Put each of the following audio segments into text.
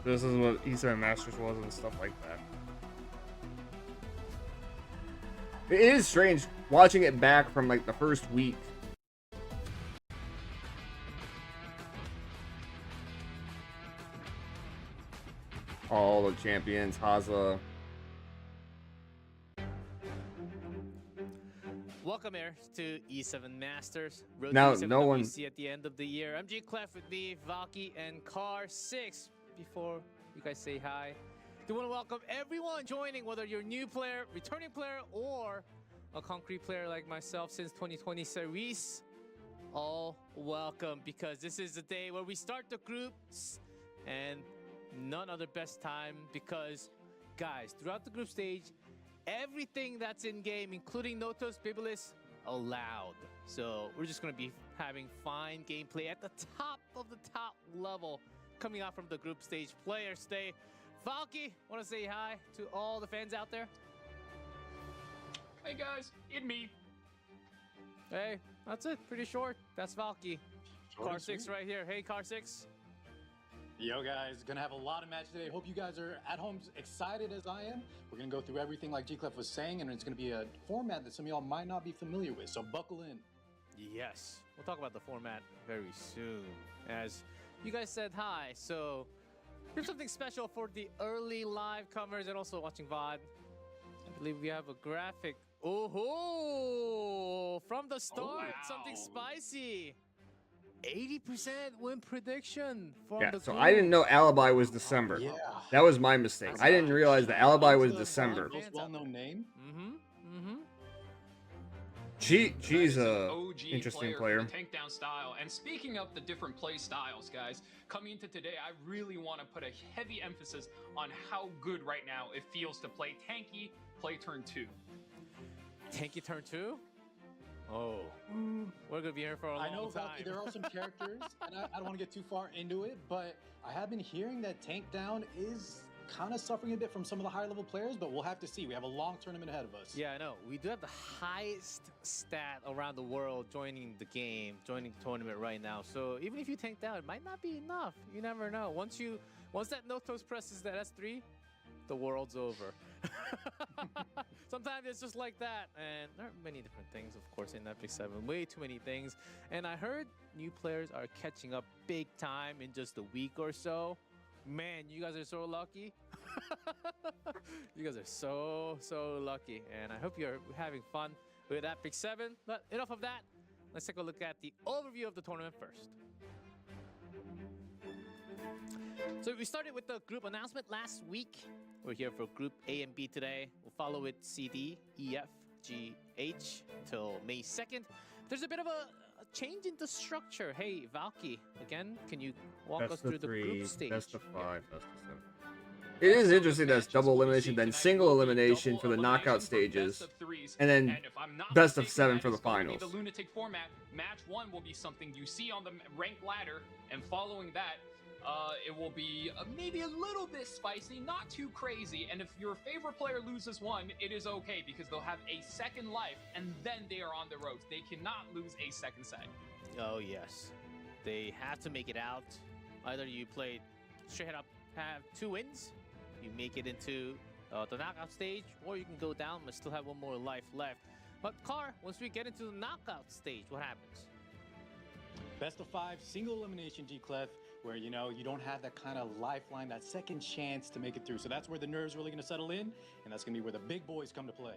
This is what E7 Masters was and stuff like that. It is strange watching it back from like the first week. All the champions, Haza. Welcome here to E7 Masters. Road Now, to E7 no one. WC at the end of the year. I'm G Clef with me, Valky, and Car 6. Before you guys say hi, do want to welcome everyone joining, whether you're a new player, returning player, or a concrete player like myself since 2020 series. All welcome, because this is the day where we start the groups, and none other best time because, guys, throughout the group stage, everything that's in game, including Notos, Biblis, allowed. So we're just going to be having fine gameplay at the top of the top level coming out from the group stage players today. Valky, want to say hi to all the fans out there? Hey guys, it's me. Hey, that's it. Pretty short. That's Valky. Short Car and 6 sweet. right here. Hey, Car 6. Yo guys, gonna have a lot of matches today. Hope you guys are at home excited as I am. We're gonna go through everything like G-Clef was saying, and it's gonna be a format that some of y'all might not be familiar with, so buckle in. Yes, we'll talk about the format very soon. As you guys said hi, so here's something special for the early live comers and also watching VOD. I believe we have a graphic. Oh, from the start, something spicy. 80% win prediction from Yeah, the so group. I didn't know Alibi was December. Yeah. That was my mistake. I didn't realize the Alibi was December. Most well-known name. She's That is an a OG interesting for player. the takedown style. And speaking of the different play styles, guys, coming into today, I really want to put a heavy emphasis on how good right now it feels to play tanky, play turn 2. Tanky turn 2? Oh, we're gonna be here for a long I know, time. Valky, there are some characters, and I don't want to get too far into it, but I have been hearing that Tank Down is kind of suffering a bit from some of the higher-level players, but we'll have to see. We have a long tournament ahead of us. Yeah, I know. We do have the highest stat around the world joining the game, joining the tournament right now. So even if you tank down, it might not be enough. You never know. Once that Notos presses that S3, the world's over. Sometimes it's just like that. And there are many different things, of course, in Epic 7. Way too many things. And I heard new players are catching up big time in just a week or so. Man, you guys are so lucky. You guys are so lucky. And I hope you're having fun with Epic 7. But enough of that. Let's take a look at the overview of the tournament first. So we started with the group announcement last week. We're here for Group A and B today. We'll follow with C, D, E, F, G, H till May 2nd. There's a bit of a change in the structure. Hey, Valky, again, can you walk us Best through of the 3, group stage? best of 5, best of 7. It is interesting that it's double elimination, then single elimination for the knockout stages, and then best of 7 for the finals. The lunatic format. Match 1 will be something you see on the rank ladder, and following that, it will be maybe a little bit spicy, not too crazy. And if your favorite player loses one, it is okay because they'll have a second life, and then they are on the ropes. They cannot lose a second set. Oh, yes. They have to make it out. Either you play straight up, have 2 wins, you make it into the knockout stage, or you can go down but still have 1 more life left. But Car, once we get into the knockout stage, what happens? Best of 5, single elimination G-Clef, where, you know, you don't have that kind of lifeline, that second chance to make it through. So that's where the nerves really going to settle in, and that's going to be where the big boys come to play.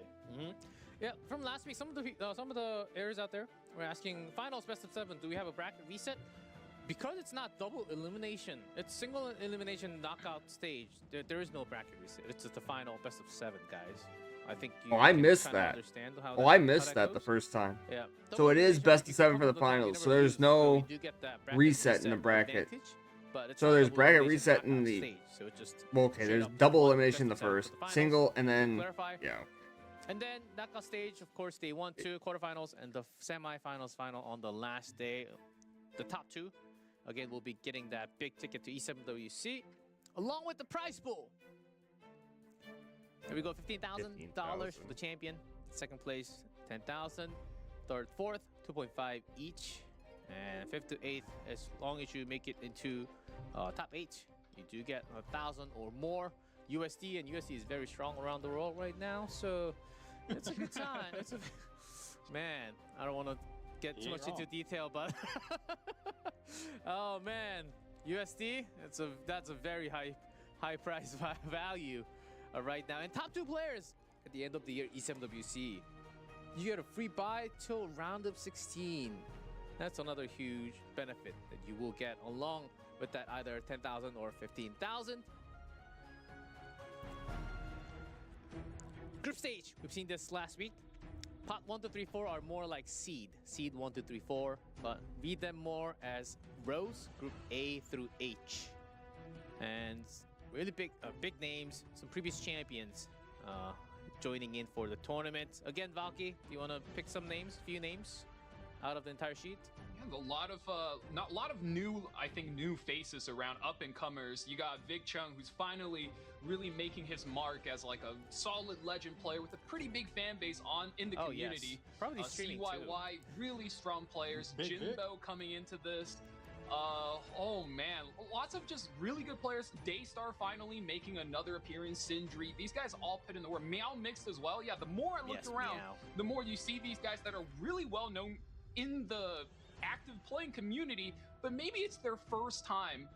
Yeah, from last week, some of the errors out there were asking, finals best of 7, do we have a bracket reset? Because it's not double elimination, it's single elimination knockout stage, there is no bracket reset. It's just the final best of 7, guys. I think you I can missed kinda that. understand how Oh, I how missed that the goes. first time. Yeah. So it is Double best of elimination, 7 for the you come up with finals, the so number there's of no views, so you do get that bracket reset in the bracket. advantage, but it's So not there's double bracket elimination reset in knockout the- stage, so it's just Well, okay, straight there's up double one elimination the best of 7 first, for the finals. single, and then, Clarify. yeah. And then knockout stage, of course, day 1, 2, quarterfinals, and the semifinals final on the last day. The top 2, again, will be getting that big ticket to E7WC, along with the prize pool. There we go, $15,000 for the champion. Second place, 10,000. Third, fourth, 2.5 each. And 5th to 8th, as long as you make it into top 8, you do get 1,000 or more USD, and USD is very strong around the world right now, so it's a good time. Man, I don't want to get too much into detail, but oh man, USD, that's a very high price value right now. And top 2 players at the end of the year, E7WC, you get a free buy till round of 16. That's another huge benefit that you will get along with that, either 10,000 or 15,000. Group stage, we've seen this last week. Pot 1 to 3, 4 are more like seed 1, 2, 3, 4, but read them more as rows, group A through H. And really big names, some previous champions joining in for the tournament. Again, Valky, do you want to pick some names, few names out of the entire sheet? Yeah, a lot of new, I think, new faces around, up and comers. You got Vic Chung, who's finally really making his mark as like a solid legend player with a pretty big fan base in the community. Yes. Probably streaming CYY, too. really strong players. Big Jinbo coming into this. Oh man, lots of just really good players. Daystar finally making another appearance. Sindri, these guys all put in the work. Meow mixed as well. Yeah, the more I looked around, Meow. the more you see these guys that are really well known in the active playing community, but maybe it's their first time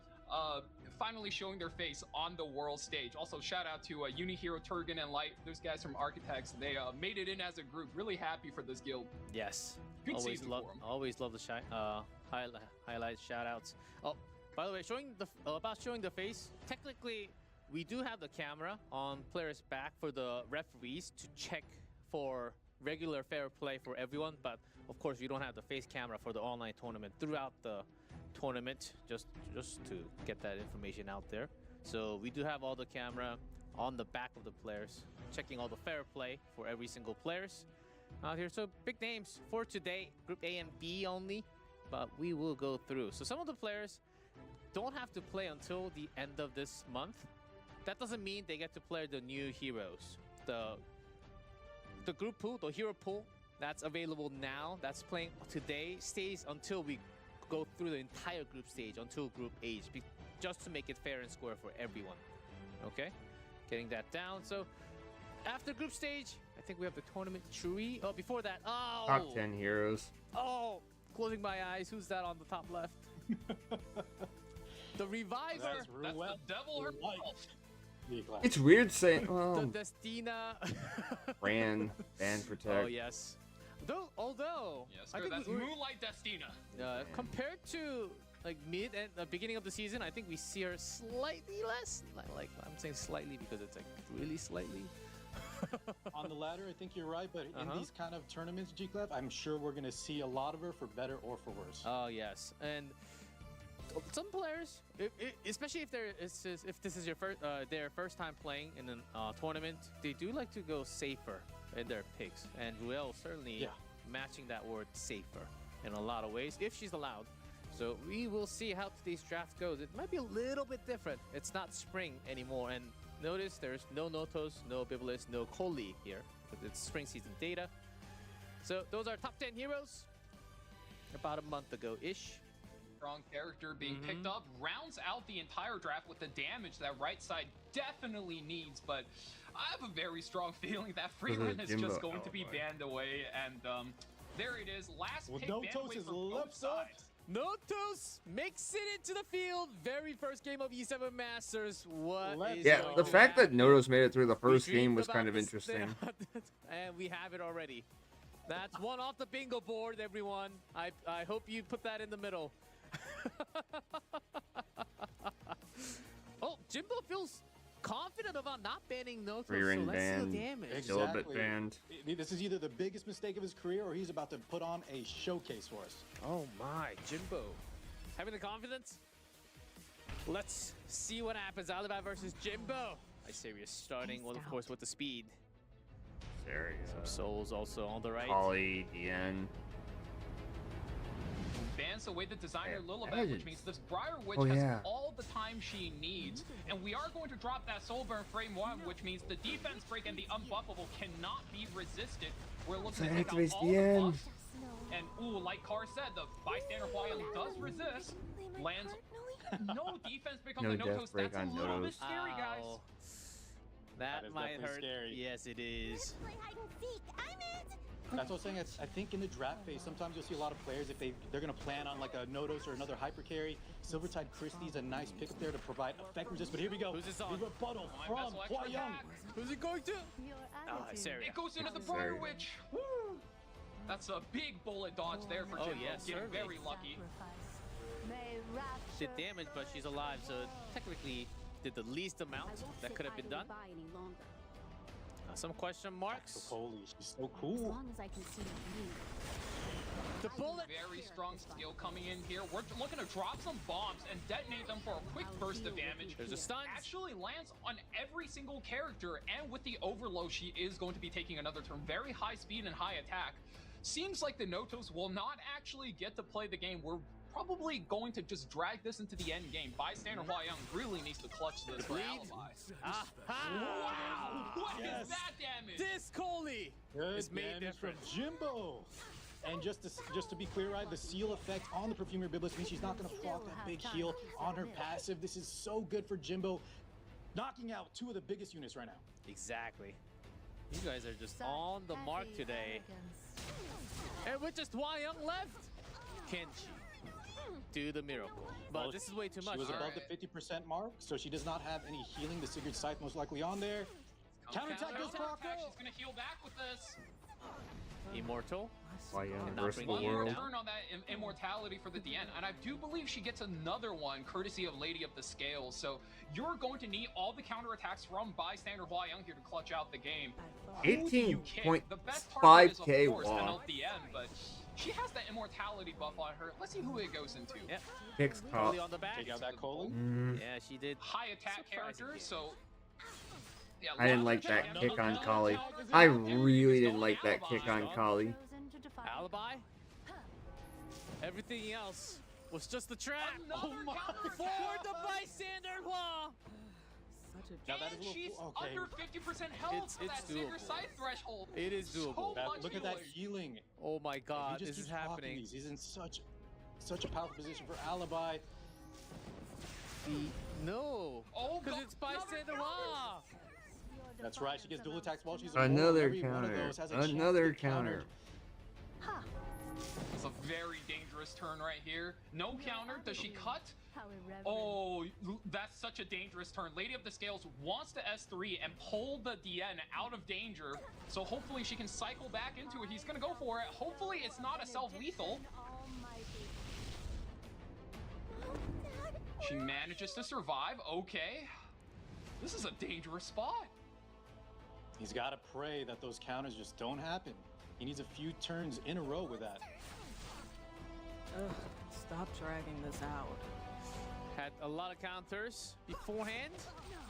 finally showing their face on the world stage. Also, shout out to Unihero, Turgan, and Light. Those guys from Architects, they made it in as a group. Really happy for this guild. Yes. Good season for 'em. Always love the highlights, shout outs. Oh, by the way, showing the face, technically we do have the camera on players' back for the referees to check for regular fair play for everyone, but of course we don't have the face camera for the online tournament throughout the tournament, just to get that information out there. So we do have all the camera on the back of the players, checking all the fair play for every single players out here. So big names for today, group A and B only, but we will go through. So some of the players don't have to play until the end of this month. That doesn't mean they get to play the new heroes. The group pool, the hero pool, that's available now, that's playing today, stays until we go through the entire group stage, until group H, just to make it fair and square for everyone. Okay, getting that down. So after group stage, I think we have the tournament tree. Oh, before that, Top 10 heroes. Oh, closing my eyes. Who's that on the top left? The Reviver. That's the devil herself. It's weird saying, The well, Destina. Ran, Ban Protect. Oh yes. Although Yes, I sir, think that's we- Moonlight Destina. compared to like mid and the beginning of the season, I think we see her slightly less. Like I'm saying slightly because it's like really slightly. On the ladder, I think you're right, but Uh-huh. in these kind of tournaments, G-Clef, I'm sure we're going to see a lot of her for better or for worse. Oh yes, and some players, especially if this is their first time playing in a tournament, they do like to go safer in their picks, and Ruel certainly matching that word safer in a lot of ways if she's allowed. So we will see how today's draft goes. It might be a little bit different. It's not spring anymore, and notice there's no Notos, no Biblis, no Koli here because it's spring season data. So those are top 10 heroes about a month ago-ish. Strong character being picked up, rounds out the entire draft with the damage that right side definitely needs, but I have a very strong feeling that Freeland is just going to be banned away, and there it is, last pick banned away is for both left up. sides. Notos makes it into the field. Very first game of E7 Masters. What is Yeah, going the to fact that happen? Notos made it through the We first game dreamed was kind about of this interesting. and we have it already. That's one off the bingo board, everyone. I hope you put that in the middle. Oh, Jimbo feels confident about not banning Notos, Free so ring let's see the ban. damage. Still a bit banned. This is either the biggest mistake of his career or he's about to put on a showcase for us. Oh my, Jimbo. Having the confidence? Let's see what happens. Alibi versus Jimbo. Isarius starting, well, of course, with the speed. There Some souls also on the right. Holly, DN. Bans away the designer Yeah, Lilibet, which means this Briar Witch Oh, has yeah. all the time she needs. And we are going to drop that Soul Burn frame 1, which means the defense break and the unbuffable cannot be resisted. We're looking to take out activates all the the end. buffs. And ooh, like Carr said, the bystander Huayan does resist. Lands no defense pick on No the death Notos. break That's a on little Notos. bit scary, guys. Ow. That That is might definitely hurt. scary. Yes, it is. Play hide and seek. I'm it. That's what I'm saying. I think in the draft phase, sometimes you'll see a lot of players, if they're going to plan on like a Nodos or another hyper carry, Silvertide Christie's a nice pick up there to provide effect resist. But here we go. Who's this The on? rebuttal My from vessel extra Hua Young. attack. Who's it going to? Your attitude. Saria. It goes into the Sorry. Briar Witch. Woo! That's a big bullet dodge there for Oh, Jimbo. yes, Getting certainly. very lucky. Did damage, but she's alive, so technically did the least amount that could have been done. Some question marks. So Coley, she's so As cool. long as I can see you. The bullet. Very strong skill coming in here. We're looking to drop some bombs and detonate them for a quick burst of damage. There's a stun. Actually lands on every single character, and with the overload, she is going to be taking another turn. Very high speed and high attack. Seems like the Notos will not actually get to play the game. We're probably going to just drag this into the end game. Bystander Hua Young really needs to clutch this for Alibi. Aha! Wow! What is Yes. that damage? This Coley Good is made damage from different. Jimbo. And just to be clear, right, the seal effect on the Perfumer Biblis means she's not going to block that big heal on her passive. This is so good for Jimbo, knocking out two of the biggest units right now. Exactly. You guys are just on the mark today. And with just Hua Young left, can she do the miracle? But Well, this is way too much. She was above Alright. the 50% mark, so she does not have any healing. The Sigurd Scythe most likely on there. Counterattack goes Counterattack. Croco. She's gonna heal back with this. Immortal. Why Young Cannot versus bring the it One more world. down. turn on that immortality for the DN, and I do believe she gets another one courtesy of Lady of the Scales. So you're going to need all the counterattacks from Bystander Hua Young here to clutch out the game. Who do you kick? The best part of it is, of 18.5K course, walk. MLDN, but she has that immortality buff on her. Let's see who it goes into. Yep. Picks Coley cop. on the back. Take out that Coley. Yeah, she did. High attack Surprising character, game. so yeah, I didn't like that kick on Kali. I really didn't like that kick on Kali. Alibi. Everything else was just the trap. Another For counterattack. the bystander Hua. Now that is And a little she's okay. under 50% health for It's that Sigurd doable. Scythe threshold. It is doable. So much Look at that healing. healing. Oh my If God, he this just is keeps rocking happening. these, he's in such a powerful position for Alibi. No, Oh, because God, it's bystander Hua. That's right. She gets dual attacks while she's Another immortal. Every one of counter. those has a chance to Another get countered. counter. It's a very dangerous turn right here. No counter. Does she cut? Oh, that's such a dangerous turn. Lady of the Scales wants to S3 and pull the DN out of danger. So hopefully she can cycle back into it. He's going to go for it. Hopefully it's not a self-lethal. She manages to survive. Okay. This is a dangerous spot. He's got to pray that those counters just don't happen. He needs a few turns in a row with that. Ugh, stop dragging this out. Had a lot of counters beforehand.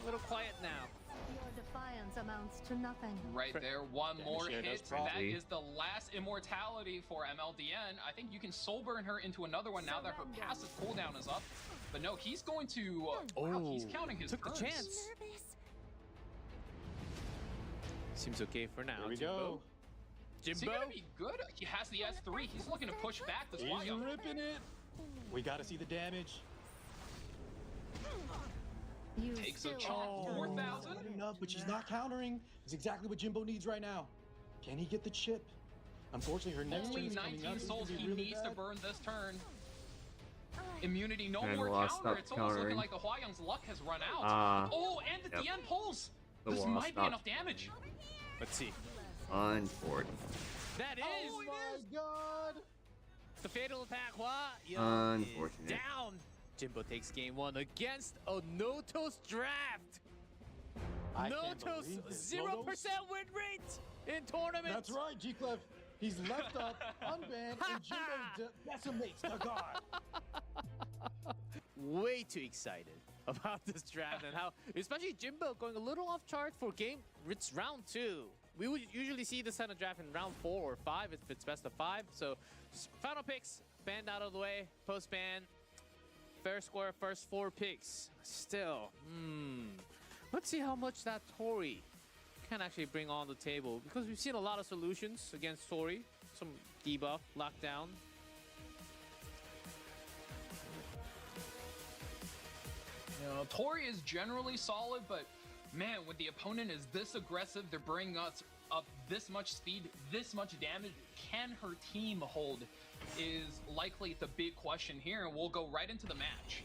A little quiet now. Your defiance amounts to nothing. Right there, one Yeah, more share hit. does probably. That is the last immortality for MLDN. I think you can soul burn her into another one now that her passive cooldown is up. But no, he's going to. Wow, he's counting his Took the turns. chance. Nervous. Seems okay for now. Here we Jimbo. go. Is he Jimbo. gonna be good? He has the S3. He's looking to push back this He's Hua-Young. ripping it. We got to see the damage. You Takes a still chop. have 4,000. Not enough, but she's not countering. It's exactly what Jimbo needs right now. Can he get the chip? Unfortunately, her next turn Only is coming 19 up. This is souls. gonna be He really needs to bad. burn this turn. Immunity, no And more lost counter. up It's almost looking countering. like the Hua-Young's luck has run out. Oh, and the Yep. DN pulls. The This wall might be stopped. enough damage. Let's see. Unfortunate. That is Oh, My God! the fatal attack. Hua Young is Unfortunate. down. Jimbo takes game one against a Notos draft. I can't Notos believe this. 0% win rate in tournaments. That's right, G-Clef. He's left up, unbanned, and Jimbo decimates the god. Way too excited about this draft and how, especially Jimbo going a little off chart for game. It's round 2. We would usually see this kind of draft in round 4 or 5 if it's best of 5. So final picks, banned out of the way, post ban, fair square, first 4 picks. Still, let's see how much that Tori can actually bring on the table, because we've seen a lot of solutions against Tori. Some debuff, lockdown. You know, Tori is generally solid, but man, when the opponent is this aggressive, they're bringing us up this much speed, this much damage, can her team hold is likely the big question here, and we'll go right into the match.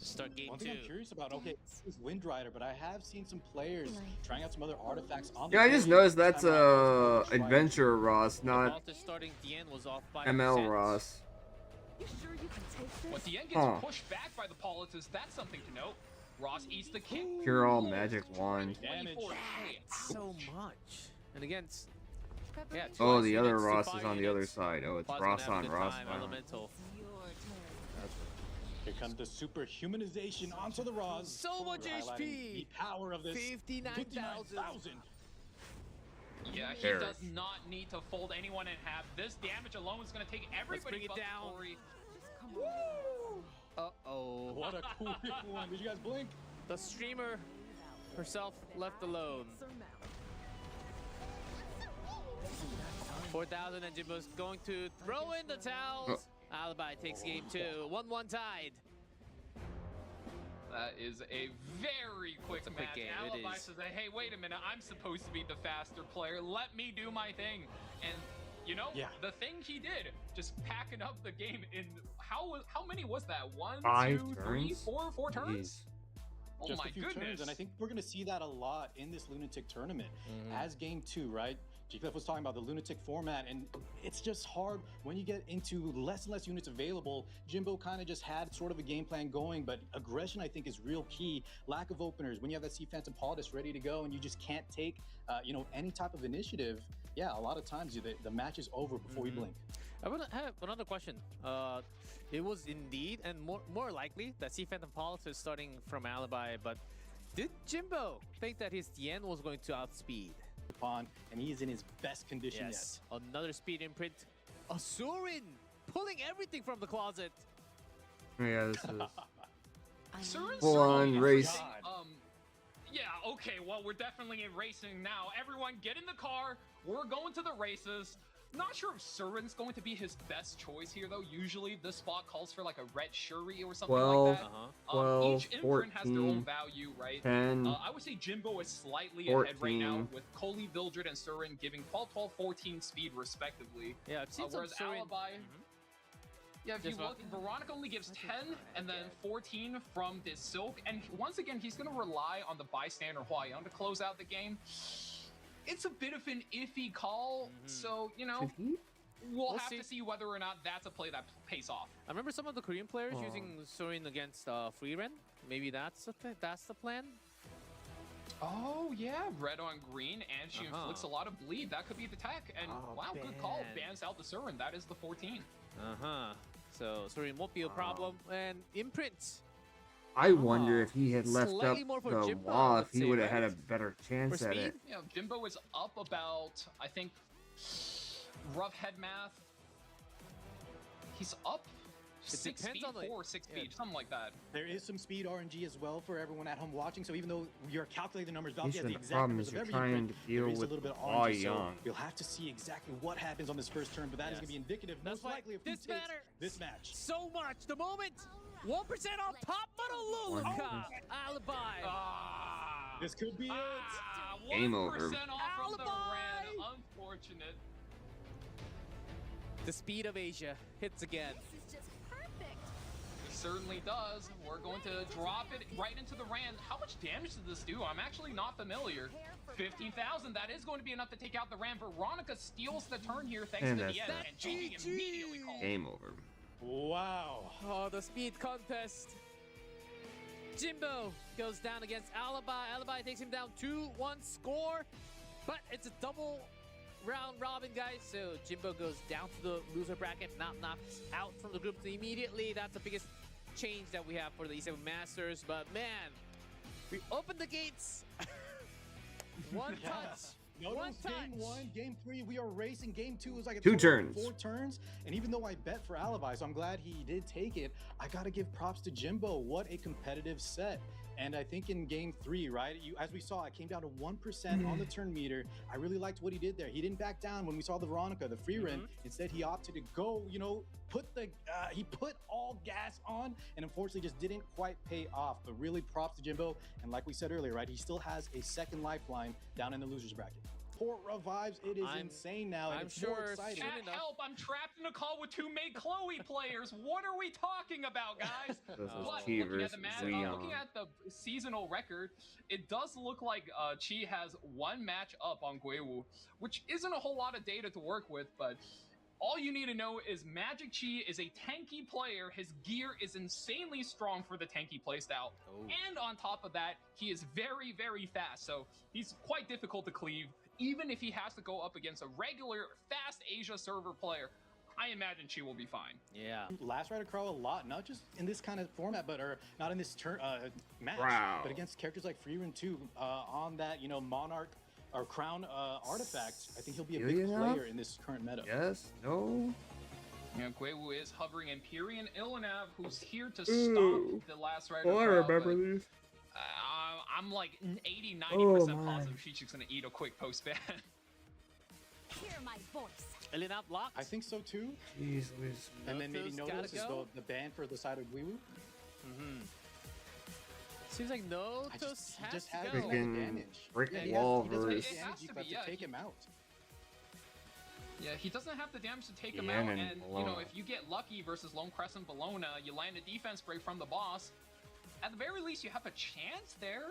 Start game One 2. thing I'm curious about, okay, this is Wind Rider, but I have seen some players trying out some other artifacts on the Yeah, I just board. noticed that's This time around, it's Adventure Ross, not Baltus starting Dien was off by ML percent. Ross. You sure you can take this? When the end gets Huh. pushed back by the Politis, that's something to note. Ross eats the kick. Pure all magic wand. Damage. 24 So much. And again, yeah. two Oh, ice the other units, two Ross fire is on the other units. side. Oh, it's Plasma Ross having a on good Ross. time, Wow. Elemental. Your turn. Here comes the super humanization onto the Roz. So much Highlighting HP. The power of this. 59,000. Yeah, he There. does not need to fold anyone in half. This damage alone is going to take everybody bring it but down. Tori. Just come on. Uh-oh. What a cool one. Did you guys blink? The streamer herself left alone. 4,000 and Jimbo's going to throw in the towels. Alibi takes game 2. 1-1 tied. That is a very quick a quick match. game, it Alibi is. says, hey, wait a minute, I'm supposed to be the faster player. Let me do my thing. And you know, Yeah. the thing he did, just packing up the game in how many was that? 1, 5 2, 3, turns? 4 turns? Oh Just my a few goodness. turns, and I think we're going to see that a lot in this Lunatic tournament. As game 2, right? G-Cliff was talking about the Lunatic format, and it's just hard when you get into less and less units available. Jimbo kind of just had sort of a game plan going, but aggression, I think, is real key. Lack of openers. When you have that Sea Phantom Politis ready to go and you just can't take, any type of initiative, yeah, a lot of times the match is over before you blink. I want to have another question. It was indeed, and more likely, that Sea Phantom Politis is starting from Alibi, but did Jimbo think that his Tien was going to outspeed? Upon, and he's in his best condition Yes. Another speed imprint. Asurin pulling everything from the closet. Yeah, this is. Surin's Full on certainly race. something, yeah, okay, well, we're definitely in racing now. Everyone get in the car. We're going to the races. Not sure if Surin's going to be his best choice here, though. Usually this spot calls for like a red Shuri or something 12, like that. Uh-huh. 12, Each imprint has their 14, own value, right? 10. I would say Jimbo is slightly ahead right now, 14. with Coley, Vildred, and Surin giving 12, 12, 14 speed respectively. Yeah, I've seen some Whereas Surin. Alibi, yeah, if you Just look, Veronica only gives 10 and then 14 from this Silk. And once again, he's going to rely on the bystander Huayan to close out the game. It's a bit of an iffy call, so, you know, we'll have to see whether or not that's a play that pays off. I remember some of the Korean players using Surin against Freeren. Maybe that's the plan. Oh, yeah, red on green, and she inflicts a lot of bleed. That could be the tech. And Oh, wow, good call. ban. Bans out the Surin. That is the 14. Uh-huh. So Surin won't be a problem. And imprint. I wonder if he had left up Slightly more for the Jimbo, wall, let's if he say, would have right? had a better For chance at speed? it. Yeah, Jimbo is up about, I think, rough head math. He's up It 6 depends speed, on the- 4 or 6 yeah. speed, something like that. There is some speed RNG as well for everyone at home watching. So even though you're calculating the numbers, Valky has Issue the the exact problem numbers is of you're every trying imprint, to deal there is a with little bit of Hua RNG. So Yang. we'll have to see exactly what happens on this first turn, but that is going to be indicative, That's most why likely, of who this takes matters this match. so much. The moment 1% off top, but a Luluka. Alibi. Ah, This could be it. Game 1% over. off from the Alibi! red. Unfortunate. The speed of Asia hits again. This is just perfect. It certainly does. We're going to drop it right into the Rand. How much damage did this do? I'm actually not familiar. 15,000. That is going to be enough to take out the Rand. Veronica steals the turn here thanks And to that's the end. that. And GG immediately called. Game over. Wow. Oh, the speed contest. Jimbo goes down against Alibi. Alibi takes him down 2-1 score. But it's a double round robin, guys. So Jimbo goes down to the loser bracket, not knocked out from the group immediately. That's the biggest change that we have for the E7 Masters. But man, we opened the gates. One touch No, One game touch. 1, game 3, we are racing. Game 2 was like a 2 total of turns. 4 turns. And even though I bet for Alibi, so I'm glad he did take it, I got to give props to Jimbo. What a competitive set. And I think in game 3, right, as we saw, it came down to 1% on the turn meter. I really liked what he did there. He didn't back down when we saw the Veronica, the free run. Instead, he opted to go, he put all gas on, and unfortunately just didn't quite pay off. But really props to Jimbo. And like we said earlier, right, he still has a second lifeline down in the losers bracket. Port revives, it is insane now, and I'm it's more sure exciting. soon Chat, enough. help! I'm trapped in a call with 2 Make Chloe players. What are we talking about, guys? This is But Chi looking versus at the match, Leon. looking at the seasonal record, it does look like Chi has 1 match up on Guiwu, which isn't a whole lot of data to work with, but all you need to know is Magic Chi is a tanky player. His gear is insanely strong for the tanky playstyle. And on top of that, he is very, very fast. So he's quite difficult to cleave, even if he has to go up against a regular fast Asia server player. I imagine Chi will be fine. Yeah. Last Rider Crow a lot, not just in this kind of format, but not in this match, Wow. but against characters like Freerun too, on that Monarch or Crown artifact. I think he'll be a big Ilyanov? player in this current meta. Yes, no. Guiwu is hovering Empyrean Ilanav, who's here to Ooh. stop the last Rider Oh, I Crow, remember but, these. I'm like 80-90% Oh, positive my. Chichi's gonna eat a quick post ban. Hear my voice. Elena blocked. I think so too. Jeez, Louise. And then maybe Noto's Notos is gotta go. the ban for the side of Guiwu. Seems like Notos He has just to had go. Freaking damage. brick Yeah, wall he doesn't have versus the damage, It has you to have be, to yeah, take he- him out. Yeah, he doesn't have the damage to take him Yeah, out, and and Bologna. if you get lucky versus Lone Crescent Bologna, you land a defense break from the boss. At the very least, you have a chance there.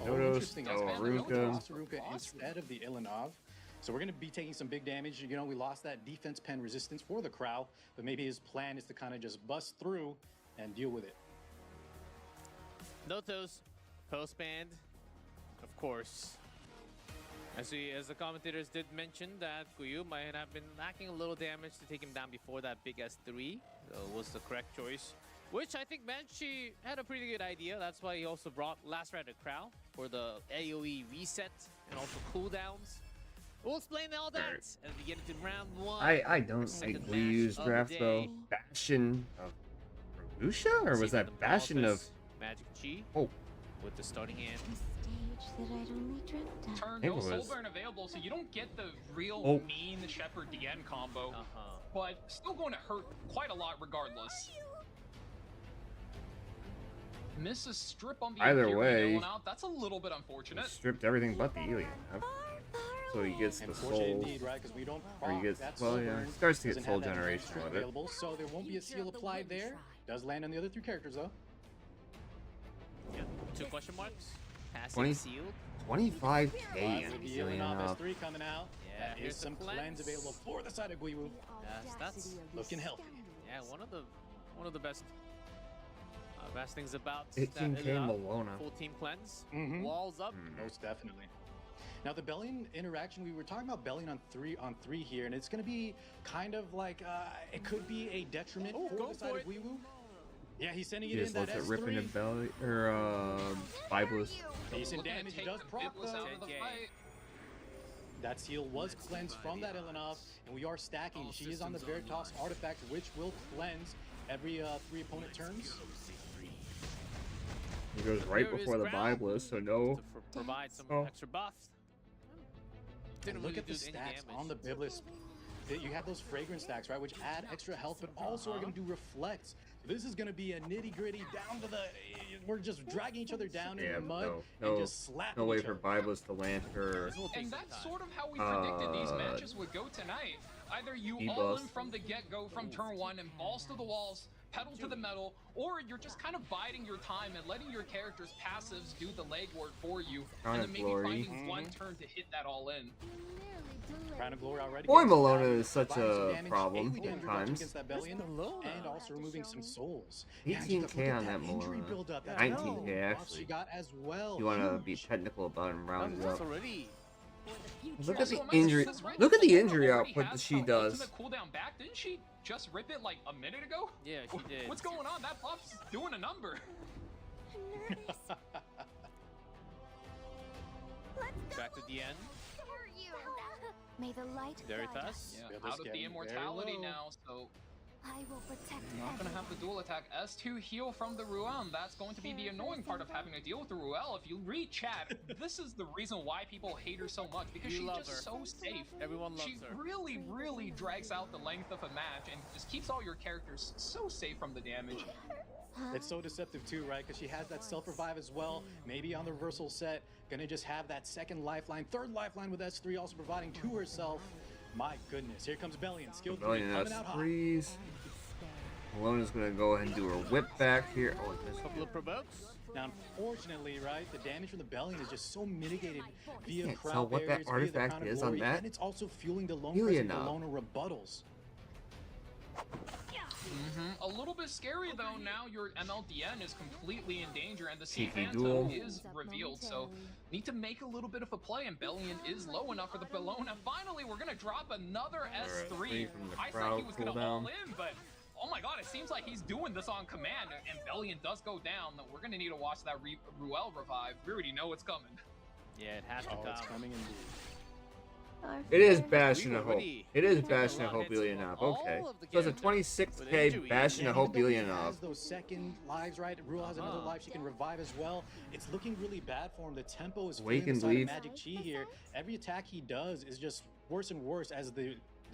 Notos, Interesting. Does ban the Aruka. Notos. Lost Aruka instead of the Ilanov. So we're going to be taking some big damage. We lost that defense pen resistance for the Crow, but maybe his plan is to kind of just bust through and deal with it. Notos post banned, of course. As the commentators did mention that Guiwu might have been lacking a little damage to take him down before that big S3. So it was the correct choice, which I think Manchi had a pretty good idea. That's why he also brought Last Rider Crow for the AoE reset and also cooldowns. We'll explain all that Right. as we get into round 1. I don't Second think we match used of the draft though. day. Bastion of Rusha? Or See was the that Bastion of... Office, Magic Chi Oh, with the starting hand. A stage that I'd only dreamt of. Turn, think no it soul was- burn available, so you don't get the real Oh. mean Shepherd DN combo, Uh-huh. but still going to hurt quite a lot regardless. Misses strip on the Either Imperial way, going out. That's a little bit unfortunate. stripped everything but the alien. So he gets the Unfortunate soul. indeed, right? Because we don't Or he proc gets, that well, soul yeah, burn. starts to get Doesn't soul have that generation strip with it. available, so there won't be a You seal deserve the applied win there. try. Does land on the other 3 characters though. Yeah. 2 question marks. Passing 20 sealed. 25k Right, and with the alien Ilanov up. S3 coming out. Yeah, That here's is the some cleanse available for the side of Guiwu. Yes, that's looking healthy. Yeah, one of the best things about 18k Ilya, Malona. full team cleanse. Mhm. Walls up. Most definitely. Now the Bellion interaction, we were talking about Bellion on three here, and it's going to be kind of like it could be a detriment Oh, for go the side for of it. Weewoo. Yeah, he's sending He it in just that lets it rip into S3. belly or Bibeless. Decent Looking to damage, take does the proc Bibless though. out of the 10K. fight. That seal was cleansed from that Ilanov, and we are stacking. She is on the Veritas artifact, which will cleanse every 3 opponent turns. He goes right Here is before the ground Bibeless, so no. To provide some Oh. extra buff. Didn't And look really at the do any stacks damage. on the Biblis. You have those fragrance stacks, right, which add extra health, but also are going to do reflects. So this is going to be a nitty gritty down to the. We're just dragging each other down in Yeah, the mud no, and just slapping no way each for other. Bibeless to land her. This will take And some that's time. sort of how we predicted these Uh, matches would go tonight. Either you he all bust. in from the get-go from turn 1 and balls to the walls, pedal to the metal, or you're just kind of biding your time and letting your character's passives do the legwork for you, Crown and of then maybe Glory. finding one turn to hit that all in. Crown of Glory already. Boy, getting some Malona damage, is such providing some a damage, problem AoE damage at reduction times. against that Bellion, Malona? and also removing some souls. 18K look at on that injury Malona. buildup. That's 19K buffs actually. She got as well. You want to be Huge. technical about him, round it That's up. already. Look at Also, the am I saying injury. this right? Look at the Malona injury already output has that she her does. ultimate cooldown back. Didn't she just rip it like a minute ago? Yeah, she did. What's going on? That buff's doing a number. Back to the end. May the light Very guide fast. us. Yeah, Biblisk out of the getting immortality very low. now, so I will protect not gonna have the dual attack. S2 heal from the Ruel, and that's going to be the annoying part of having to deal with the Ruel. If you read chat, this is the reason why people hate her so much, because You she's love just her. so safe. Everyone loves She her. really drags out the length of a match and just keeps all your characters so safe from the damage. It's so deceptive too, right? Because she has that self-revive as well. Maybe on the reversal set, gonna just have that second lifeline, third lifeline with S3 also providing to herself. My goodness, here comes Bellion, skill 3, Rebellion coming has out hot. threes. Malona's gonna go ahead and do her whip back here. Oh, it missed. Couple of provokes. Now, unfortunately, right, the damage from the Bellion is just so mitigated via Can't crowd tell what that barriers, via the artifact crown of is on glory, that and it's also fueling the lone Helion presence, the knob. loner rebuttals. A little bit scary though. Now your MLDN is completely in danger, and the Sea Cheeky Phantom duel. is revealed. So need to make a little bit of a play, and Bellion is low enough for the Bellona. Finally, we're gonna drop another S3. three from the I thought crowd he was gonna cooldown. all in, but oh my god, it seems like he's doing this on command, and Bellion does go down. We're gonna need to watch that Ruel revive. We already know it's coming. Yeah, it has to Oh, it's come. coming indeed. It is Bastion We of Hope. already It is took a Bastion lot of of Hope hits on Ilyanov. all Okay. of the So it's a characters 26k with injury. Bastion Yeah, of Hope even though he Ilyanov. has those second lives, right? Rule has another Uh-huh. life. She can revive as well. It's looking really bad for him. The tempo is Wake feeling and the side of bleed. Magic Chi here. Every attack he does is just worse and worse as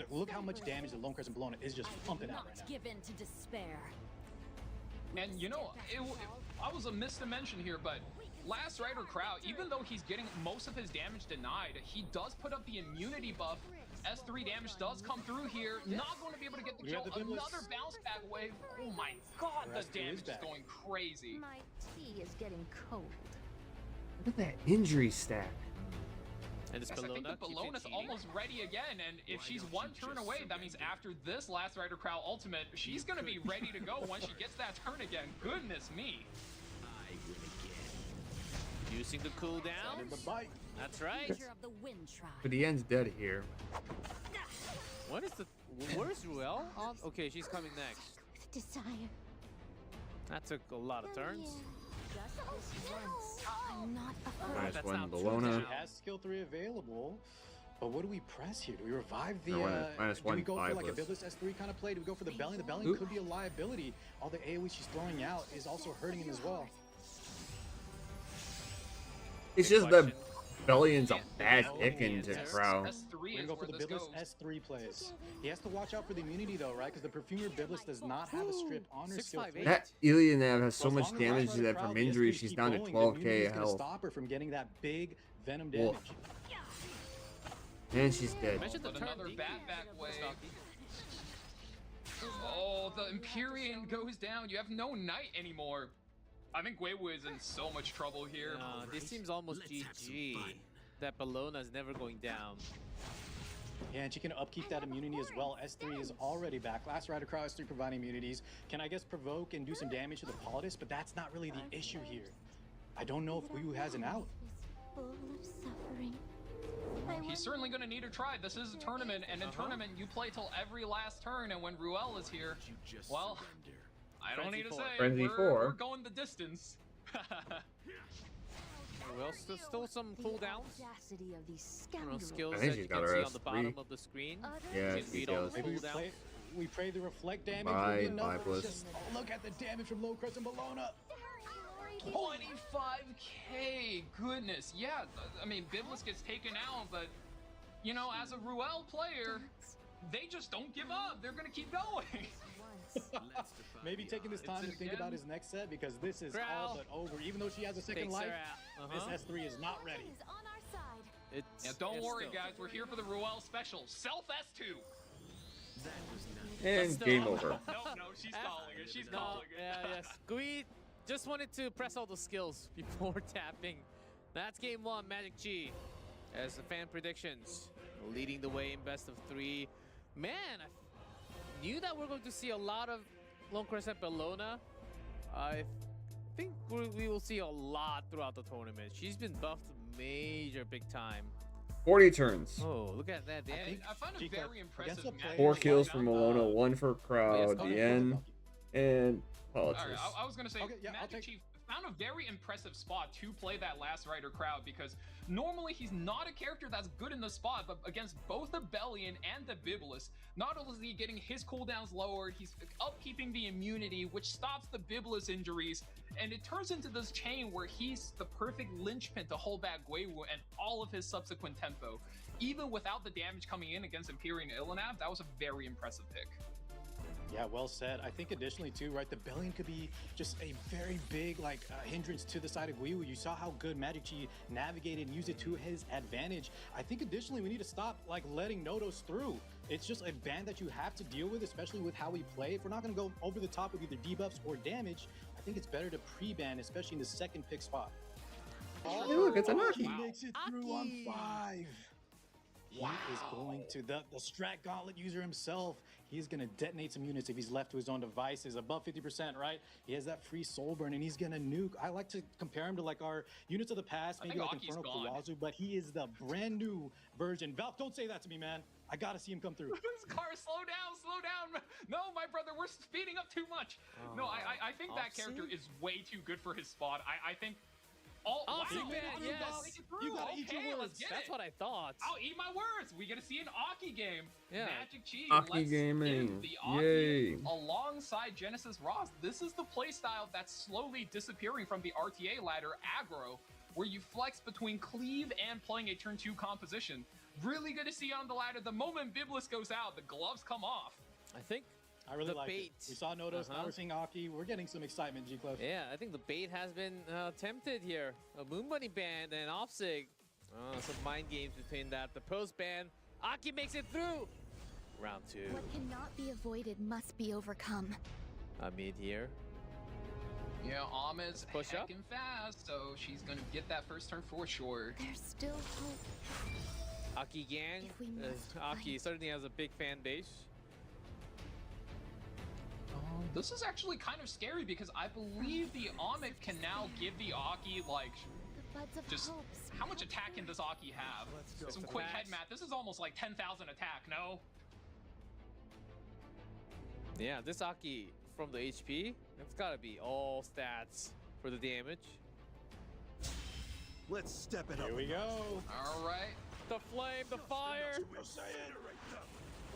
look how much damage the Lone Crescent Bellona is just pumping out right now. Give in to despair. And you know, I was amiss to mention here, but Last Rider Crowd, even though he's getting most of his damage denied, he does put up the immunity buff. S3 damage does come through here. Not going to be able to get the We kill. have the Biblisk. Another bounce back wave. Oh my god, the Rest is damage is back. going crazy. My tea is getting cold. Look at that injury stack. And this Yes, I think Bellona the keeps Bellona's cheating. almost ready again, and if she's one turn away, that means after this Last Rider Crowd ultimate, she's gonna be ready to go once she gets that turn again. Goodness me. Using the cooldown. And the bite. That's right. Danger of the wind tribe. But the end's dead here. What is the? Where's Ruel? On? Okay, she's coming next. With desire. That took a lot of turns. Just this once. I'm not afraid. Minus That's one not true. Bellona. She has skill 3 available. But what do we press here? Do we revive the? Minus do we one go for like a fiveless. Biblisk S3 kind of play? Do we go for the Bellion? The Bellion Oop. could be a liability. All the AoE she's throwing out is also hurting him as well. It's Good just the question. Bellion's a bad Oh, pick into yes. crowd. S3 We're is gonna go where for the this Biblisk goes. S3 plays. He has to watch out for the immunity though, right? Because the Perfumer Biblisk does not have a strip on her skill 3. 658. That Ilyanov has so as much long as damage Last Rider that Crowd, from the injury S3s she's keep down to going, the immunity 12k is gonna health. stop her from getting that big venom Wolf. damage. And she's dead. Mention the But turn. another Deke. back wave. Stocky. Oh, the Empyrean goes down. You have no knight anymore. I think Guewu is in so much trouble here. This seems almost GG. That Bellona is never going down. Yeah, and she can upkeep that immunity as well. S3 is already back. Last Rider Crowd S3 providing immunities. Can I guess provoke and do some damage to the Politis? But that's not really the issue here. I don't know if Guewu has an out. Full of suffering. He's certainly going to need a try. This is a tournament, and in tournament, you play till every last turn, and when Ruel is here, well, I don't Frenzy need to four. say, Frenzy we're, four. we're going the distance. Ruel still some cooldowns. Audacity of these You know, scoundrels. skills I think that she's you got can her see on the S3. bottom of the screen. Yeah, You can she read all does. the Maybe cooldowns. we pray the reflect damage. Bye, will be enough. Biblisk. Just look at the damage from Low Crescent Bellona. 25k, goodness. Yeah, I mean, Biblisk gets taken out, but, you know, as a Ruel player, they just don't give up. They're going to keep going. Maybe taking this time It's to think again. about his next set because this is all Growl. but over. Even though she has a second Takes life, her out. Uh-huh. this S3 is not ready. Is on our side. It's, Yeah, don't it's worry, still- guys. We're here for the Ruel special. Self S2. And still- game over. No, she's calling it. She's No, calling it. yeah, yes. Gui just wanted to press all the skills before tapping. That's game one, Magic Chi. As the fan predictions, leading the way in best of 3. Man, I knew that we're going to see a lot of Lone Crescent Bellona. I think we will see a lot throughout the tournament. She's been buffed major big time. 40 turns. Oh, look at that damage. I find it G-Clap very against impressive. a match. player 4 like kills that, from Malona, 1 for crowd. Oh, The yes, end. and All right, politics. I was gonna say, Okay, yeah, I'll Magic take- Chief found a very impressive spot to play that Last Rider crowd because normally he's not a character that's good in the spot, but against both the Bellion and the Biblis, not only is he getting his cooldowns lowered, he's upkeeping the immunity, which stops the Biblis injuries, and it turns into this chain where he's the perfect linchpin to hold back Guiwu and all of his subsequent tempo. Even without the damage coming in against Empyrean Illinav, that was a very impressive pick. Yeah, well said. I think additionally too, right, the Bellion could be just a very big hindrance to the side of Guiwu. You saw how good Magic Chi navigated and used it to his advantage. I think additionally we need to stop letting Nodos through. It's just a ban that you have to deal with, especially with how we play. If we're not going to go over the top with either debuffs or damage, I think it's better to pre-ban, especially in the second pick spot. Hey, look, it's a He Naki. makes it through on 5. He is going to the Strat Gauntlet user himself. He's going to detonate some units if he's left to his own devices. Above 50%, right? He has that free soul burn, and he's going to nuke. I like to compare him to our units of the past, I maybe think like Aki's Inferno gone. Kawazu, but he is the brand new version. Valve, don't say that to me, man. I got to see him come through. Car, slow down. No, my brother, we're speeding up too much. No, I think that character is way too good for his spot. I think all Offsuit wow, ban, you yes. gotta make it through. You gotta eat your Okay, words. let's get That's it. what I thought. I'll eat my words. We get to see an Aki game. Yeah. Magic Chi. Aki Let's gaming. give the Aki Yay. alongside Genesis Ross. This is the playstyle that's slowly disappearing from the RTA ladder aggro, where you flex between cleave and playing a turn 2 composition. Really good to see on the ladder. The moment Biblis goes out, the gloves come off. I think I really The like bait. it. We saw Nodos, now Uh-huh. we're seeing Aki. We're getting some excitement, G-Clef. Yeah, I think the bait has been tempted here. A Moon Bunny ban and Offsig. Some mind games between that. The post ban. Aki makes it through. Round 2. What cannot be avoided must be overcome. Mid here. Yeah, Ahmed's Push up. heckin' fast, so she's gonna get that first turn for sure. There's still hope. Aki gang. If we must Aki fight. certainly has a big fan base. This is actually kind of scary because I believe the Ahmed can now give the Aki The buds of just hope how much sprout attacking does Aki have? Some Just quick the head max. math. This is almost like 10,000 attack, no? Yeah, this Aki from the HP, it's gotta be all stats for the damage. Let's step it up. Here we go. All right, The flame, the fire.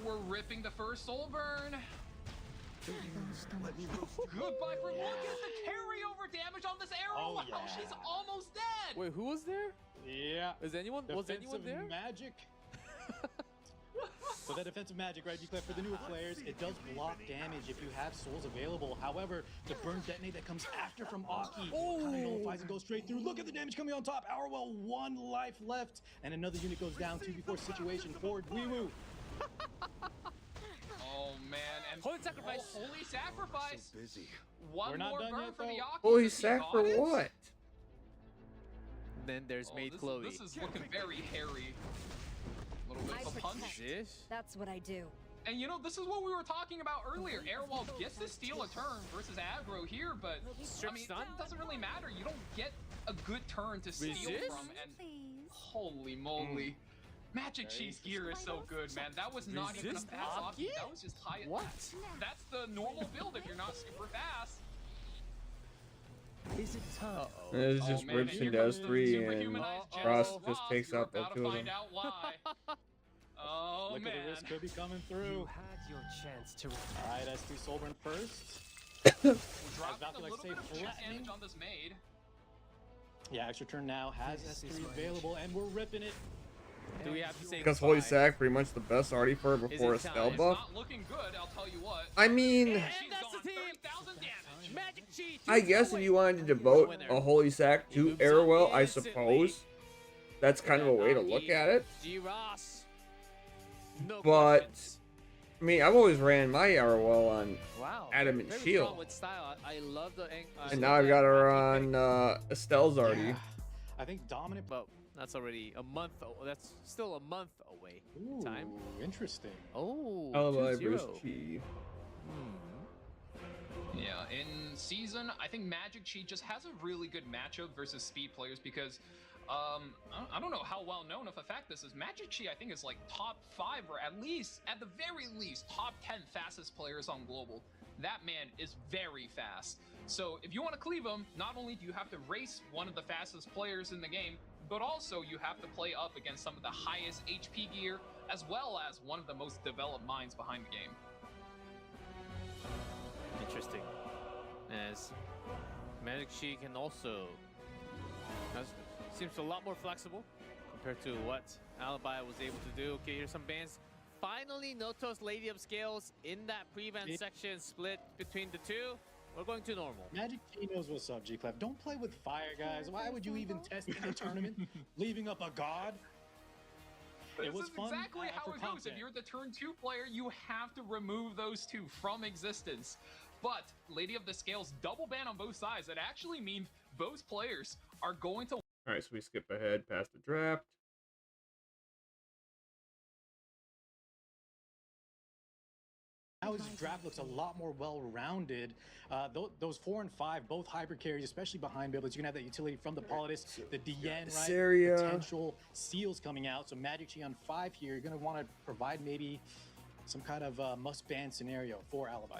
we're ripping the first soul burn. Let me roast you. Goodbye for look at the carryover damage on this arrow. Oh, Wow, yeah. she's almost dead. Wait, who was there? Yeah. Was anyone Defensive there? magic. So that defensive magic, right, G-Clef, for the newer players, it does block damage if you have souls available. However, the burn detonate that comes after from Aki kind of nullifies and goes straight through. Look at the damage coming on top. Hourwell, 1 life left, and another unit goes down. 2v4 situation for Guiwu. Oh man, and Holy sacrifice. Oh, holy sacrifice. So busy. One We're not more done burn yet, for the though. Aki. Holy Does he sack got for it? what? Then there's Oh, Maid this, Chloe. this is looking very hairy. A little bit of a punch. This? That's what I do. And you know, this is what we were talking about earlier. Airwall gets to steal a turn versus aggro here, but Strip I mean, stun? it doesn't really matter. You don't get a good turn to steal Resist? from. And Please. holy moly. Magic Cheese gear is so good, man. That was not even a Resist fast Aki? Aki. That was just high. What? That's the normal build if you're not super fast. Is it time? It's Oh, just man, Ribs and and here comes does the 3 and superhumanized Ross Genesis just Ross. takes We're out the about 2 to of find them. out why. Oh Look man. at the risk could be coming through. You had your chance to. All right, S2 Soulburn first. We're about dropping to, a like, little say, bit of chip flattening. damage on this maid. Yeah, extra turn now has This is S3 my available, and we're ripping it. Do we have to say Because Holy goodbye? Sack pretty much the best arty for her before a it time? spell It's buff. not looking good, I'll tell you what. I mean, She's that's gone the team. 30,000 damage. Magic cheat. I guess if you wanted to devote a Holy Sack to Arrowwell, I suppose that's kind of a way to look at it. G Ross. No But questions. I mean, I've always ran my Arrowwell on Wow. Adamant Very Shield. strong with style. I love the. And now I've got her on Estelle's already. Yeah. I think dominant. But that's already a month. That's still a month away. Ooh, Time. interesting. Oh. Alibi 2-0. Bruce Chi. Yeah, in season, I think Magic Chi just has a really good matchup versus speed players because I don't know how well known of a fact this is. Magic Chi, I think, is like top 5 or at least, at the very least, top 10 fastest players on global. that man is very fast. So if you want to cleave him, not only do you have to race one of the fastest players in the game, but also you have to play up against some of the highest HP gear, as well as one of the most developed minds behind the game. Interesting. As Magic She can also seems a lot more flexible compared to what Alibi was able to do. Okay, here's some bans. Finally, Noto's Lady of Scales in that prevent section split between the two. We're going to normal. Magic T knows what's up, G-Clef. Don't play with fire, guys. Why would you even test in a tournament, leaving up a god? This is exactly how it goes. If you're the turn 2 player, you have to remove those two from existence. But Lady of the Scales double ban on both sides. That actually means both players are going to... All right, so we skip ahead past the draft. Now his draft looks a lot more well-rounded. Those 4 and 5, both hybrid carries, especially behind Biblis. You can have that utility from the Politis, the DN, right? Potential seals coming out. So Magic Chi on 5 here. You're going to want to provide maybe some kind of must-ban scenario for Alibi.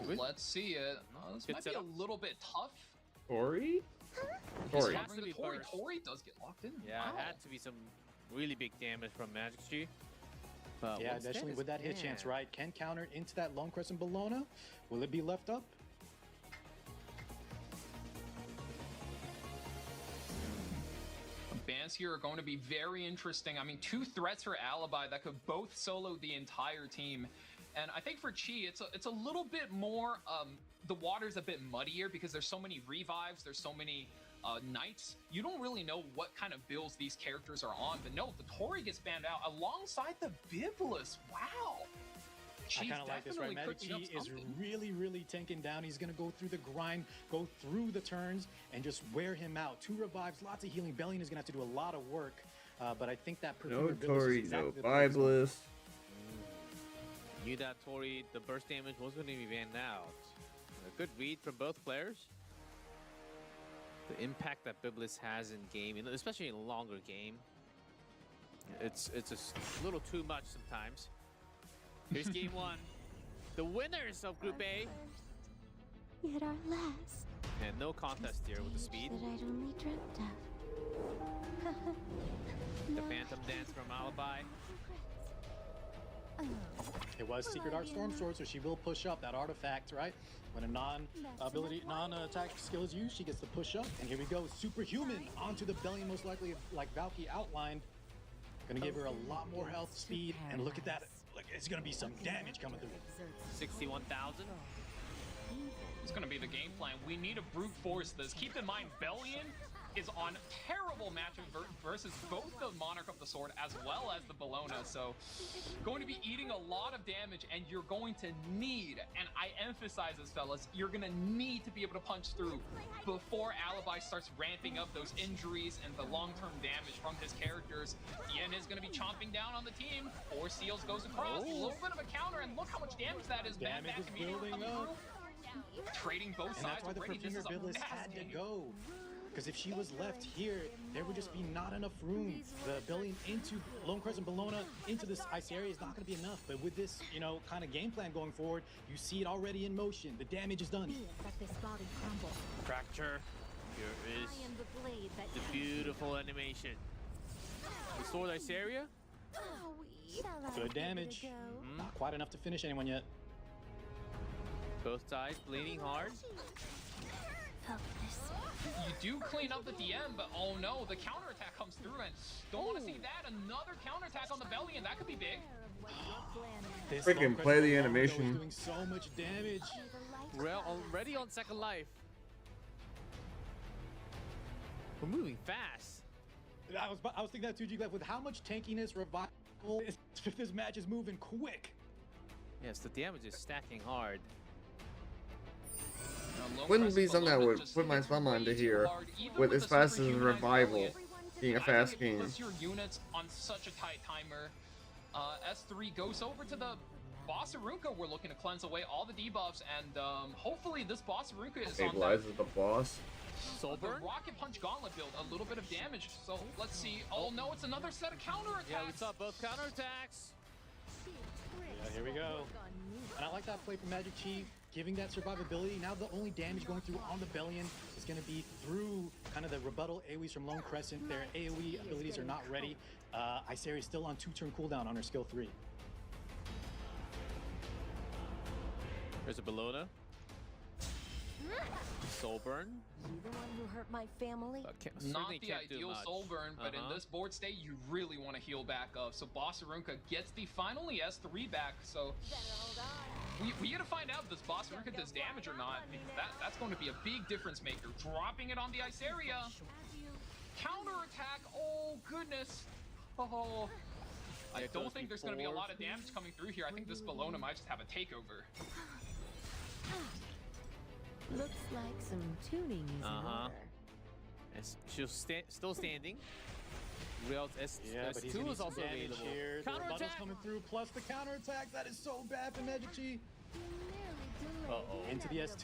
Let's see it. This might be a little bit tough. Tori? Tori Tori. Tori does get locked in. Yeah, it had to be some really big damage from Magic Chi. Yeah, definitely with that hit chance, right? Can counter into that Lone Crescent Bologna. Will it be left up? Bans here are going to be very interesting. I mean, 2 threats for Alibi that could both solo the entire team. And I think for Chi, it's a little bit more, the water's a bit muddier because there's so many revives, there's so many knights. You don't really know what kind of builds these characters are on. But no, the Tori gets banned out alongside the Biblis. Wow. I kind of like this, right? Magic Chi is really, really tanking down. He's going to go through the grind, go through the turns, and just wear him out. 2 revives, lots of healing. Bellion is going to have to do a lot of work. But I think that no Tori, no Biblis. Knew that Tori, the burst damage was going to be banned out. A good read from both players. The impact that Biblis has in game, especially in a longer game, it's a little too much sometimes. Here's game 1. The winners of Group A. Yet our last. And no contest here with the speed. That I'd only dreamt of. The Phantom Dance from Alibi. It was Secret Art Storm Sword, so she will push up that artifact, right? When a non-attack skill is used, she gets the push up. And here we go, Superhuman onto the Bellion, most likely, like Valky outlined. Gonna give her a lot more health, speed, and look at that. Like, it's gonna be some damage coming through. 61,000. It's gonna be the game plan. We need to brute force this. Keep in mind, Bellion is on terrible matchup versus both the Monarch of the Sword as well as the Bologna. So going to be eating a lot of damage, and you're going to need, and I emphasize this, fellas, you're gonna need to be able to punch through before Alibi starts ramping up those injuries and the long-term damage from his characters. Yen is gonna be chomping down on the team. 4 seals goes across, a little bit of a counter, and look how much damage that is. Damage is building up. Trading both and sides that's why the already. Perfumer Biblis had to go. Because if she was left here, there would just be not enough room. The Bellion into Lone Crescent Bologna into this ice area is not going to be enough. But with this, you know, kind of game plan going forward, you see it already in motion. The damage is done. Fracture. Here is the beautiful animation. The sword ice area. Good damage. Not quite enough to finish anyone yet. Both sides bleeding hard. You do clean up the DM, but oh no, the counterattack comes through, and don't want to see that. Another counterattack on the Bellion, that could be big. Freaking play the animation. Doing so much damage. Well, already on second life. We're moving fast. I was thinking that too, G-Left, with how much tankiness, revival, if this match is moving quick. Yes, the damage is stacking hard. Wouldn't be something that would put my thumb onto here with as fast as Revival being a fast game. Your units on such a tight timer. S3 goes over to the Boss Aruka. We're looking to cleanse away all the debuffs, and hopefully this Boss Aruka is stabilizes the boss. The Rocket Punch Gauntlet build, a little bit of damage. So let's see. Oh no, it's another set of counterattacks. Yeah, we saw both counterattacks. Yeah, here we go. And I like that play from Magic Chi, giving that survivability. Now the only damage going through on the Bellion is going to be through kind of the rebuttal AoEs from Lone Crescent. Their AoE abilities are not ready. Isari is still on 2-turn cooldown on her skill 3. There's a Bellona. Soul burn. You the one who hurt my family? Not the ideal soul burn, but in this board state, you really want to heal back up. So Bossarunka gets the final ES3 back. So we gotta find out if this Bossarunka does damage or not, because that's going to be a big difference maker. Dropping it on the Isaria. Counter attack. Oh goodness. Oh. I don't think there's going to be a lot of damage coming through here. I think this Bellona might just have a takeover. Looks like some tuning is in order. She's still standing. Real's But he's S2 is also damage available. here. The rebuttals Counterattack! coming through, plus the counterattack. That is so bad for Magic Chi. Into the S2.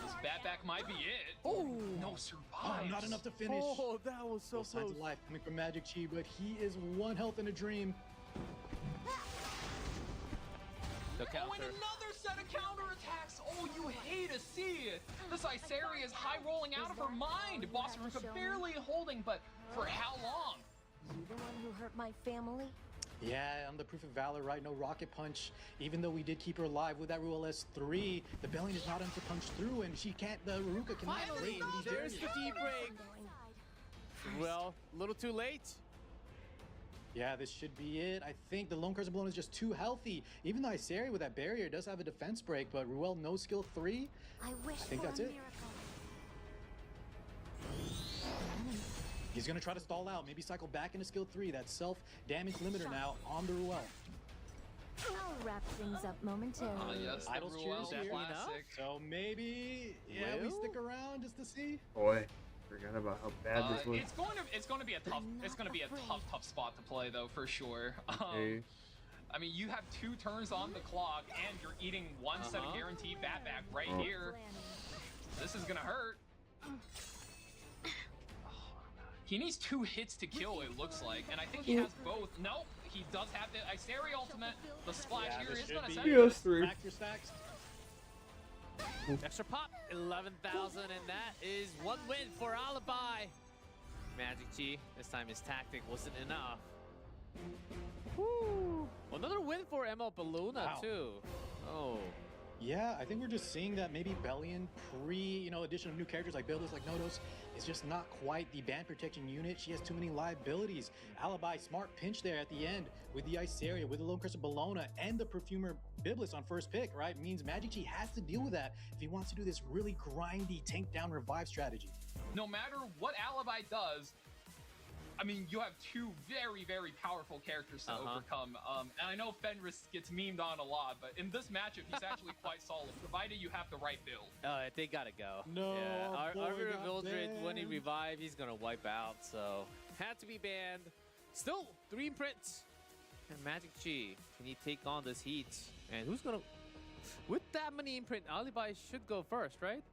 This Batback might be it. Oh! No survives. Not enough to finish. Oh, that was so Both sides close. of life coming from Magic Chi, but he is 1 health in a dream. The Oh, and counter. another set of counterattacks. Oh, you hate to see it. This Isaria is high rolling out of her mind. Bossarunka barely holding, but for how long? You the one who hurt my family? Yeah, on the Proof of Valor, right? No Rocket Punch. Even though we did keep her alive with that Ruel S3, the Bellion is not enough to punch through, and she can't, the Ruka cannot break Finally, through these there's barriers. the deep break. Well, a little too late. Yeah, this should be it. I think the Lone Crescent Balloon is just too healthy. Even though Isari with that barrier does have a defense break, but Ruel no skill 3. I wish think for that's a it. miracle. He's gonna try to stall out, maybe cycle back into skill 3. That self-damage limiter now on the Ruel. I'll wrap things up momentarily. Yes, the Idle's Ruel cheers here. classic. So maybe, yeah, we Well? stick around just to see. Boy, forgot about how bad this was. It's going to be a tough spot to play though, for sure. Okay. I mean, you have 2 turns on the clock, and you're eating 1 set of guaranteed Batback right Oh. here. This is gonna hurt. He needs 2 hits to kill, it looks like, and I think he has both. Nope, he does have the Isari ultimate. The splash Yeah, here this is should gonna be send it. it. PS3. Stack your stacks. Extra pop, 11,000, and that is 1 win for Alibi. Magic Chi, this time his tactic wasn't enough. Woo! Another win for ML Bellona, Wow. too. Oh. Yeah, I think we're just seeing that maybe Bellion addition of new characters like Builders, like Nodos, is just not quite the band protection unit. She has too many liabilities. Alibi, smart pinch there at the end with the Isaria, with the Lone Crescent Bellona, and the Perfumer Biblis on first pick, right? Means Magic Chi has to deal with that if he wants to do this really grindy tank down revive strategy. No matter what Alibi does, I mean, you have 2 very, very powerful characters to overcome. And I know Fenris gets memed on a lot, but in this matchup, he's actually quite solid, provided you have the right build. They gotta go. No, Yeah, boy Arbiter got Vildred, when he banned. revive, he's gonna wipe out, so had to be banned. Still, 3 imprints. And Magic Chi, can he take on this heat? And who's gonna... With that many imprint, Alibi should go first, right?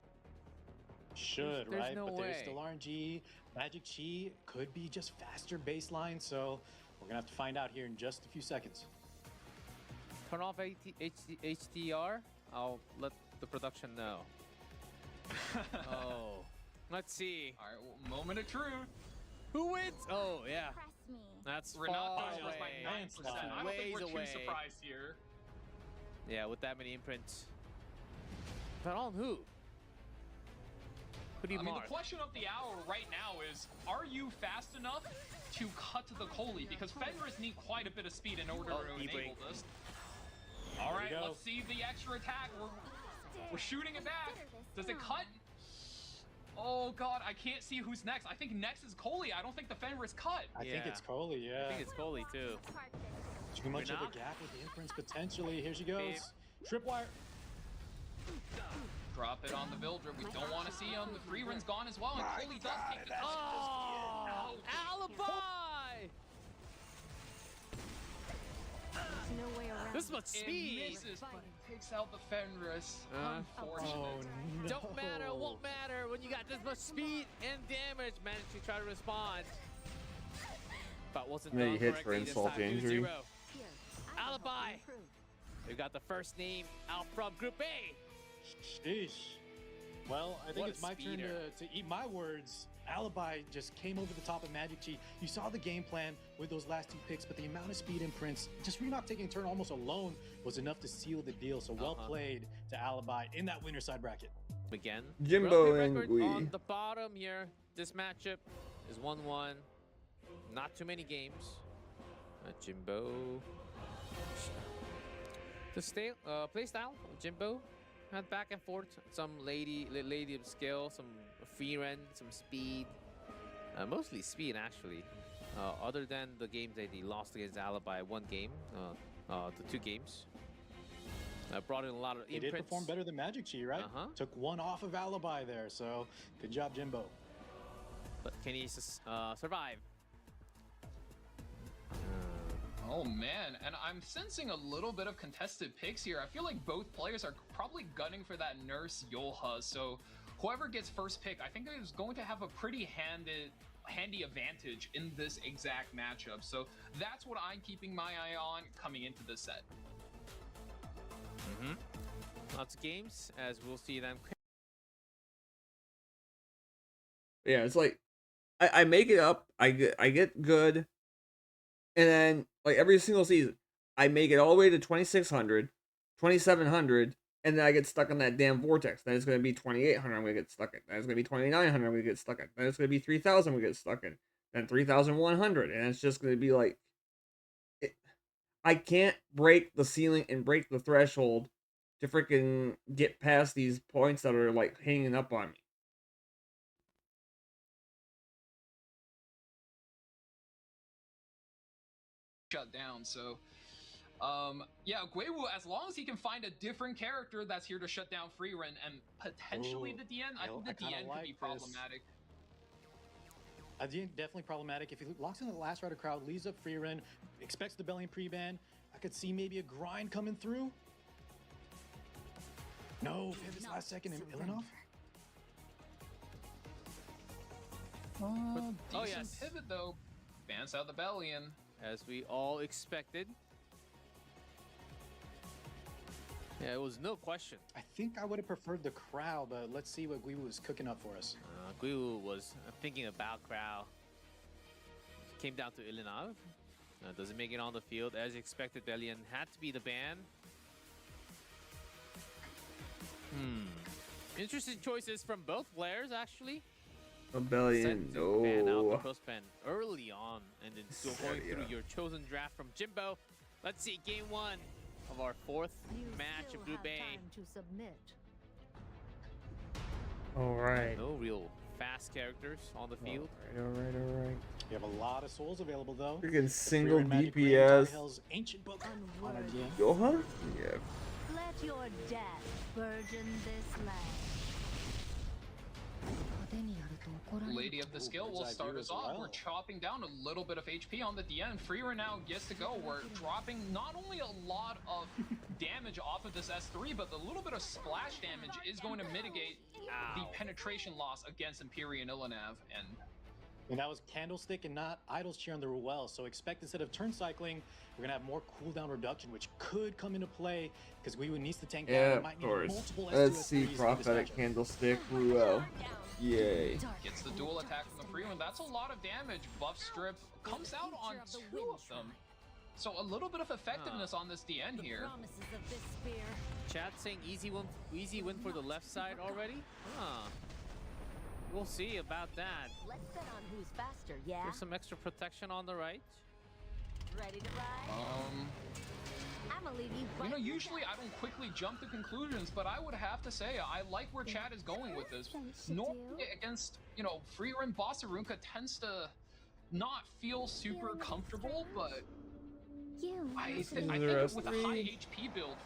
Should, There's right? no But there's way. still RNG. Magic Chi could be just faster baseline, so we're gonna have to find out here in just a few seconds. Turn off HDR. I'll let the production know. Oh. Let's see. All right, well, moment of truth. Who wins? Oh, yeah. Press me. That's Renata far was by away. 9%. I don't think we're Ways away. too surprised here. Yeah, with that many imprints. But on who? Who do you I mean, mark? the question of the hour right now is, are you fast enough to cut the Coley? Because Fenris need quite a bit of speed in order to E-break. enable this. All right, go. let's see the extra attack. We're shooting it back. Does it cut? Oh god, I can't see who's next. I think next is Coley. I don't think the Fenris cut. I think Yeah. it's Coley, yeah. I think it's Coley too. Too much of a Renata? gap with the inference potentially. Here she goes. Babe. Tripwire. Drop it on the Vildred. We don't want to see him. The free run's gone as well, and Coley does take the Oh, Alibi! There's no way around. This much It speed. misses, but it takes out the Fenris. Uh, Unfortunate. Oh no. Don't matter, won't matter when you got this much speed and damage. Managed to try to respond. But wasn't Yeah, done you hit for correctly this insult time, to 2-0. injury. Here, I can help you Alibi. improve. We've got the first name out from Group A. Sheesh. Well, I think What it's a my turn speeder. to eat my words. Alibi just came over the top of Magic Chi. You saw the game plan with those last 2 picks, but the amount of speed imprints, just Reebok taking a turn almost alone, was enough to seal the deal. So well played to Alibi in that winner side bracket. Again, Jimbo relative and record Gui. on the bottom here. This matchup is 1-1. Not too many games. Jimbo. The play style of Jimbo had back and forth. Some lady of skill, some free run, some speed. Mostly speed actually. Other than the games that he lost against Alibi, 1 game, the 2 games. Brought in a lot of He imprints. did perform better than Magic Chi, right? Took 1 off of Alibi there, so good job, Jimbo. But can he survive? Oh man, and I'm sensing a little bit of contested picks here. I feel like both players are probably gunning for that Nurse Yolha, so whoever gets first pick, I think is going to have a pretty handy advantage in this exact matchup. So that's what I'm keeping my eye on coming into this set. Lots of games, as we'll see them. Yeah, it's like I make it up, I get good, and then like every single season, I make it all the way to 2600, 2700, and then I get stuck in that damn vortex. Then it's gonna be 2800. I'm gonna get stuck in. Then it's gonna be 2900. I'm gonna get stuck in. Then it's gonna be 3000. We get stuck in. Then 3100, and it's just gonna be like, I can't break the ceiling and break the threshold to freaking get past these points that are like hanging up on me. Shut down, so yeah, Guiwu, as long as he can find a different character that's here to shut down Freerin and potentially the DN, I think the DN could be problematic. DN definitely problematic. If he locks in the last rider crowd, leaves up Freerin, expects the Bellion pre-ban, I could see maybe a grind coming through. No, pivots last second in Ilinov. Decent yes. pivot though, bans out the Bellion. As we all expected. Yeah, it was no question. I think I would have preferred the crowd, but let's see what Guiwu was cooking up for us. Guiwu was thinking about crowd. Came down to Ilinov. Doesn't make it on the field. As expected, Bellion had to be the ban. Interesting choices from both players, actually. Rebellion, Ban out the no. cross ban early on, and then still going through your chosen draft from Jimbo. Let's see, game 1 of our 4th match of Group A. To submit. All right. No real fast characters on the field. All right. We have a lot of souls available though. Freaking single Freerin, Magic Brain, DPS. Hell's ancient book on our Unworthy. DM. Johan? Yeah. Let your death burden this land. Lady of the Skill will bird's eye start view us as off. well. We're chopping down a little bit of HP on the DN. Freerin now gets to go. We're dropping not only a lot of damage off of this S3, but the little bit of splash damage is going to mitigate the penetration loss against Empyrean Ilanav. And that was Candlestick and not Idol's Cheer on the Ruel. So expect instead of turn cycling, we're gonna have more cooldown reduction, which could come into play because Guiwu needs to tank down. Yeah, We of might need course. multiple Let's S2, see S3s in this Prophetic matchup. Candlestick Ruel. Yay. Gets the dual attack from the Freerin. That's a lot of damage. Buff Strip comes out on 2 of them. So a little bit of effectiveness on this DN here. Promises of this spear. Chat saying easy win for the left side already? We'll see about that. Let's bet on who's faster, yeah? There's some extra protection on the right. Ready to ride? I'ma leave you You know, right usually I don't quickly jump to conclusions, but I would have to say I like where Chad is going with this. Normally against, you know, Freerin, Bossarunka tends to not feel super comfortable, but I think with a high HP build,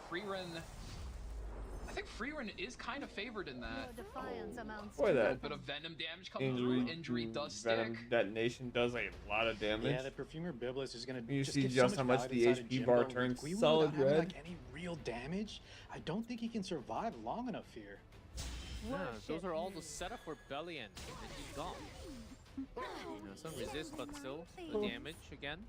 I think Freerin is kind of favored in that. Your defiance amounts Boy, to that A bit of venom damage coming through. Injury does stick. Venom detonation does a lot of damage. Yeah, the Perfumer Biblis is gonna You just see get just so how much much value the inside of HP Jimbo. bar With turns Guiwu solid without having, red. like any real damage, I don't think he can survive long enough here. Yeah, those are all the setup for Bellion. And he's gone. You know, some resist, but still the damage again.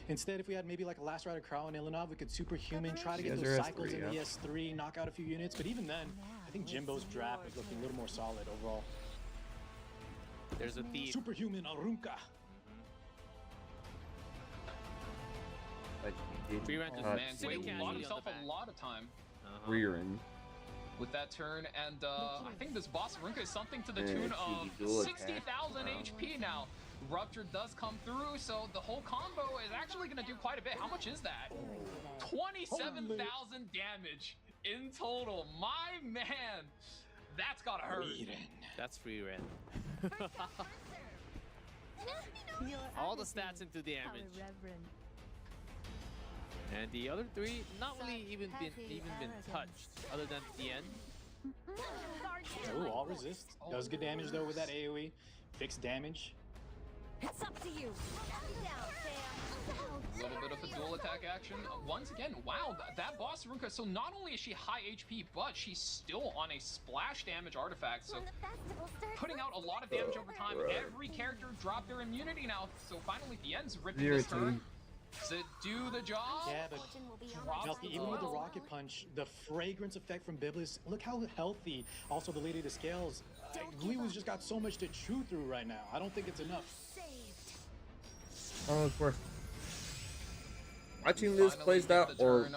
Instead, if we had maybe like a Last Rider Crow and Ilanov, we could superhuman, try to get Yes, those there is cycles three, in the yeah. S3, knock out a few units. But even then, I think Jimbo's draft was looking a little more solid overall. There's a thief. Superhuman Arunka. But he did Free rent is cut Man, sitting Gwei casually bought on himself the a back. lot of time Rearing. with that turn, and I think this boss Arunka is something to the Yeah, tune cheeky of dual attack. 60,000 Wow. HP now. Rupture does come through, so the whole combo is actually going to do quite a bit. How much is that? 27,000 damage in total. My man, that's gotta hurt. That's free rent. All the stats into damage. And the other three not really even been touched, other than the end. Oh, all resist. Does good damage though with that AoE. Fixed damage. It's up to you. A little bit of a dual attack action. Once again, wow, that boss Arunka, so not only is she high HP, but she's still on a splash damage artifact, so putting out a lot of damage over time. Every character dropped their immunity now, so finally the end's ripping Zero this two. turn. Does it do the job? Yeah, but Chelsea, even with the rocket punch, the fragrance effect from Biblis, look how healthy. Also, the Lady of the Scales. Guiwu's just got so much to chew through right now. I don't think it's enough. Oh, of course. Watching this playstyle or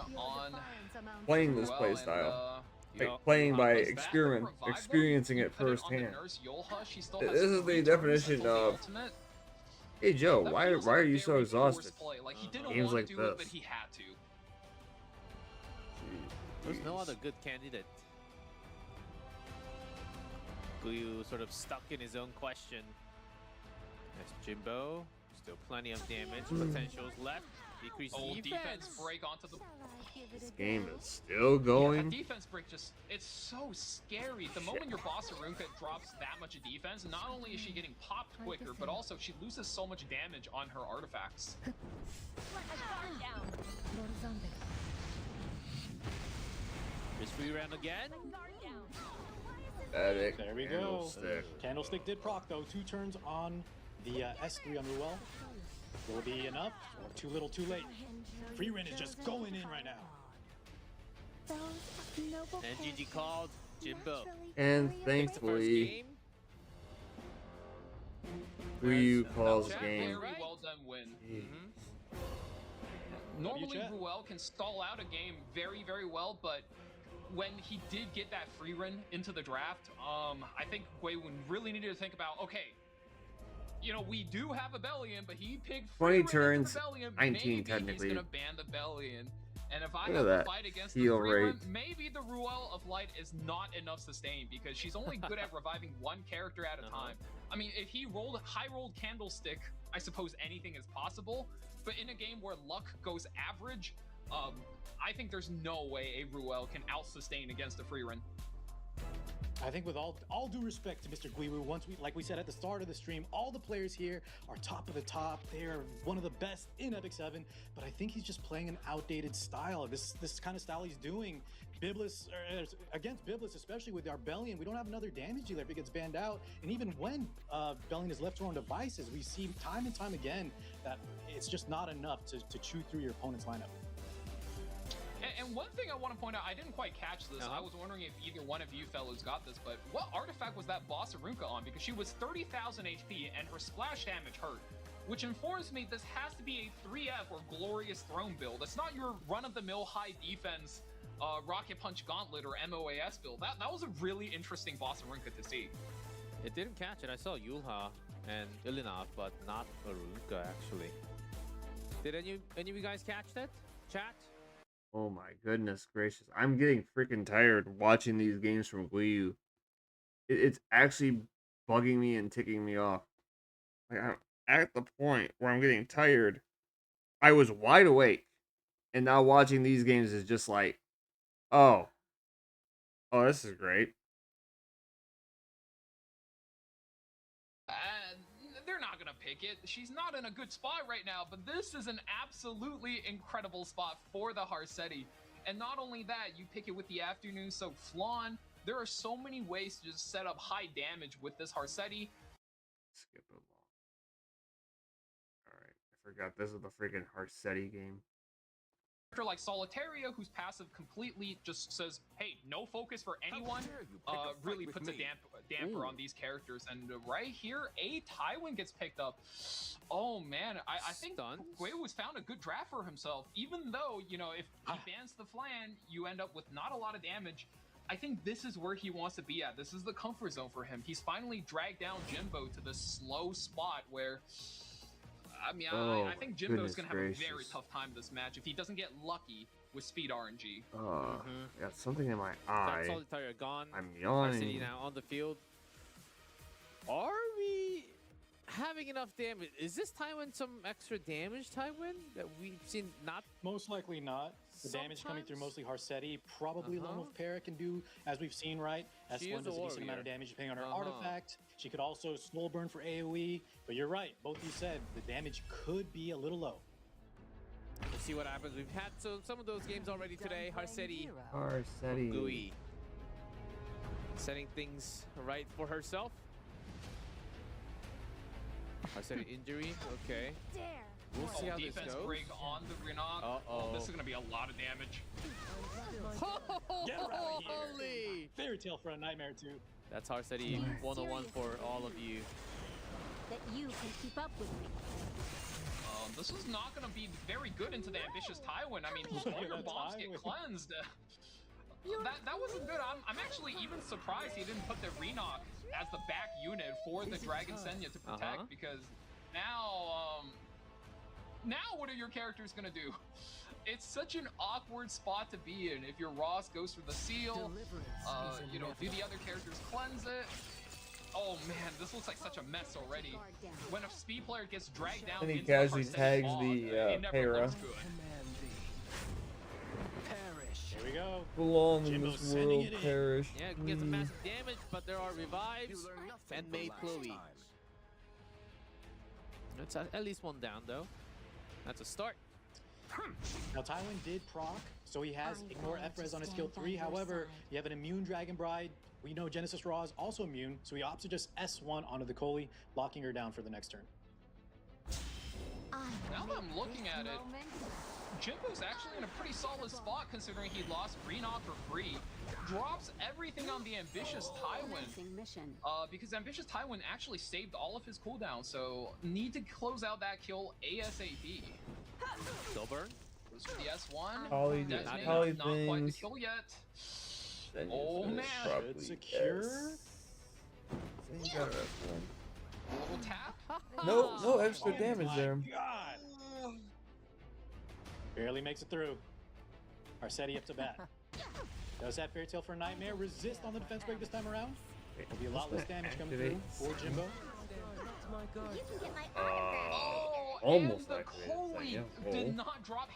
playing this playstyle, like playing by experiencing it firsthand. This is the definition of, hey Joe, why are you so exhausted? Like, he didn't Games want like to do it, this. but he had to. There's no other good candidate. Guiu sort of stuck in his own question. There's Jimbo. Still plenty of damage potentials left. Decreased Defense break onto the... This game is still Yeah, that going. defense break just, it's so scary. The moment your boss Arunka drops that much of defense, not only is she getting popped quicker, but also she loses so much damage on her artifacts. There's free round again. Static There we go. candlestick. Candlestick did proc though. 2 turns on the S3 on Ruel. Will it be enough or too little too late? Free Ren is just going in right now. And GG called Jimbo. And It's the first thankfully, game. Ryu That calls was a game. very well done win. Mm-hmm. Normally, chat. Ruel can stall out a game very, very well, but when he did get that free run into the draft, I think Guewun really needed to think about, okay, you know, we do have a Bellion, but he picked 20 free turns, run into the Bellion. 19 Maybe technically. he's gonna ban the Bellion. And if I Look at have that to fight against the heal free rate. run, maybe the Ruel of Light is not enough sustain because she's only good at reviving one character at a time. I mean, if he high rolled Candlestick, I suppose anything is possible. But in a game where luck goes average, I think there's no way a Ruel can out-sustain against a free run. I think with all due respect to Mr. Guiwu, like we said at the start of the stream, all the players here are top of the top. They are one of the best in Epic 7, but I think he's just playing an outdated style. This kind of style he's doing. Biblis, against Biblis, especially with our Bellion, we don't have another damage dealer if it gets banned out. And even when Bellion is left to her own devices, we see time and time again that it's just not enough to chew through your opponent's lineup. And one thing I want to point out, I didn't quite catch this. I was wondering if either one of you fellows got this, but what artifact was that boss Arunka on? Because she was 30,000 HP and her splash damage hurt, which informs me this has to be a 3F or Glorious Throne build. It's not your run-of-the-mill high defense Rocket Punch Gauntlet or MOAS build. That was a really interesting boss Arunka to see. It didn't catch it. I saw Yulha and Ilinov, but not Arunka actually. Did any of you guys catch that? Chat? Oh my goodness gracious. I'm getting freaking tired watching these games from Guiu. It's actually bugging me and ticking me off. Like, I'm at the point where I'm getting tired. I was wide awake. And now watching these games is just like, oh, this is great. They're not going to pick it. She's not in a good spot right now, but this is an absolutely incredible spot for the Harsetti. And not only that, you pick it with the afternoon, so Flan, there are so many ways to just set up high damage with this Harsetti. Skip it along. Alright, I forgot this is the freaking Harsetti game. Character like Solitaria, whose passive completely just says, "Hey, no focus for anyone," really puts a damper on these characters. And right here, a Tywin gets picked up. Oh man, I think Guewu's found a good draft for himself. Even though, you know, if he bans the Flan, you end up with not a lot of damage. I think this is where he wants to be at. This is the comfort zone for him. He's finally dragged down Jimbo to the slow spot where, I mean, I think Jimbo's going to have a very tough time this match if he doesn't get lucky with speed RNG. Got something in my eye. Solitaire gone. I'm Varsity yawning. now on the field. Are we having enough damage? Is this Tywin some extra damage, Tywin, that we've seen not? Most likely not. The damage coming through Sometimes? mostly Harsetti. Probably Lone Wolf Para can do, as we've seen, right? She S1 is does a a decent amount warrior. of damage depending on her artifact. She could also slow burn for AoE. But you're right, both you said the damage could be a little low. We'll see what happens. We've had some of those games already today. Harsetti, Harsetti. Gui, setting things right for herself. Harsetti injury. Okay. Dare. We'll see how this Defense goes. break on the Renok. Oh, this is going to be a lot of damage. Get her out of here. Holy! Fairy Tale for a Nightmare too. That's Harsetti 101 for all of you. That you can keep up with me. This is not going to be very good into the ambitious Tywin. I mean, all your bombs get cleansed. That wasn't good. I'm actually even surprised he didn't put the Renok as the back unit for the Dragon Senya to protect, because now what are your characters gonna do? It's such an awkward spot to be in. If your Ross goes for the seal, you know, do the other characters cleanse it? Oh man, this looks like such a mess already. When a speed player gets dragged down, And he into casually Harsetti tags fog, the it never Para. looks good. Perish. Here we go. Belong in Jimbo's this sending world, it in. perish. Yeah, it gets some massive damage, but there are revives You learn nothing and from made last Chloe. time. It's at least one down though. That's a start. Now Tywin did proc, so he has I'm ignore going to F-res on his stand skill by 3. your However, side. you have an immune Dragon Bride. We know Genesis Raw is also immune, so he opts to just S1 onto the Coley, locking her down for the next turn. Now that I'm looking at it, Jimbo's actually in a pretty solid spot considering he lost Renok for free. Drops everything on the ambitious Tywin. Mission. Because ambitious Tywin actually saved all of his cooldowns, so need to close out that kill ASAP. Still burn. Goes for the S1. Poly, Detonate, poly not quite the things. kill yet. Then Oh, you man. probably Should secure. yes. Same got us one. A little tap. No extra Oh damage my there. God. Barely makes it through. Harsetti up to bat. Does that Fairy Tale for a Nightmare resist on the defense break this time around? There'll be a lot less damage coming through for Jimbo. That's my guard. You can get my autograph. Oh, Almost and the activated, Coley yeah. did not drop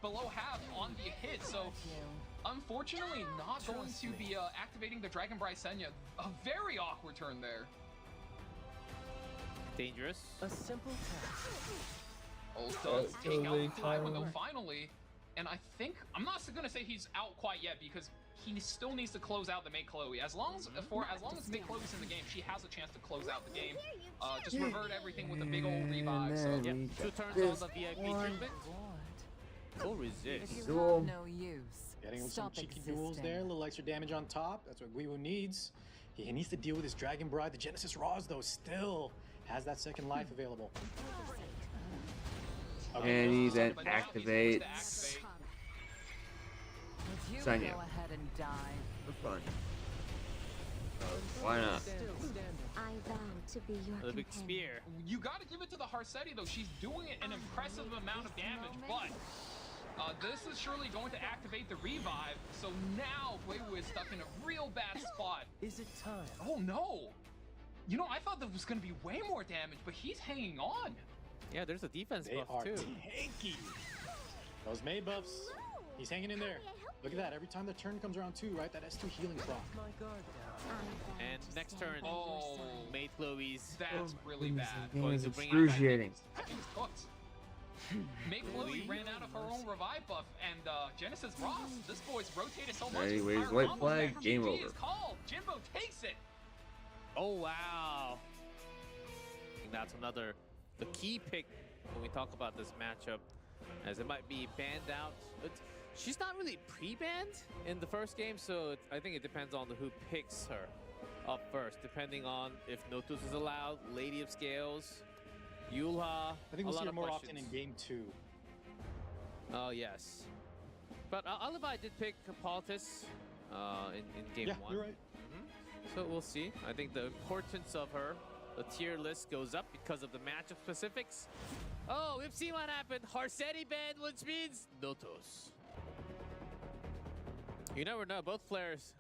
below half on the hit, so unfortunately not going to be activating the Dragon Bride Senya. A very awkward turn there. Dangerous. A simple task. Oh, does take out totally Tywin though Tywin. finally, and I think I'm not gonna say he's out quite yet because he still needs to close out the Make Chloe. As long as Make Chloe's in the game, she has a chance to close out the game. Just revert everything with a big old revive. So Yep. We 2 got turns this on the VIP one. treatment. Full resist. If you Duel. have no use, Getting some stop cheeky existing. duels there, a little extra damage on top. That's what Guiwu needs. He needs to deal with his Dragon Bride. The Genesis Raws, though, still has that second life available. And he then But now he's supposed to activates activate. Would you Sanya. go ahead and die? for fun. Why not? Still standing. I vow to be your The big companion. spear. You gotta give it to the Harsetti though. She's doing an impressive amount of damage, but this is surely going to activate the revive. So now Guiwu is stuck in a real bad spot. Is it time? Oh no! You know, I thought there was gonna be way more damage, but he's hanging on. Yeah, there's a defense They buff are too. tanky. Those May buffs. He's hanging in there. Look at that. Every time the turn comes around too, right? That S2 healing proc. My guard down. I vow And to next stand turn, by your Oh. side. Made Chloe's. That's really bad. Game Going is to bring it excruciating. I think it's cooked. Make Chloe ran out of her own revive buff, and Genesis Ross, this boy's rotated so much. his Anyways, entire white combo flag, stack. game GG over. is called. Jimbo takes it. Oh wow. And that's another the key pick when we talk about this matchup, as it might be banned out. She's not really pre-banned in the first game, so I think it depends on who picks her up first, depending on if Notus is allowed, Lady of Scales, Yulha. I think we'll a see lot her of more questions. often in game 2. Oh, yes. But Alibi did pick Politis in game Yeah, 1. you're right. So we'll see. I think the importance of her, the tier list goes up because of the matchup specifics. Oh, we've seen what happened. Harsetti banned, which means Notos. You never know. Both players.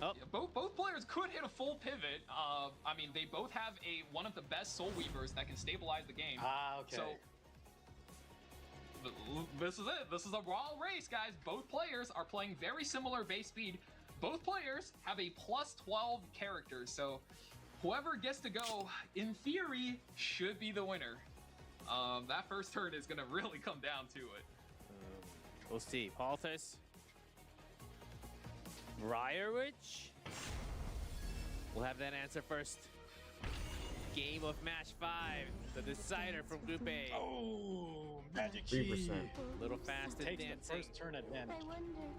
Oh, Yeah, both players could hit a full pivot. I mean, they both have one of the best Soul Weavers that can stabilize the game. Ah, okay. So this is it. This is a raw race, guys. Both players are playing very similar base speed. Both players have a plus 12 characters, so whoever gets to go, in theory, should be the winner. That first turn is gonna really come down to it. we'll see. Politis. Briarwitch. We'll have that answer first. Game of match 5. The decider from Group A. Oh, Magic 3%. Chi A little fast and takes the dancing. first turn advantage. I wonder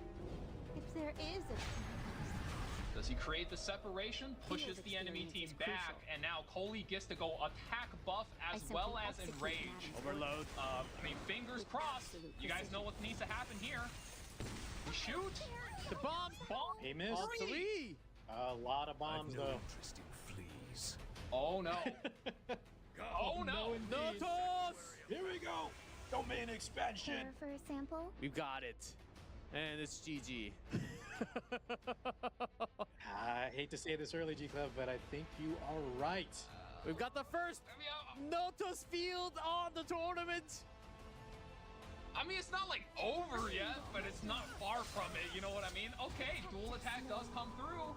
if there is a Does he create the separation? Pushes the enemy team experience is back, crucial. and now Coley gets to go attack buff as simply well as execute enrage. magic. Overload. I mean, fingers crossed. You guys know what needs to happen here. We shoot. The bomb. Bomb. He missed. All 3. A lot of bombs, though. Interesting fleas. Oh no. Oh no. Notos. Here we go. Domain expansion. for a sample. We've got it. And it's GG. I hate to say this early, G-Club, but I think you are right. We've got the first Notos field on the tournament. I mean, it's not like over yet, but it's not far from it. You know what I mean? Okay, dual attack does come through.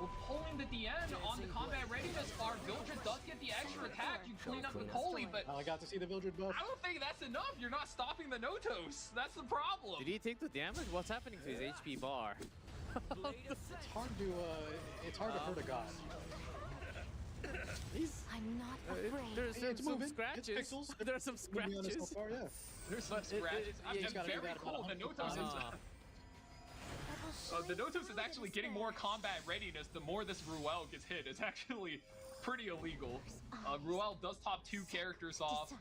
We're pulling the DN on the combat readiness bar. Vildred does get the extra attack. You clean up Nicoli, but I got to see the Vildred buff. I don't think that's enough. You're not stopping the Notos. That's the problem. Did he take the damage? What's happening to his HP bar? It's hard to hurt a god. He's, I'm not afraid. there's It's some moving. It's scratches. pixels. There's some To be honest, so scratches. far, yeah. There's some But it- scratches. yeah, you It's gotta do very that about cool. The 100 Notos is... Uh-huh. The Notos is actually getting more combat readiness the more this Ruel gets hit. It's actually pretty illegal. Ruel does top 2 characters off.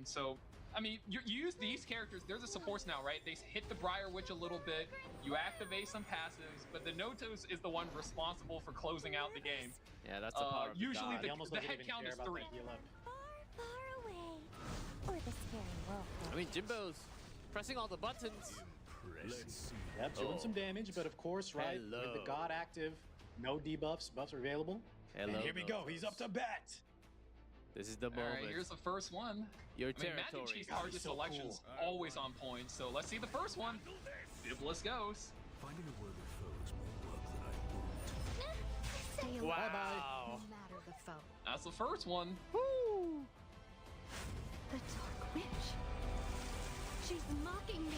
So, I mean, you use these characters. There's a supports now, right? They hit the Briar Witch a little bit. You activate some passives, but the Notos is the one responsible for closing out the game. Yeah, that's the power of the Usually god. He almost the doesn't head even count care is about 3. that heal up. Far, far away. Or the scary world. I mean, Jimbo's pressing all the buttons. Let's see. Yep, doing Oh. some damage, but of course, right, with Hello. the god active, no debuffs, buffs are available. Hello, And here we go, Notos. he's up to bat. This is the All moment. right, here's the first one. Your I mean, Magic territory. Chi's God, target he's so selection's cool. always on point. So let's see the first one. Diblis goes. Finding a worthy foe is more work than I would. Stay away. Wow. No matter the foe. That's the first one. Woo! The Dark Witch. She's mocking me.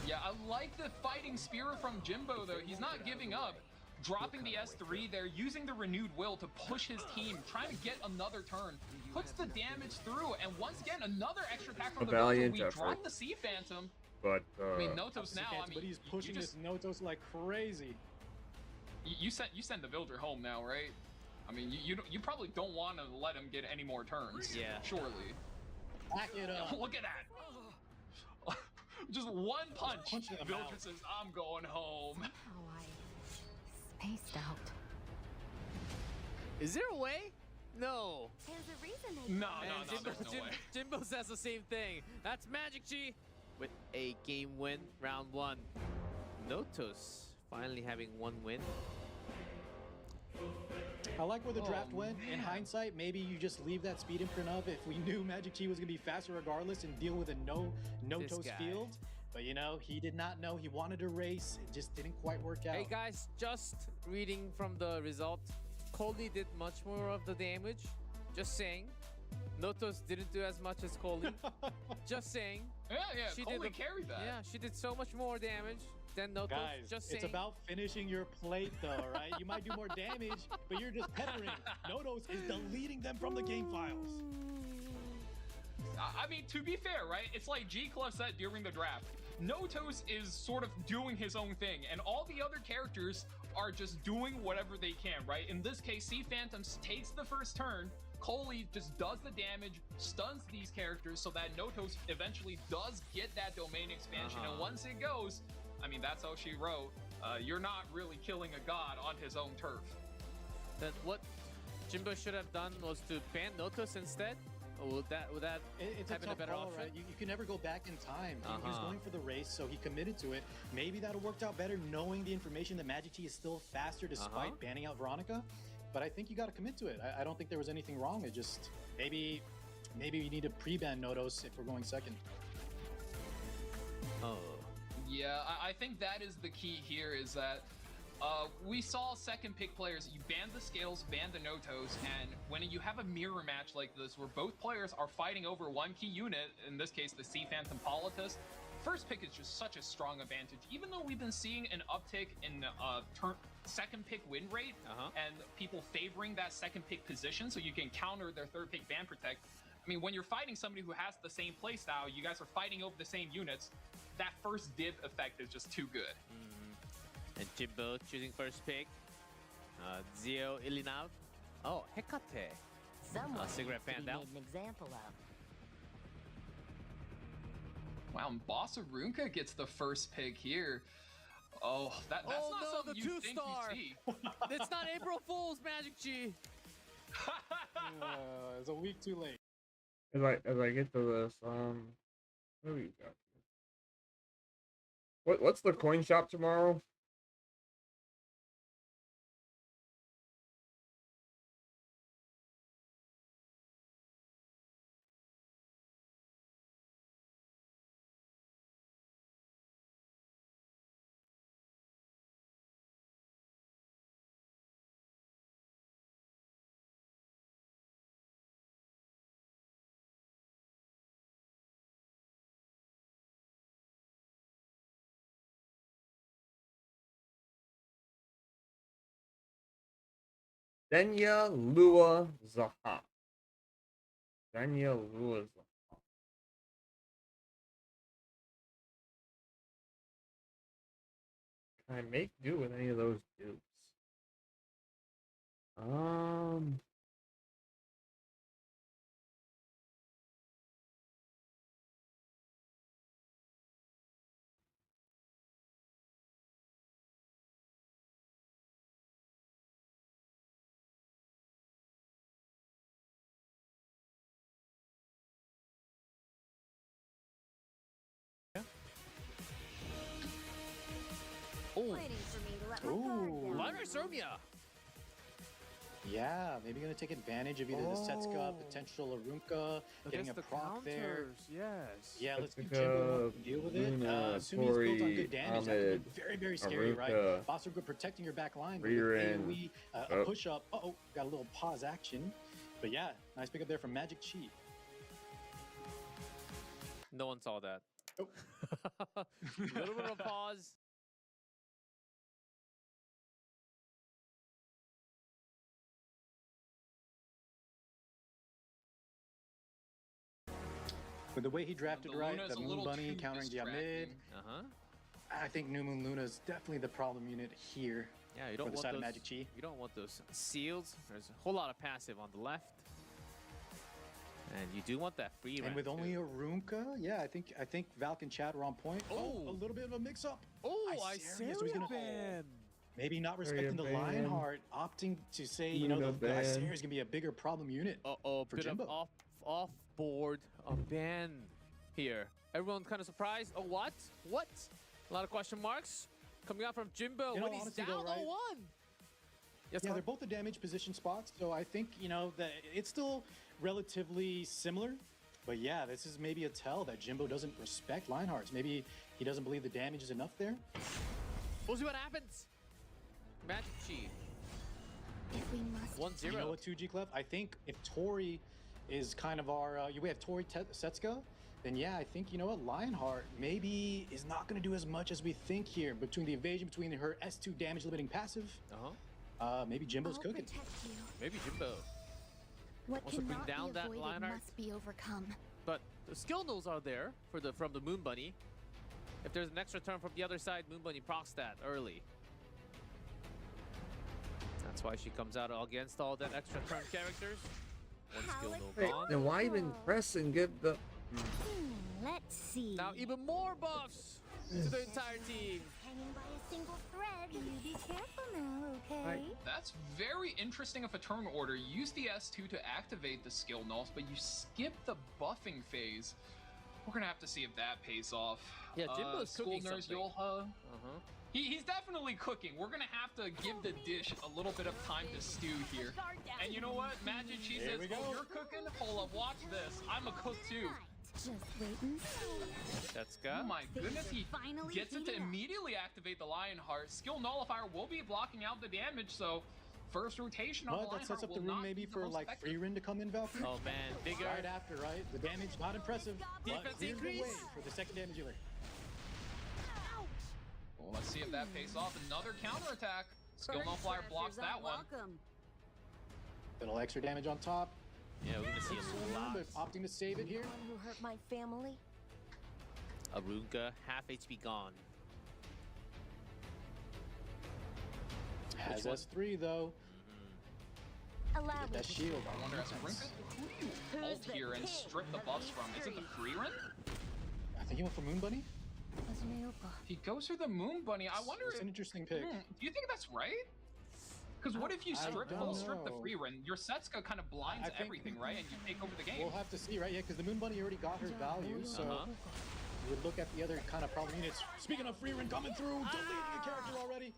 Yeah, I like the fighting spirit from Jimbo, though. He's not giving up. Dropping the S3 there, using the renewed will to push his team, trying to get another turn. Puts the damage through, and once again, another extra attack from A the valiant Villager. We effort. dropped the Sea Phantom. But I mean, Notos now, I mean, but he's pushing you this just, Notos like crazy. you send the Villager home now, right? I mean, you probably don't want to let him get any more turns. Yeah. Surely. Back it up. Look at that. Just one punch. Punch in the Villager mouth. says, I'm going home. How I spaced out. Is there a way? No. There's a reason they No, And no, there's no way. Jimbo says the same thing. That's Magic Chi with a game win, round 1. Notos finally having 1 win. I like where the Oh, draft went. In man. hindsight, maybe you just leave that speed imprint up if we knew Magic Chi was going to be faster regardless and deal with a no-toes guy. field. But you know, he did not know. He wanted to race. It just didn't quite work out. Hey guys, just reading from the result, Coley did much more of the damage. Just saying. Notos didn't do as much as Coley. Just saying. Yeah, She Coley did carried that. Yeah, she did so much more damage. then Notos Guys, just it's saying. about finishing your plate, though, right? You might do more damage, but you're just peppering. Notos is deleting them from the game files. I mean, to be fair, right? It's like G Clef said during the draft. Notos is sort of doing his own thing, and all the other characters are just doing whatever they can, right? In this case, Sea Phantoms takes the first turn. Coley just does the damage, stuns these characters so that Notos eventually does get that domain expansion. And once it goes, I mean, that's how she wrote. You're not really killing a god on his own turf. Then what Jimbo should have done was to ban Notos instead. Or would that It's a have been a tough better call, option? right? You can never go back in time. He was going for the race, so he committed to it. Maybe that would have worked out better knowing the information that Magic T is still faster despite banning out Veronica. But I think you got to commit to it. I don't think there was anything wrong. It just maybe you need to pre-ban Notos if we're going second. Oh. Yeah, I think that is the key here is that we saw second pick players, you ban the Scales, ban the Notos, and when you have a mirror match like this where both players are fighting over one key unit, in this case the Sea Phantom Politis, first pick is just such a strong advantage. Even though we've been seeing an uptick in second pick win rate and people favoring that second pick position so you can counter their third pick ban protect, I mean, when you're fighting somebody who has the same playstyle, you guys are fighting over the same units, that first div effect is just too good. And Jimbo choosing first pick. Zio Ilinav. Oh, Hecate. Someone cigarette needs to be fan made an example of. Wow, and Boss Arunka gets the first pick here. Oh, that's not something you think you see. It's not April Fool's, Magic G. It's a week too late. As I get to this, what do we got? What's the coin shop tomorrow? Denya Lua Zaha. Denya Lua Zaha. Can I make do with any of those dupes? Waiting for me to let my guard down. Minor Sermia. Yeah, maybe gonna take advantage of either the Setsuka, potential Arunka, getting a proc there. Yes. Yeah, let's Setsuka, Jimbo deal with it. Luna, Assuming it's built on Tori, good damage, that could Ahmed, be very, very scary, right? Arunka, Basuga protecting your back line, but with Ririn. AoE, a push up. Uh-oh, got a little pause action. But yeah, nice pick up there from Magic Chi. No one saw that. Oh. A little bit of a pause. With the way he drafted The right, Luna's the a Moon little Bunny too countering the Amid, distracting. I think New Moon Luna is definitely the problem unit here Yeah, you for don't the want side those. of Magic Chi. You don't want those seals. There's a whole lot of passive on the left, and you do want that free. And ramp with only too. Arunka, yeah, I think Valk and Chad are on point. Oh. A little bit of a mix-up. Oh, Isarius, so he's gonna- ban. Maybe not respecting the ban. Lionheart, opting to say, you Luna know, the ban. Isarius is gonna be a bigger problem unit. Uh-oh, For bit Jimbo. of off board ban here. Everyone kind of surprised. Oh, what? What? A lot of question marks coming out from Jimbo You know, when he's honestly down though, right? 0-1. Yes, Yeah, Mark? they're both the damage position spots, so I think, you know, that it's still relatively similar. But yeah, this is maybe a tell that Jimbo doesn't respect Lionhearts. Maybe he doesn't believe the damage is enough there. We'll see what happens. Magic Chi. If we must 1-0. You know what, 2G Clef? I think if Tori is kind of our, we have Tori Setsuka. then yeah, I think, you know what, Lionheart maybe is not going to do as much as we think here between the evasion, between her S2 damage limiting passive. Maybe Jimbo's I'll cooking. protect you. Maybe Jimbo. What Also bring cannot down be that avoided Lionheart. must be overcome. But the skill nulls are there for from the Moon Bunny. If there's an extra turn from the other side, Moon Bunny procs that early. That's why she comes out against all that extra turn characters. One skill null Hey, gone. then why even press and give the... Let's see. Now even more buffs to the entire team. Hanging by a single thread. You be careful now, okay? Right. That's very interesting of a turn order. You use the S2 to activate the skill nulls, but you skip the buffing phase. We're gonna have to see if that pays off. Yeah, Jimbo's School cooking Nurse something. Yolha. He's definitely cooking. We're gonna have to give the dish a little bit of time to stew here. And you know what? Magic She Here says, we go. oh, you're cooking? Hold up, watch this. I'm a cook too. Just wait and see. Let's Oh go. my goodness, he Finally gets it to heated up. immediately activate the Lionheart. Skill Nullifier will be blocking out the damage, so first rotation on the But that Lionheart sets up will the room not maybe be the for most like effective. free Rin to come in, Valkyrie. Oh man, bigger. Right after, right? The damage not impressive. Defense but clears the way increase. for the second damage dealer. Well, let's see if that pays off. Another counterattack. Skill Nullifier blocks that one. Little extra damage on top. Yeah, we're gonna see a lot. But opting to save it here. One who hurt my family. Arunka, half HP gone. Has one? S3 though. Allow Get me that to shield. I wonder, as Rinka, who do you ult here and strip the buffs from? Is it the Free Rin? I think he went for Moon Bunny. If he goes for the Moon Bunny, I wonder It's if... an interesting pick. Do you think that's right? Because what if you I strip don't full strip the know. Free Rin? Your Setsuka kind of blinds I think- everything, right? And you take over the game. We'll have to see, right? Yeah, because the Moon Bunny already got her value, so you would look at the other kind of problem units. Speaking of Free Rin coming through, deleting a character already.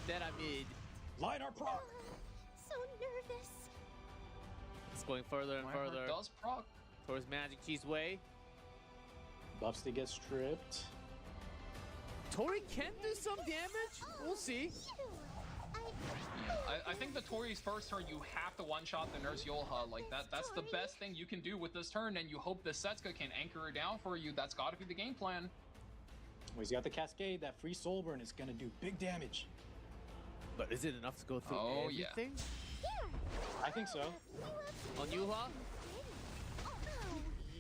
That I made. Lionheart proc. So nervous. It's going further and Lionheart further does proc. towards Magic Cheese way. Buffs to get stripped. Tori can do some damage. We'll see. I think the Tori's first turn, you have to one-shot the Nurse Yolha. Like, that's the best thing you can do with this turn, and you hope the Setsuka can anchor her down for you. That's got to be the game plan. Well, he's got the Cascade. That free Soul Burn is going to do big damage. But is it enough to go through Oh, yeah. everything? I think so. On Yuha?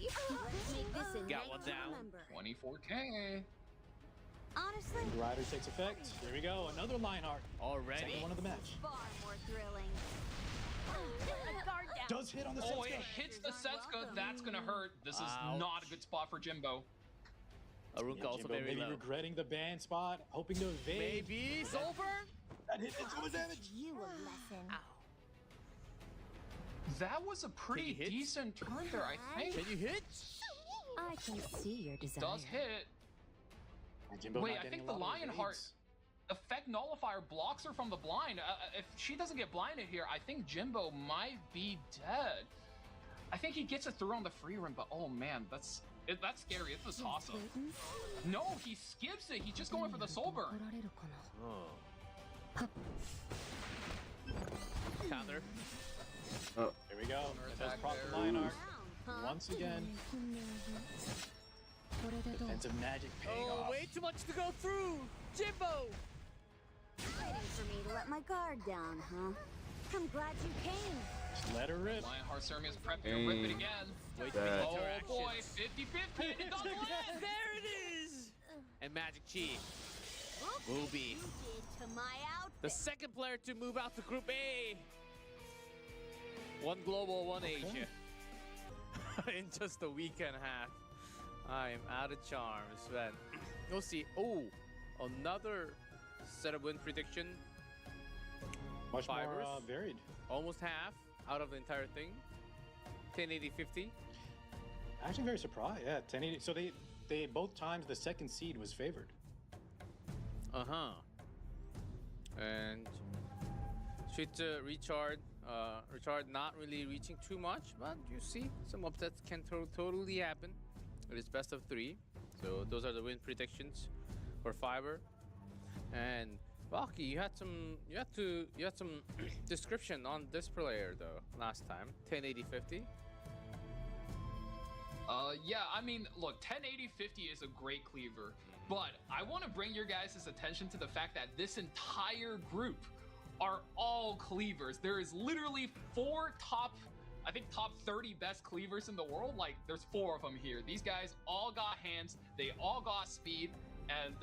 Let's make this a Got night one to down. remember. 24K. Honestly, The Rider takes effect. Here we go. Another Lionheart. Already. Second one of the match. far more thrilling. A guard down. Does hit on the Oh, Setsuka. it hits the Setsuka. That's going to hurt. This is Ouch. not a good spot for Jimbo. Arunka Yeah, also Jimbo very maybe low. regretting the ban spot, hoping to evade. Maybe Solver? That hit did so much damage. You a lesson. That was a pretty hit? decent turn there, I think. Can you hit? I can see your desire. Does hit. Jimbo Wait, not I getting think a the lot of Lionheart evades. effect nullifier blocks her from the blind. If she doesn't get blinded here, I think Jimbo might be dead. I think he gets it through on the free run, but oh man, that's scary. It's a toss-up. No, he skips it. He's just going for the soul burn. Oh. Counter. Oh, Here we go. Does Attack proc the there. Lionheart. Once again, defensive magic paying Oh, off. way too much to go through. Jimbo. Waiting for me to let my guard down, huh? I'm glad you came. Just let her rip. Lionheart Sermius prepped to rip it again. Wait That- Oh interactions. boy, 50-50. It doesn't land. There it is. And Magic Chi. Booby. You did to my The outfit. second player to move out to Group A. One global, one Asia. In just a week and a half. I am out of charms, man. We'll see. Oh, another set of win prediction. Much Fibers. more varied. Almost half out of the entire thing. 1080-50. Actually, very surprised. Yeah, 1080. So they both times the second seed was favored. Uh-huh. And should Richard not really reaching too much, but you see some upsets can totally happen. It is best of 3, so those are the win predictions for Fiber. And Rocky, you had some description on this player though last time. 1080-50. Yeah, I mean, look, 1080-50 is a great cleaver, but I want to bring your guys' attention to the fact that this entire group are all cleavers. There is literally top 30 best cleavers in the world. Like, there's 4 of them here. These guys all got hands, they all got speed, and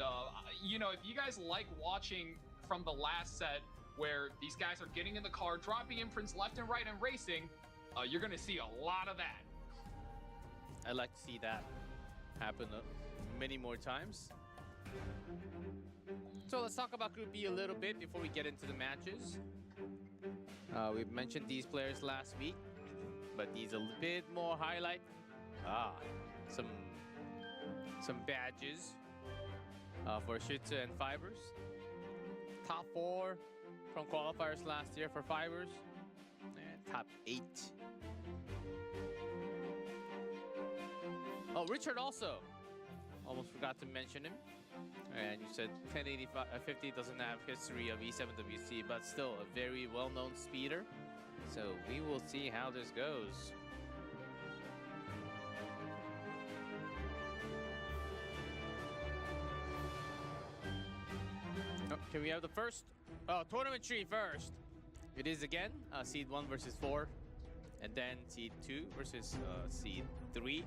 you know, if you guys like watching from the last set where these guys are getting in the car, dropping imprints left and right and racing, you're gonna see a lot of that. I'd like to see that happen many more times. So let's talk about Group B a little bit before we get into the matches. We've mentioned these players last week, but these a bit more highlight. Some badges for Shitsu and Fibers. Top 4 from qualifiers last year for Fibers, and top 8. Oh, Richard also. Almost forgot to mention him. And you said 1080-50 doesn't have history of E7WC, but still a very well-known speeder. So we will see how this goes. Oh, can we have the first tournament tree first? It is again seed 1 versus 4, and then seed 2 versus seed 3.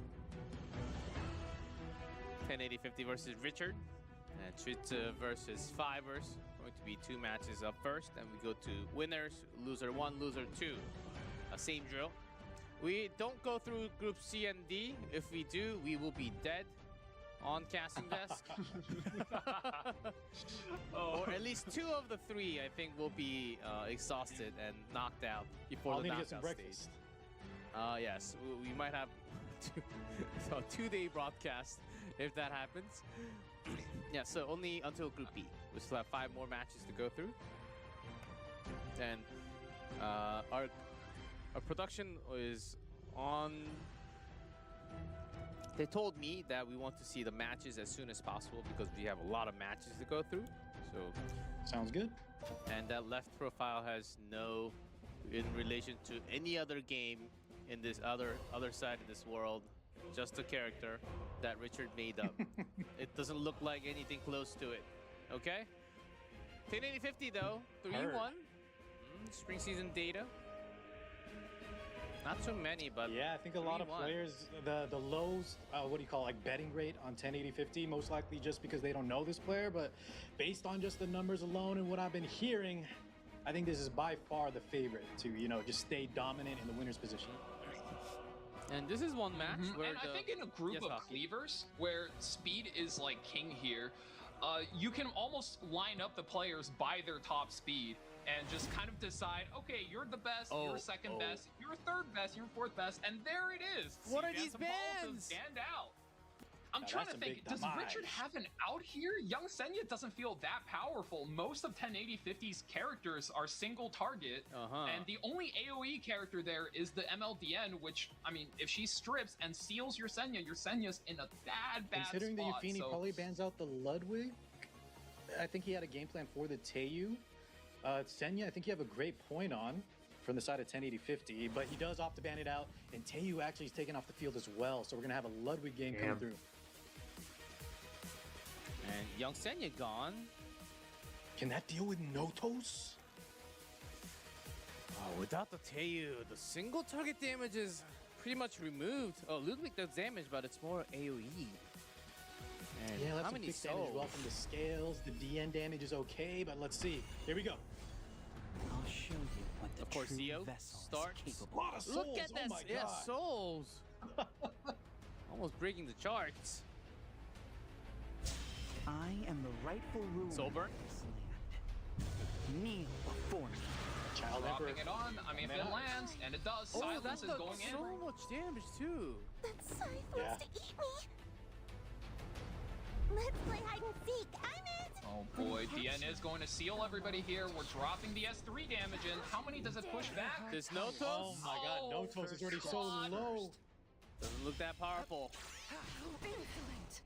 1080-50 versus Richard, and Shitsu versus Fibers. Going to be 2 matches up first, and we go to winners, loser 1, loser 2. Same drill. We don't go through Group C and D. If we do, we will be dead on casting desk. Or at least 2 of the 3, I think, will be exhausted and knocked out before I'll the need to knockout get some breakfast. Yes, we might have a 2-day broadcast if that happens. Yeah, so only until Group B. We still have 5 more matches to go through. And our production is on. They told me that we want to see the matches as soon as possible because we have a lot of matches to go through. So Sounds good. and that left profile has no in relation to any other game in this other side of this world, just a character that Richard made up. It doesn't look like anything close to it. Okay? 1080-50 though, 3-1. Spring season data. Not too many, but Yeah, I think a lot of 3-1. players, the lows, what do you call it, like betting rate on 1080-50, most likely just because they don't know this player, but based on just the numbers alone and what I've been hearing, I think this is by far the favorite to, you know, just stay dominant in the winner's position. And this is one match where And I think in a group Yes, of Hockey. cleavers where speed is like king here, you can almost line up the players by their top speed and just kind of decide, okay, you're the best, you're second best, you're third best, you're fourth best, and there it is. What So are you got these some balls to bands? stand out. I'm Now trying that's to a think, big does Richard demise. have an out here? Young Senya doesn't feel that powerful. Most of 1080-50's characters are single target, and the only AoE character there is the MLDN, which, I mean, if she strips and seals your Senya's in a bad Considering spot. that Yufini So- probably bans out the Ludwig, I think he had a game plan for the Teiyu. Senya, I think you have a great point on from the side of 1080-50, but he does opt to ban it out, and Teiyu actually is taken off the field as well, so we're going to have a Ludwig game coming Damn. through. And Young Senya gone. Can that deal with Notos? Oh, without the Teiyu, the single target damage is pretty much removed. Oh, Ludwig does damage, but it's more AoE. And Yeah, how that's many big damage souls? well from the scales. The DN damage is okay, but let's see. Here we go. I'll show you what the Of course, true Zio vessel starts. is capable Lot of of. Look souls, at that! oh my Yeah, God. souls. Almost breaking the charts. I am the rightful ruler Soulburn? of this land. Kneel before me. Child Emperor. Dropping it on. I mean, if it lands, and it does, Oh, silence that is does going in. so much damage too. That scythe Yeah. wants to eat me. Let's play hide and seek. I'm it. Oh boy, DN is going to seal everybody here. We're dropping the S3 damage in. How many does it push back? This Notos Oh my God, Oh, Notos is already so God. low. doesn't look that powerful.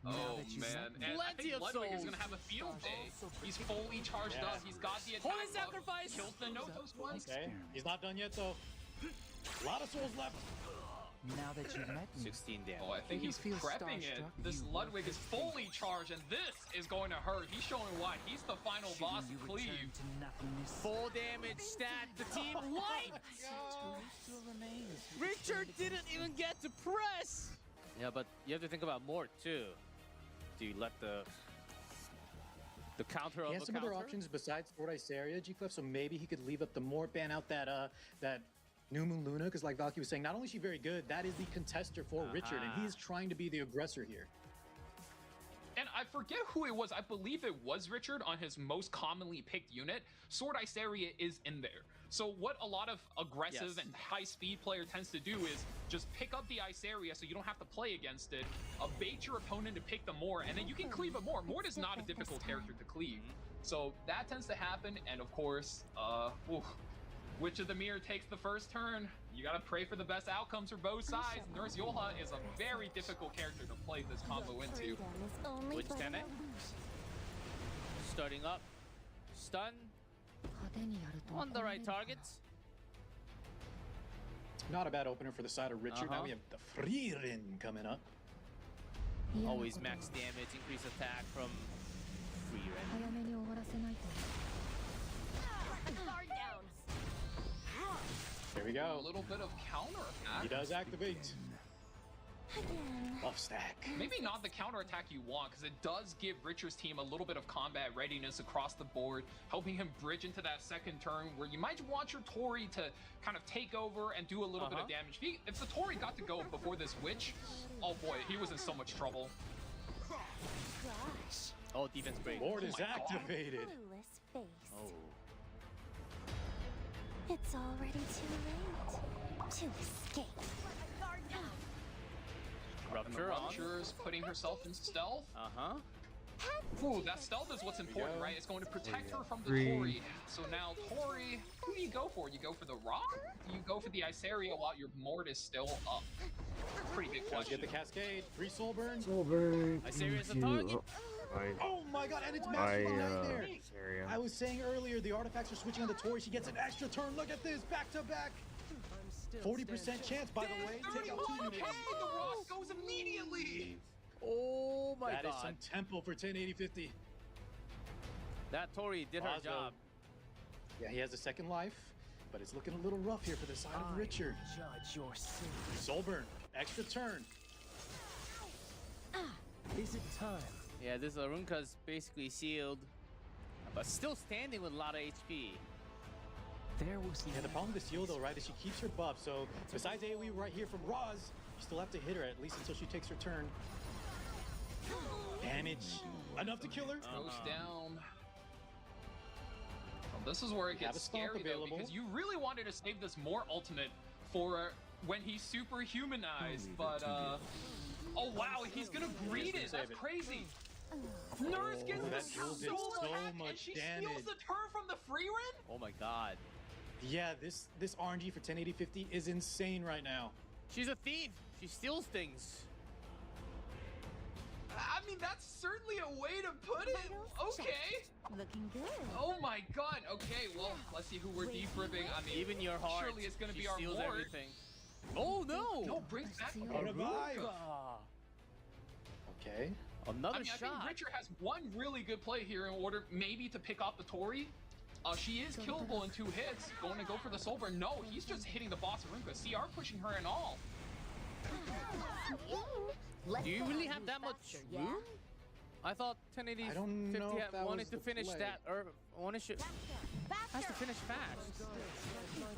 Oh man, and I Plenty think of Ludwig is souls. gonna have a field day. He's fully charged Yeah. up. He's got the attack. Holy buff, sacrifice! Kills the Notos once. Okay, he's not done yet though. A lot of souls left. Now that you've met me, 16 damage. Oh, I think You he's feel prepping it. starstruck? This You Ludwig want is this fully charged, and this is going to hurt. He's showing why. He's the final boss shouldn't of you return Cleave. to nothingness? Full damage stat. The team wiped. Still remains. Richard didn't even get to press. Yeah, but you have to think about more too. Do you let the counter He of has a some counter? other options besides Sword Iceria, G-Cliff, so maybe he could leave up the more, ban out that New Moon Luna, because like Valky was saying, not only is she very good, that is the contester for Richard, and he is trying to be the aggressor here. And I forget who it was. I believe it was Richard on his most commonly picked unit. Sword Iceria is in there. So what a lot of aggressive and high-speed player tends to do is just pick up the Iceria so you don't have to play against it, bait your opponent to pick the Moor, and then you can cleave it more. Mort is not a difficult character to cleave. So that tends to happen, and of course, Witch of the Mirror takes the first turn. You gotta pray for the best outcomes for both sides. Nurse Yoha is a very difficult character to play this combo into. Which 10 Starting up. Stun. On the right targets. Not a bad opener for the side of Richard. Now we have the Frieren coming up. Always max damage, increase attack from Frieren. There we A go. little bit of counter He attack. does activate. Buff stack. Maybe not the counter attack you want, because it does give Richard's team a little bit of combat readiness across the board, helping him bridge into that second turn where you might want your Tori to kind of take over and do a little bit of damage. If the Tori got to go before this Witch, oh boy, he was in so much trouble. Gosh. Oh, defense break. Board is my God. activated. Clueless face. Oh. It's already too late to escape. Rupture on. Rupture is putting herself in stealth. Uh-huh. Ooh, that stealth is what's important, right? It's going to protect her from the Three. Tori. So now Tori, who do you go for? You go for the Rock? Do you go for the Iceria while your Mort is still up? Pretty big Let's question. get the Cascade. Free soul burn. Iceria is the target. Oh my god, and it's Master Nightmare. Iceria. I was saying earlier, the artifacts are switching on the Tori. She gets an extra turn. Look at this, back to back. 40% chance, by the way. Take out 2 units. The Rock goes immediately. Oh my That is god. some tempo for 1080-50. That Tori did her Oslo. job. Yeah, he has a second life, but it's looking a little rough here for the side of Richard. Judge your sin. Soul burn, extra turn. Is it time? Yeah, this Arunka's basically sealed, but still standing with a lot of HP. There was Yeah, the problem with the seal though, right, is she keeps her buff. So besides AoE right here from Roz, you still have to hit her at least until she takes her turn. Damage. Enough to kill her? Goes down. Well, this is where it Have a gets stomp scary though, available. because you really wanted to save this more ultimate for when he's super humanized, but oh wow, he's gonna greed it. That's crazy. Nurse gets that the duel did soul so attack, much and she damage. steals the turn from the free run. Oh my god. Yeah, this RNG for 1080-50 is insane right now. She's a thief. She steals things. I mean, that's certainly a way to put it. Okay. Looking good. Oh my god. Okay, well, let's see who we're defribbing. I mean, Even your heart. surely it's gonna she be our steals Mort. everything. Oh no! No, brings back Oh, revive. Ah, Okay. another I mean, I shot. think Richard has one really good play here in order maybe to pick off the Tori. She is killable in 2 hits. Going to go for the soul burn. No, he's just hitting the boss Arunka. CR pushing her and all. Do you really have that much room? I thought 1080 I don't 50 know if that wanted was to the finish play. that, or has to finish fast.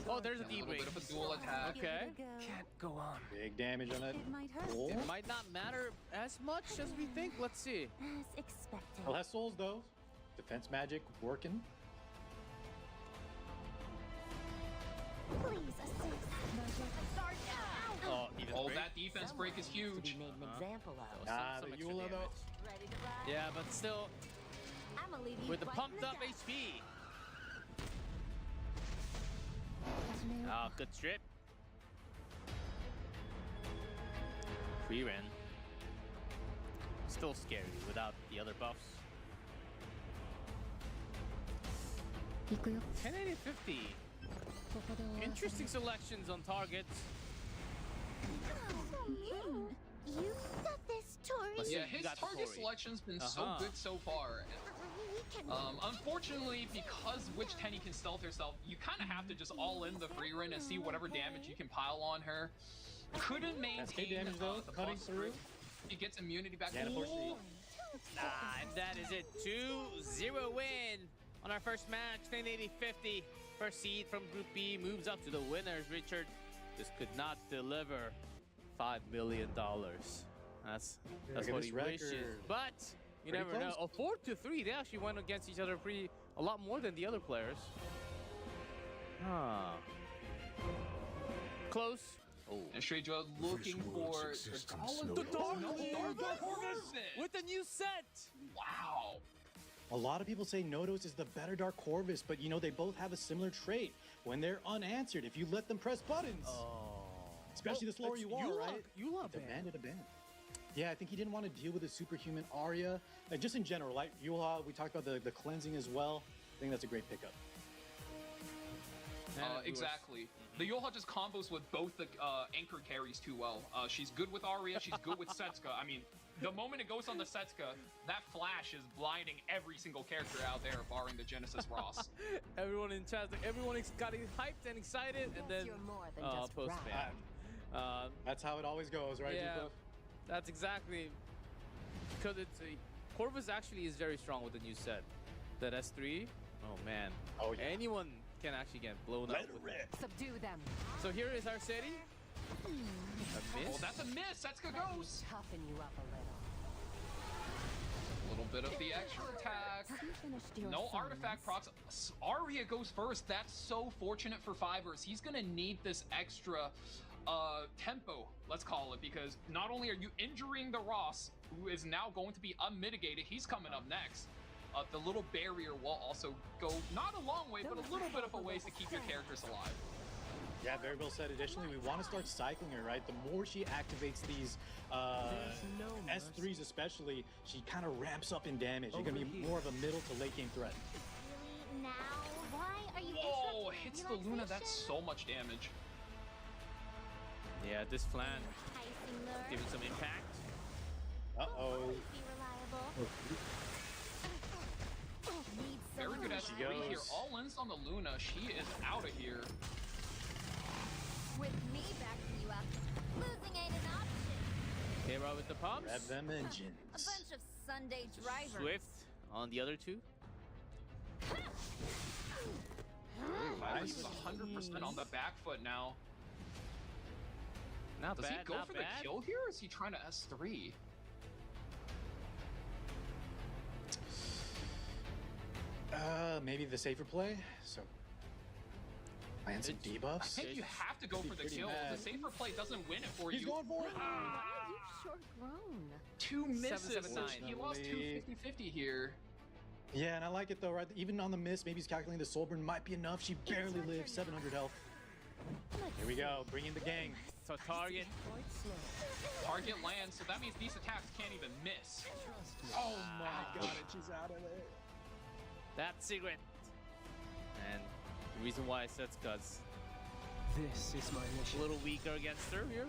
Oh, there's a A little bit D-Wing. of a dual attack. Okay. Can't go on. Big damage on that. It might hurt. Roll. It might not matter as much as we think. Let's see. As expected. Still has souls though. Defense magic working. Please assist. Oh, defense Oh, break. that defense break is huge. Made an example of. Ah, Some the extra Eula damage. though. Ready to ride? Yeah, but still, I'ma leave you with the right pumped in up dust. HP. Ah, good strip. Pre-ren. Still scary without the other buffs. 行くよ。 1080-50. ここで終わらせない Interesting selections on targets. mean? You got this, Tori. Let's see. Yeah, you his got the target Tori. selection been so good so far. Unfortunately, because Witch Tenny can stealth herself, you kind of have to just all in the free run and see whatever damage you can pile on her. Couldn't maintain damage, though, the cutting boss through. He gets immunity back. Yeah, Ooh. And that is it. 2-0 win on our first match. 1080-50. First seed from Group B moves up to the winners. Richard, this could not deliver $5 million. That's Look at what this he wishes. record. But you Pretty never know. close. Oh, 4-3. They actually went against each other a lot more than the other players. Close. Oh. And Straight Joe looking for existence, the no Dark doubt. Corvus. With a new set. Wow. A lot of people say Nodos is the better Dark Corvus, but you know, they both have a similar trait. When they're unanswered, if you let them press buttons, especially the slower you are, right? You love Demanded a ban. Yeah, I think he didn't want to deal with a superhuman Arya. Just in general, like Yula, we talked about the cleansing as well. I think that's a great pickup. Exactly. The Yoha just combos with both the anchor carries too well. She's good with Arya, she's good with Setsuka. I mean, the moment it goes on the Setsuka, that flash is blinding every single character out there, barring the Genesis Ross. Everyone in chat, everyone got hyped and excited, and then You're more than just post rap. ban. That's how it always goes, right? Yeah, Jibo? that's exactly because it's Corvus actually is very strong with the new set. That S3, oh man, Oh, yeah. anyone can actually get blown up. With it. Subdue them. So here is our city. A miss. Oh, that's a miss. Setsuka goes. Toughen you up a little. A little bit of the extra attack. Have you finished your No summons? artifact procs. Arya goes first. That's so fortunate for Fivers. He's gonna need this extra tempo, let's call it, because not only are you injuring the Ross, who is now going to be unmitigated, he's coming up next. The little barrier will also go not a long way, but a little bit of a ways to keep your characters alive. Yeah, very well said. Additionally, we want to start cycling her, right? The more she activates these S3s especially, she kind of ramps up in damage. You're going to be more of a middle to late game threat. Really? Now? Why are you Whoa, interrupting hits my the Luna. That's relaxation? so much damage. Yeah, this flan Enticing lure. giving some impact. Uh-oh. Always be reliable. Need Very some good lure. S3 here. goes. All ins on the Luna. She is out of here. With me backing you up, losing ain't an option. Hera with the pumps. Grab them A engines. bunch of Sunday drivers. Swift on the other two. Fivers is Nice. 100% on the back foot now. Not Does bad. he go not for bad. the kill here, or is he trying to S3? Maybe the safer play. So, land some I debuffs. think you have to go for the Pretty kill. mad. The safer play doesn't win it for He's you. going for it. You've sure grown. Two misses. 779. He lost two 50-50 here. Yeah, and I like it though, right? Even on the miss, maybe he's calculating the soul burn might be enough. She barely lives, 700 health. Here we go, bring in the gang. So target. Target lands, so that means these attacks can't even miss. Oh my god, and she's out of there. That's secret. And the reason why Setsuka's This is my a mission. little weaker against her here.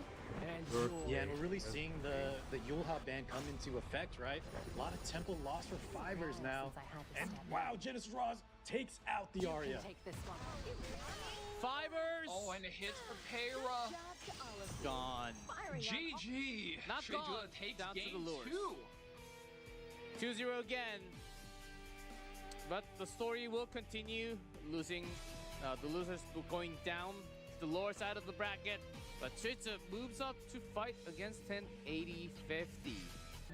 And Yeah, and we're really seeing the Yulha ban come into effect, right? A lot of tempo lost for Fivers now. Since I had to And step wow, Genesis Ross takes out the Arya. Take this one. Fivers. Oh, and it hits for Peyra. Job to all of you. Gone. Firing up. GG. Not Shreya gone. takes Down to the game lures. 2. 2-0 again. But the story will continue. Losing, the losers going down to the lower side of the bracket. But Tritza moves up to fight against 1080-50.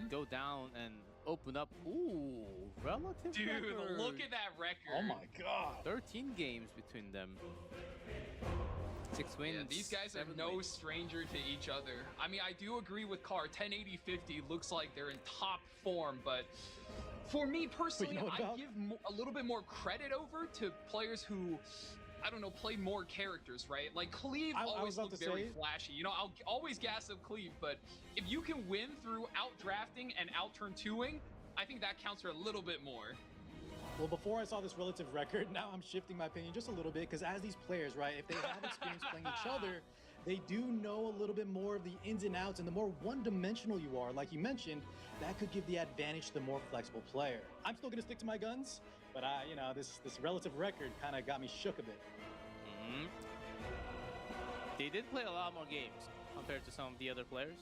Go down and open up. Ooh, relative Dude, record. look at that record. Oh my god. 13 games between them. 6 wins. Yeah, these guys are 7 no wins. stranger to each other. I mean, I do agree with Carr. 1080-50 looks like they're in top form, but for me personally, know what, I Doc? give a little bit more credit over to players who, I don't know, play more characters, right? Like Cleve I was always about looked to very say- flashy. You know, I'll always gas up Cleve, but if you can win through out drafting and out turn 2ing, I think that counts for a little bit more. Well, before I saw this relative record, now I'm shifting my opinion just a little bit because as these players, right, if they have experience playing each other, they do know a little bit more of the ins and outs, and the more one-dimensional you are, like you mentioned, that could give the advantage to the more flexible player. I'm still gonna stick to my guns, but this relative record kind of got me shook a bit. Mhm. They did play a lot more games compared to some of the other players.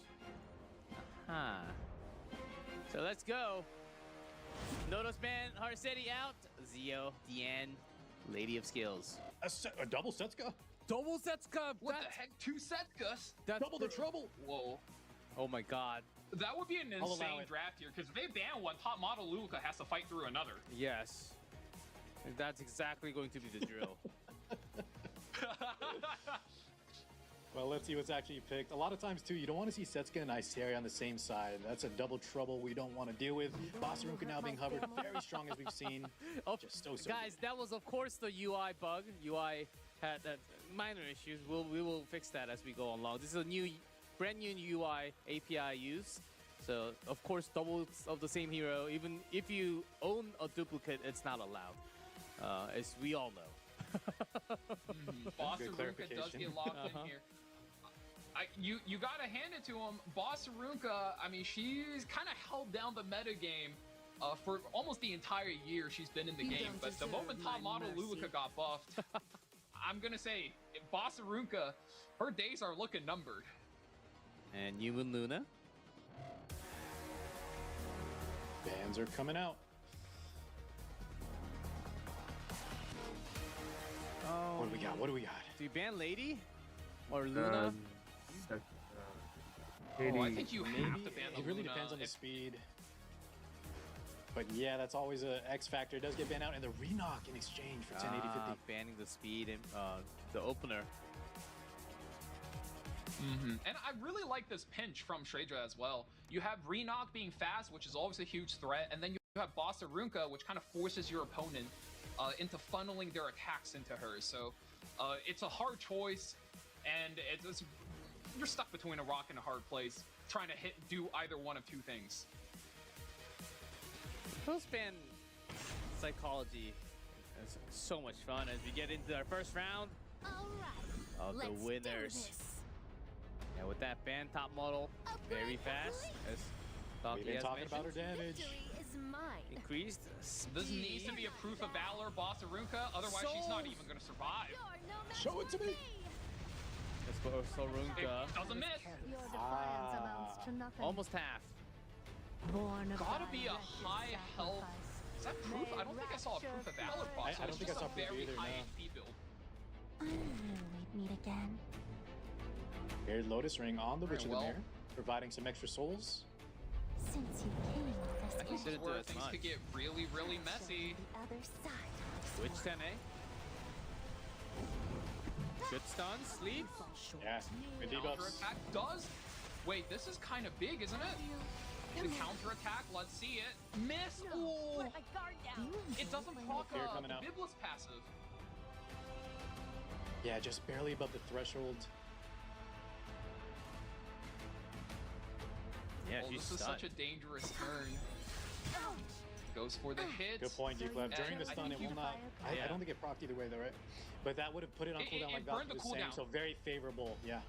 So let's go. Notice man, Harsetti out. Zio, Diane, Lady of Skills. A double Setsuka? Double Setsuka. What the heck? 2 sets, Gus? That's Double the trouble? Whoa. Oh my god. That would be an I'll allow insane it. draft here, because if they ban one, top model Luca has to fight through another. Yes. That's exactly going to be the drill. Well, let's see what's actually picked. A lot of times, too, you don't want to see Setsuka and Iceria on the same side. That's a double trouble we don't want to deal with. Bossarunka now being hovered very strong as we've seen. Just so Guys, that was of course the UI bug. UI had minor issues. We will fix that as we go along. This is a brand new UI API use. So of course doubles of the same hero, even if you own a duplicate, it's not allowed. As we all know. Bossarunka does get locked in here. You gotta hand it to him. Bossarunka, I mean, she's kind of held down the meta game for almost the entire year she's been in the game. But the moment top model Lulica got buffed, I'm gonna say, Bossarunka, her days are looking numbered. And you and Luna. Bans are coming out. Oh. What do we got? What do we got? Do you ban Lady? Or Luna? Oh, I think you have Maybe to ban the it really Luna depends on the if- speed. But yeah, that's always a X factor. It does get banned out, and the re-knock in exchange for 1080-50. Banning the speed and the opener. And I really like this pinch from Shredra as well. You have Renock being fast, which is always a huge threat, and then you have Bossarunka, which kind of forces your opponent into funneling their attacks into hers. So it's a hard choice, and you're stuck between a rock and a hard place, trying to do either one of two things. Post-ban psychology is so much fun as we get into our first round of the winners. And with that ban top model very fast, as We've Donkey been has talking about her mentioned. damage. Is mine. Increased speed. This needs to be a proof of valor, Bossarunka, otherwise she's not even going to survive. Show it to me. Let's go Sorunka. It doesn't miss. Your defiance amounts to nothing. Almost half. Born of Gotta be a direct high health. sacrifice. Is that proof? I don't think I saw a proof of valor boss. I don't think I saw proof very either, high no. HP build. I knew we'd meet again. Here's Lotus Ring on the Witch of the well. Mirror, providing some extra souls. Since you came I this think didn't this is do where as things much. could get really, really Show messy. the other side of this Switch world. 10A. Good stun, sleep. Yeah, good Counter debuffs. attack does. Wait, this is kind of big, isn't it? The counter attack, let's see it. Miss. Ooh. Put my guard down. It doesn't proc Fear the coming out. Biblis passive. Yeah, just barely above the threshold. Yeah, Oh, she's this is stunned. such a dangerous turn. Goes for the hit. Good point, G-Clef. During the I stun, think it will you- not. I don't think it procced either way, though, right? But that would have put it on cooldown like it Valkyrie burned the was saying, cooldown. so very favorable. Yeah.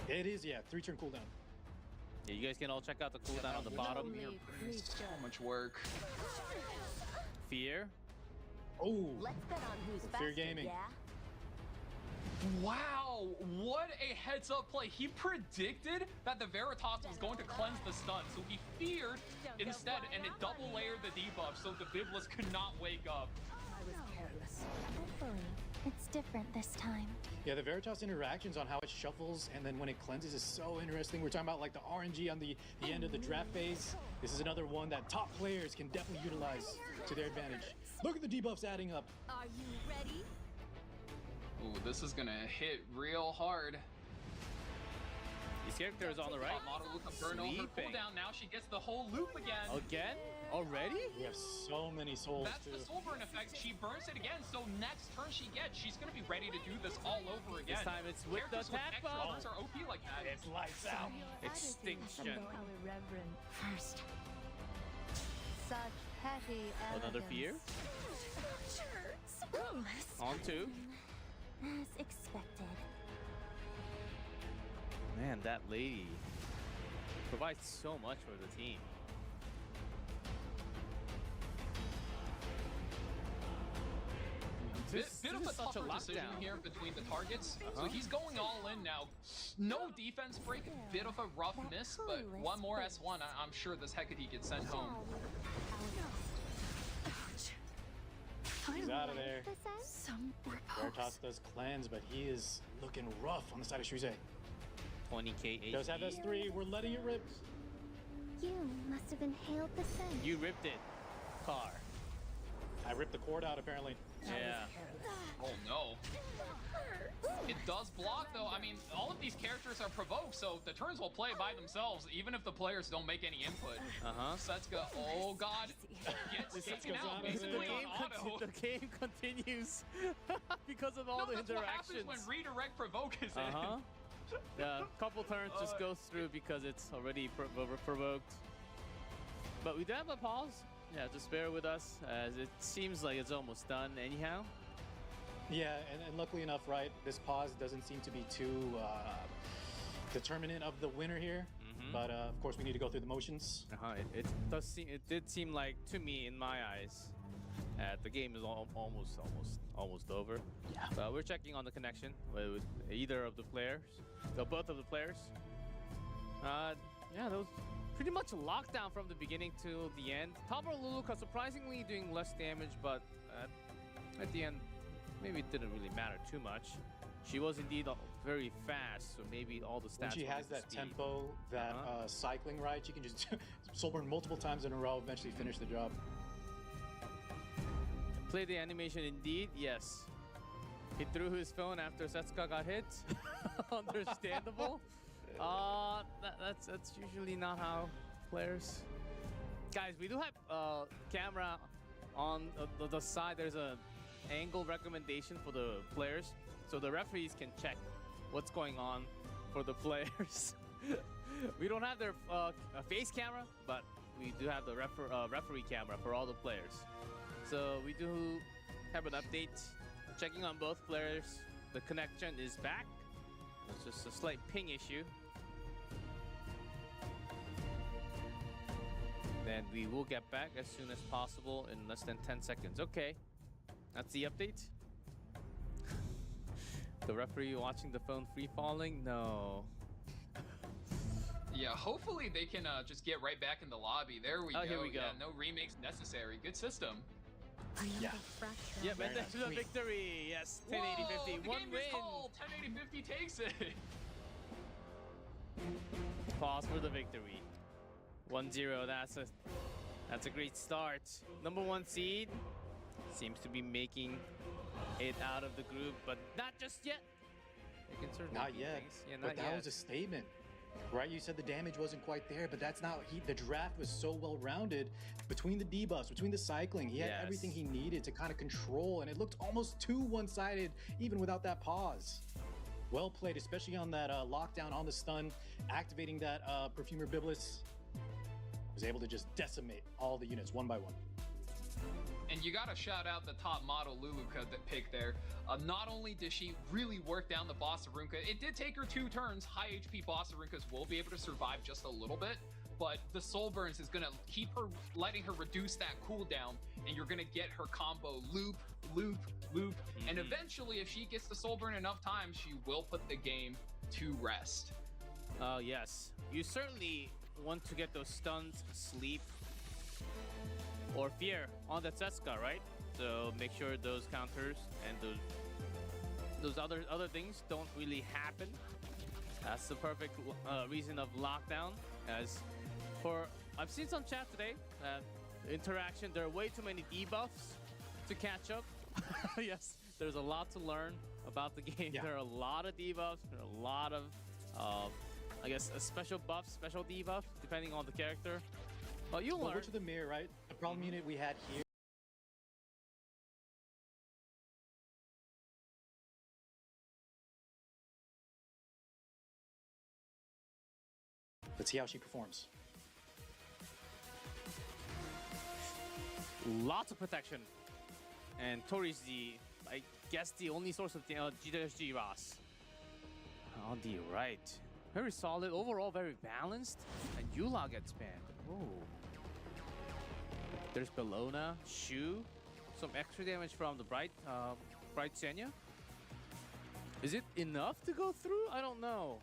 It is, yeah. 3-turn cooldown. Yeah, you guys can all check out the cooldown on the bottom. So much work. Fear. Oh, Let's bet on who's Fear faster, Gaming. yeah? Wow, what a heads up play. He predicted that the Veritas was going to cleanse the stun, so he feared instead, and it double layered the debuff so the Biblis could not wake up. I was careless. Hopefully, it's different this time. yeah. The Veritas interactions on how it shuffles and then when it cleanses is so interesting. We're talking about like the RNG on the end of the draft phase. This is another one that top players can definitely utilize to their advantage. Look at the debuffs adding up. Are you ready? Ooh, this is gonna hit real hard. These characters on the right. Top model Luca burned over Sleeping. cooldown, now she gets the whole loop again. Again? Already? We have so many souls That's too. the soul burn effect. She burns it again, so next turn she gets, she's gonna be ready to do this all over again. This time it's with the Characters attack extra bomb. burns are OP like that. It's lights out. Extinction. irreverent. First. Such petty Another fear. On two. As expected. Man, that lady provides so much for the team. Bit of a such tougher decision lockdown. here between the targets. So he's going all in now. No defense break, bit of a rough miss, but one more S1. I'm sure this Hecate gets sent home. He's out of there. Some Veritas does cleanse, but he is looking rough on the side of Shuze. 20k Does have HP. S3. We're letting it rip. You must have inhaled the scent. You ripped it, Car. I ripped the cord out apparently. Yeah. Oh no. It does block though. I mean, all of these characters are provoked, so the turns will play by themselves, even if the players don't make any input. Setsuka, oh god, gets taken Setsuka's out out of basically it. on auto. The game continues because of all No, the that's what interactions. happens when redirect provoke is in. Yeah, a couple turns just goes through because it's already provoked. But we do have a pause. Yeah, just bear with us as it seems like it's almost done anyhow. Yeah, and luckily enough, right, this pause doesn't seem to be too determinant of the winner here. But of course, we need to go through the motions. It does seem, it did seem like to me in my eyes, the game is almost over. Yeah. But we're checking on the connection with either of the players, both of the players. Yeah, those pretty much lockdown from the beginning to the end. Tabor Luluka surprisingly doing less damage, but at the end, maybe it didn't really matter too much. She was indeed very fast, so maybe all the stats. When she went has into that speed. tempo, that cycling ride, she can just soul burn multiple times in a row, eventually finish the job. Play the animation indeed, yes. He threw his phone after Setsuka got hit. Understandable. That's usually not how players. Guys, we do have camera on the side. There's a angle recommendation for the players, so the referees can check what's going on for the players. We don't have their face camera, but we do have the referee camera for all the players. So we do have an update. Checking on both players. The connection is back. It's just a slight ping issue. Then we will get back as soon as possible in less than 10 seconds. Okay, that's the update. The referee watching the phone free falling? No. Yeah, hopefully they can just get right back in the lobby. There we go. Here we go. Yeah, no remakes necessary. Good system. Yeah. Yeah, Very and that's nice. the victory. Yes, 1080-50. The One game win. is called. 1080-50 takes it. Pause for the victory. 1-0. That's a great start. Number 1 seed seems to be making it out of the group, but not just yet. They can certainly Not do yet. things. Yeah, But not that yet. was a statement. Right, you said the damage wasn't quite there, but that's not. The draft was so well rounded between the debuffs, between the cycling. He had Yes. everything he needed to kind of control, and it looked almost too one-sided, even without that pause. Well played, especially on that lockdown on the stun, activating that Perfumer Biblis. Was able to just decimate all the units one by one. And you gotta shout out the top model Luluka that pick there. Not only does she really work down the Boss Arunka, it did take her 2 turns. High HP Boss Arunkas will be able to survive just a little bit, but the Soul Burns is gonna keep her, letting her reduce that cooldown, and you're gonna get her combo loop, loop, loop, and eventually if she gets the Soul Burn enough times, she will put the game to rest. Yes. You certainly want to get those stuns, sleep, or fear on that Setsuka, right? So make sure those counters and those other things don't really happen. That's the perfect reason of lockdown. As for I've seen some chat today, interaction. There are way too many debuffs to catch up. Yes, there's a lot to learn about the game. Yeah. There are a lot of debuffs. There are a lot of I guess special buffs, special debuffs, depending on the character. Well, you'll But learn. which of the mirror, right? The problem unit we had here. Let's see how she performs. Lots of protection. And Tori's the I guess the only source of GWG Ross. On the right. Very solid. Overall, very balanced. And Yula gets banned. Oh. There's Bellona, Shu. Some extra damage from the Bright Senya. Is it enough to go through? I don't know.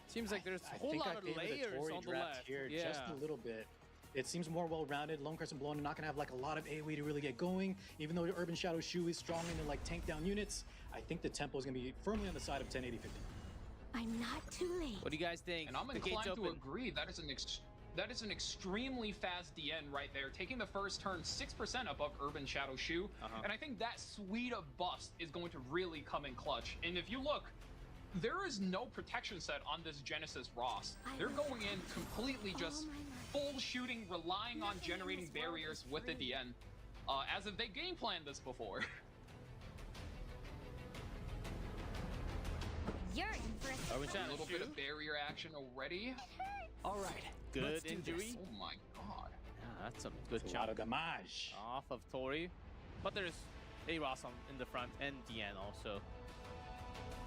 Seems like there's a whole lot of layers on the left. Here Yeah. just a little bit. It seems more well-rounded. Lone Crescent Bellona not gonna have like a lot of AoE to really get going. Even though the Urban Shadow Shu is strong into like tank down units, I think the tempo is gonna be firmly on the side of 1080-50. I'm not too late. What do you guys think? And I'm The gate's inclined to open. agree. That is an extremely fast DN right there, taking the first turn 6% above Urban Shadow Shu. And I think that suite of buffs is going to really come in clutch. And if you look, there is no protection set on this Genesis Ross. They're going in completely just full shooting, relying on generating barriers with the DN, as if they game planned this before. You're in for a Urban A Shadow little bit Shu. of barrier action already. All right. Good let's do injury. this. Oh my god. Yeah, that's some good It's a lot chunk of damage. off of Tori. But there's a Ross in the front and DN also.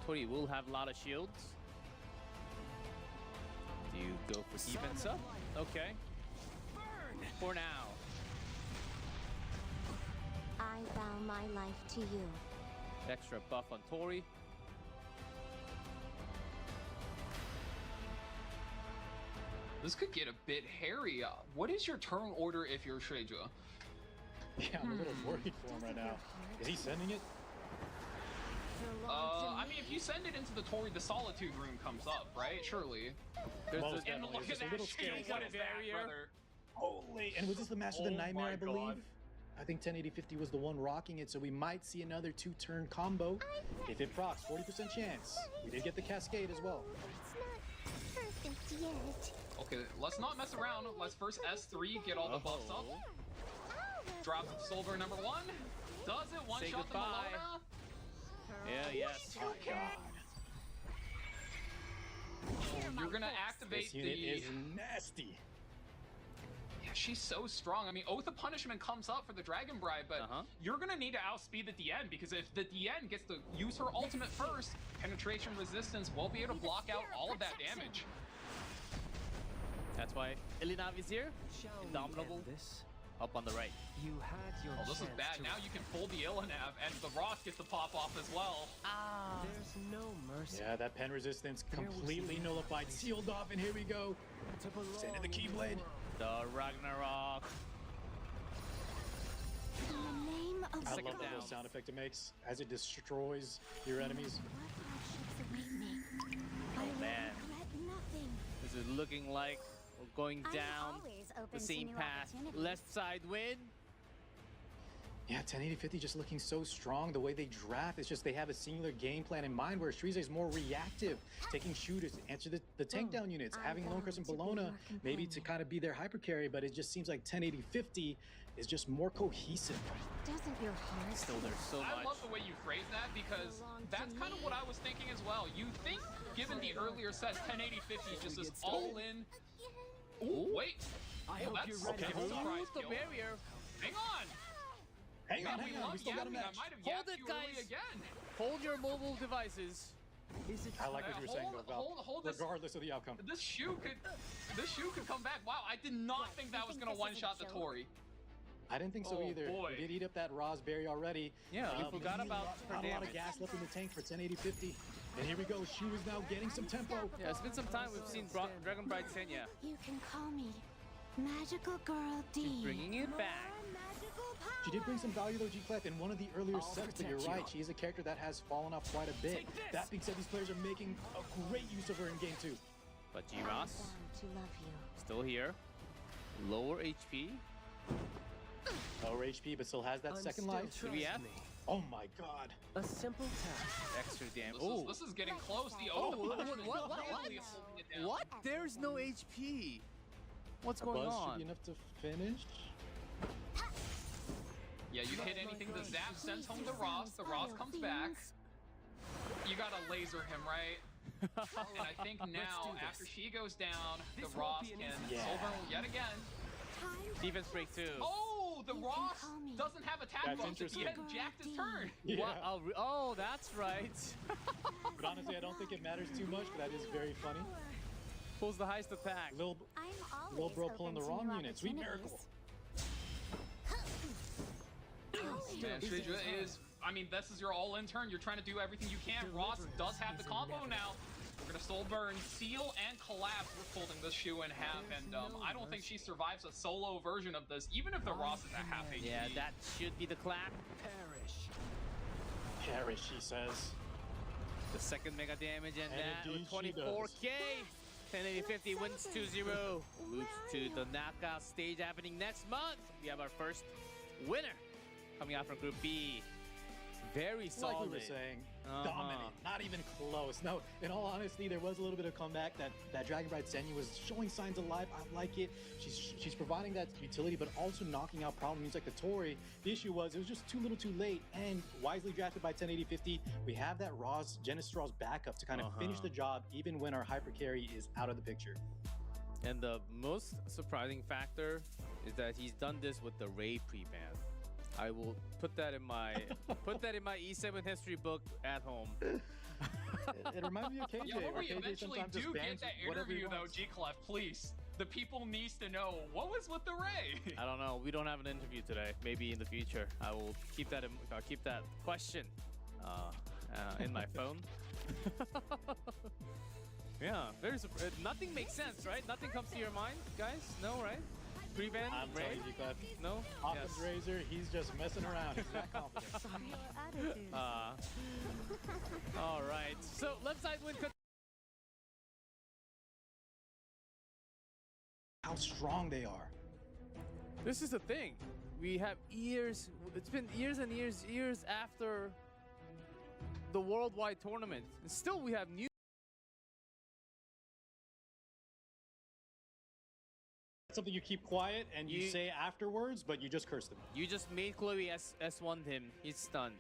Tori will have a lot of shields. Do you go for defense up? Okay. For now. I vow my life to you. Extra buff on Tori. This could get a bit hairy. What is your turn order if you're Shueisha? Yeah, I'm a little worried for him right now. Is he sending it? I mean, if you send it into the Tori, the Solitude rune comes up, right? Surely. There's Most the, And definitely. look It's at just a that little shield. scary. What is that, Barrier. brother? Holy! And was this the Master of the Oh Nightmare, my I believe? God. I think 1080-50 was the one rocking it, so we might see another two-turn combo. If it procs, 40% chance. We did get the Cascade as well. It's not perfect yet. Okay, let's not mess around. Let's first S3, get all the buffs up. Drop Silver number 1. Does it one Say shot the goodbye. Melona? yeah, yes. Oh, God. You're gonna activate This unit the. is nasty. Yeah, she's so strong. I mean, Oath of Punishment comes up for the Dragon Bride, but you're gonna need to outspeed the DN because if the DN gets to use her ultimate first, penetration resistance will be able to block out all of that damage. That's why Elina Vizier, Shall we Indomitable, end this? up on the right. You had your Oh, this is chance bad. to- Now you can pull the Illinev, and the Ross gets to pop off as well. There's no mercy. Yeah, that pen resistance completely nullified, sealed off, and here we go. To belong Send in the Keyblade. The Ragnarok. In the name of I Second love that down. little sound effect it makes as it destroys your enemies. what hardships await me. I will man. regret nothing. This is looking like we're going I'm down always open the to same new path. opportunities. Left side win. Yeah, 1080-50 just looking so strong. The way they draft, it's just they have a singular game plan in mind where Shreeze is more reactive, taking shooters to answer the tank down units, I'm having Lone bound Crescent to be Bellona your maybe to companion. kind of be their hyper carry, but it just seems like 1080-50 is just more cohesive. Doesn't your heart Still, there's so I much. love the way you phrase that because that's kind of what I was thinking as well. You think, given the earlier sets, 1080-50 just is all in. Ooh, wait. I Oh, hope that's you're ready. okay. Hold Surprise the kill. barrier. Hang on. Hang on, Man, we hang on, we love still got a yapping. I match. might have Hold yapped it, you guys. early again. Hold your mobile devices. Is it I like what you were saying, Hold- though, Val. hold this- Regardless of the outcome. This shoe could come back. Wow, I did not think that you was think gonna this is a one-shot the joke? Tori. I didn't think so Oh, either. boy. We did eat up that raspberry already. Yeah, we forgot about her not a lot of damage. gas left in the tank for 1080-50. And here we go. Shu is now getting some tempo. Yeah, it's been some time we've seen Dragon Bride Senya. You can call me Magical Girl D. Bringing it back. More magical power. She did bring some value though, G-Clef, in one of the earlier I'll sets, but you're protect you. right. She is a character that has fallen off quite a bit. Take this. That being said, these players are making a great use of her in game 2. But I'm G-Ross bound to love you. still here. Lower HP. Lower HP, but still has that I'm second still life. Do we trust have- me. Oh my god. A simple task. Extra damage. This is getting close. The Oh, Oath of what- Punishment what- is what- really what? holding it down. What? There's no HP. What's A going buzz should on? be enough to finish. Yeah, you hit anything, the zap sends home the Ross. The Ross comes back. You gotta laser him, right? And I think now, this. after she goes down, the This won't Ross be an can easy- Silver yet again. Defense break 2. Oh, the You Ross can call me doesn't have attack That's buffs at the interesting. end. Jacked his turn. Yeah. Wow, oh, that's right. But honestly, I don't think it matters too much, but that is very funny. Pulls the highest attack. Lil I'm Lil always bro open pulling the to wrong new unit. Sweet miracle. opportunities. Man, Shreja is, I mean, this is your all-in turn. You're trying to do everything you can. Ross does have the combo now. We're gonna soul burn, seal, and collapse. We're folding this shoe in half, and I don't think she survives a solo version of this, even if the Ross is at half HP. Yeah, that should be the clap. Perish, he says. The second mega damage, and And that with indeed she 24k. 108050 wins 2-0. Moves to the knockout stage happening next month. We have our first winner coming out from Group B. Very solid. Like we were saying, dominant, not even close. No, in all honesty, there was a little bit of comeback. That Dragon Bride Senyu was showing signs of life. I like it. She's providing that utility, but also knocking out problem units like the Tori. The issue was it was just too little too late, and wisely drafted by 108050. We have that Ross Genistraw's backup to kind of finish the job, even when our hyper carry is out of the picture. And the most surprising factor is that he's done this with the Ray pre-ban. I will put that in my E7 history book at home. It reminds me of KJ. Yeah, when where we KJ eventually sometimes just do bans get that whatever he interview, though, wants. G-Clef, please. The people needs to know, what was with the Ray? I don't know. We don't have an interview today. Maybe in the future. I will keep that I'll keep that question in my phone. Yeah, nothing makes sense, right? Nothing comes to your mind, guys? No, right? Pre-ban? I'm Ray? telling you, Clef. No? Occam's Yes. razor, he's just messing around. He's that confident. Your attitude. All right. So left side win. How strong they are. This is the thing. We have years. It's been years and years after the worldwide tournament. And still, we have new. Something you keep quiet and you You- say afterwards, but you just curse them. You just made Chloe S1'd him. He's stunned.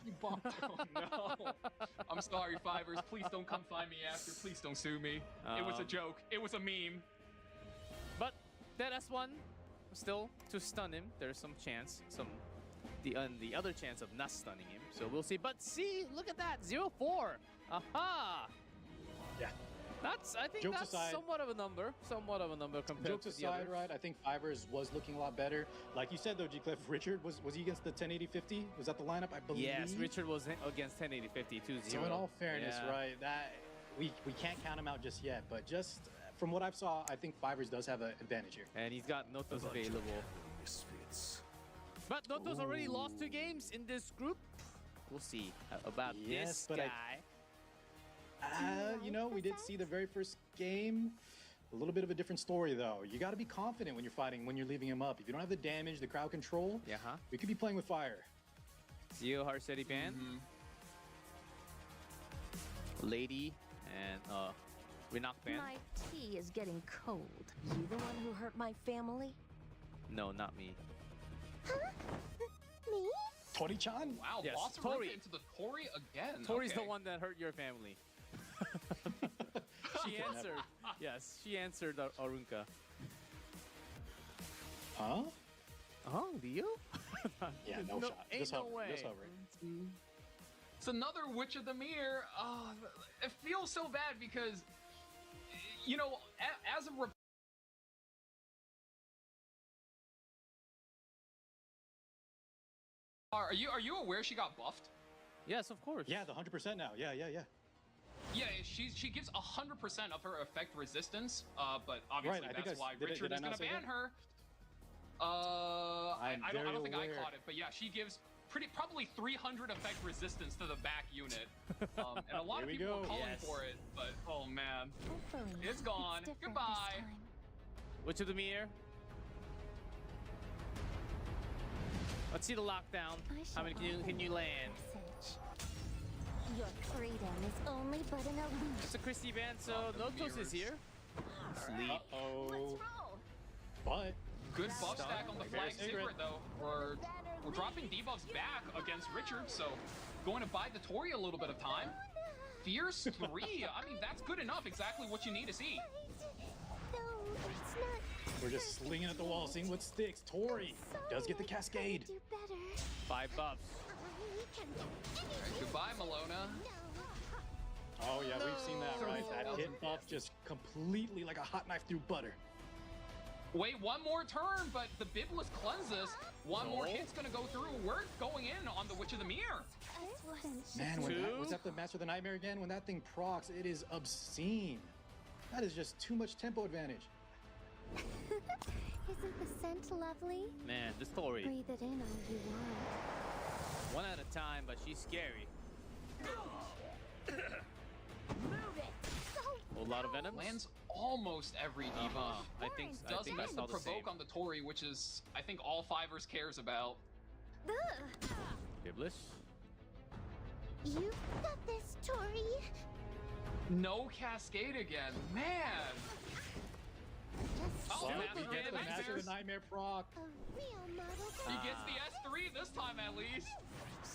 You bombed him. Oh, no. I'm sorry, Fivers. Please don't come find me after. Please don't sue me. It was a joke. It was a meme. But that S1 still to stun him. There's some chance, the other chance of not stunning him. So we'll see. But see, look at that, 0-4. Aha. Yeah. I think Jokes that's aside- somewhat of a number compared Jokes to the aside, others. right? I think Fivers was looking a lot better. Like you said, though, G-Clef, Richard, was he against the 1080-50? Was that the lineup? I believe. Yes, Richard was against 1080-50, 2-0. So in all fairness, Yeah. right, that we can't count him out just yet. But just from what I've saw, I think Fivers does have an advantage here. And he's got Notos available. Misfits. But Notos already lost 2 games in this group. We'll see about Yes, this but guy. You know, we did see the very first game. A little bit of a different story, though. You got to be confident when you're fighting, when you're leaving him up. If you don't have the damage, the crowd control, Yeah, huh? we could be playing with fire. Zio Harsetti ban. Lady and Renak ban. My tea is getting cold. You the one who hurt my family? No, not me. Me? Tori-chan? Wow, Yes, boss Tori. into the Tori again. Tori's Okay. the one that hurt your family. She answered. Yes, she answered Arunka. Huh? Oh, Leo? Yeah, no shot. Ain't Just no hover. way. Just hover. It's another Witch of the Mirror. It feels so bad because, you know, as a are you aware she got buffed? Yes, of course. Yeah, the 100% now. Yeah. Yeah, she gives 100% of her effect resistance. But obviously Right, I think that's why did Richard I is not gonna say ban that? her. I very don't think I aware. caught it, but yeah, she gives probably 300 effect resistance to the back unit. And a lot of Here we people go. are calling Yes. for it, but oh man. Hopefully. It's gone. different this Goodbye. time. Witch of the Mirror. Let's see the lockdown. I How shall many offer can you a land? message. Your freedom is only but an illusion. It's a Christie band, so Oh, the Notos is mirrors. here. Sleep. Uh-oh. roll. But Good buff Stun. stack on the I flag guess secret. secret though. We're dropping debuffs back against Richard, so going to buy the Tori a little bit of time. Fierce 3. I mean, that's good enough. Exactly what you need to see. No, it's not. We're just slinging at the wall, seeing what sticks. Tori does get the cascade. Do better. 5 buffs. I can do anything. Goodbye, Malona. Oh yeah, we've seen that, right? No. That hit buff just completely like a hot knife through butter. Wait, one more turn, but the Biblis cleanses. One more hit's gonna go through. We're going in on the Witch of the Mirror. Man, was Two. that the Master of the Nightmare again? When that thing procs, it is obscene. That is just too much tempo advantage. Isn't the scent lovely? Man, this Tori. Breathe it in all you want. One at a time, but she's scary. Move it. So A lot of venom. Lands almost every debuff. I think Doesn't I have saw the the same. provoke on the Tori, which is, I think, all Fivers cares about. Ugh. Biblis. You've got this, Tori. No cascade again. Man! Just Oh, Yeah, Master we of get the the Master of Nightmares. the Nightmare proc. a real model. He gets the S3 this time at least.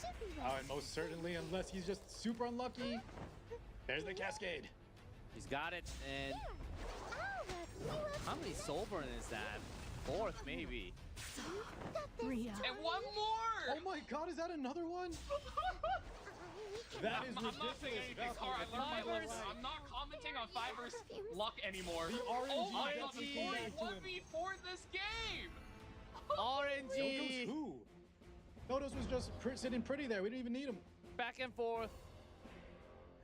Should be Oh, and most certainly, unless he's just super unlucky. There's the cascade. He's got it. And I'll wrap you up. how many soul burn is that? 4th, maybe. Got this, Rhea. And one more! Oh my god, is that another one? That is I'm not saying ridiculous. anything, Valkyrie, Car. I I think learned my you were lesson. right. I'm not commenting on Fivers' luck anymore. The RNG Oh my god, definitely the came Tori back to won him. me for this game! Notos RNG. who? Notos was just sitting pretty there. We didn't even need him. Back and forth.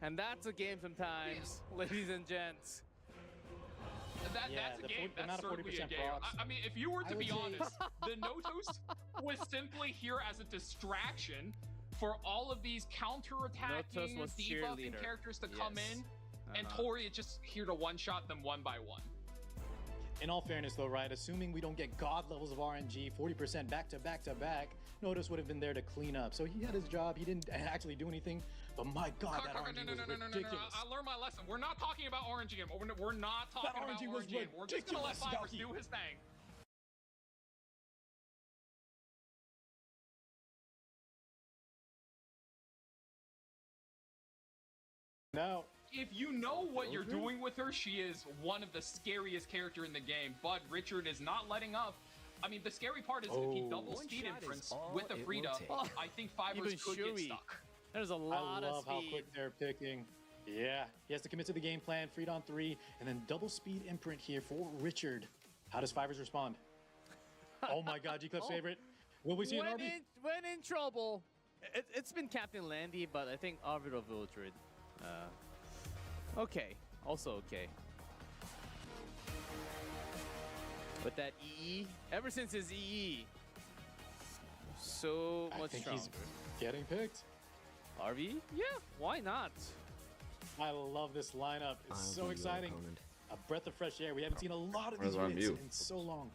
And that's a game sometimes, ladies and gents. Yeah, That's a the game. the amount That's of certainly a 40% game. procs. I mean, if you were I to would be say- honest, the Notos was simply here as a distraction for all of these counter-attacking, Notos was debuffing cheerleader. characters to come Yes. in, and Uh-huh. Tori is just here to one-shot them one by one. In all fairness, though, right? Assuming we don't get god levels of RNG, 40% back to back to back, Notos would have been there to clean up. So he had his job. He didn't actually do anything. But my god, that RNG was ridiculous. I learned my lesson. We're not talking about RNG game. We're not talking about RNG was RNG game. We're just gonna let ridiculous, Fivers Valky. do his thing. Now, If you know what you're doing with her, she is one of the scariest character in the game. But Richard is not letting up. I mean, the scary part is if he Oh. double One speed shot is imprints all with a it will Frida, take. I think Fivers Even could get Shuri. stuck. There's a I lot love of how speed. quick they're picking. Yeah, he has to commit to the game plan. Freed on 3, and then double speed imprint here for Richard. How does Fivers respond? Oh my god, G-Clip's Oh. favorite. Will we see an RB? When in trouble. It's been Captain Landy, but I think Arvid or Vildred. Okay. Also okay. But that EE, ever since his EE, so I much think stronger. he's getting picked. RV? Yeah, why not? I love this lineup. It's I'll so be your exciting. opponent. A breath of fresh air. We haven't seen a lot of Where's these our units mute? in so long.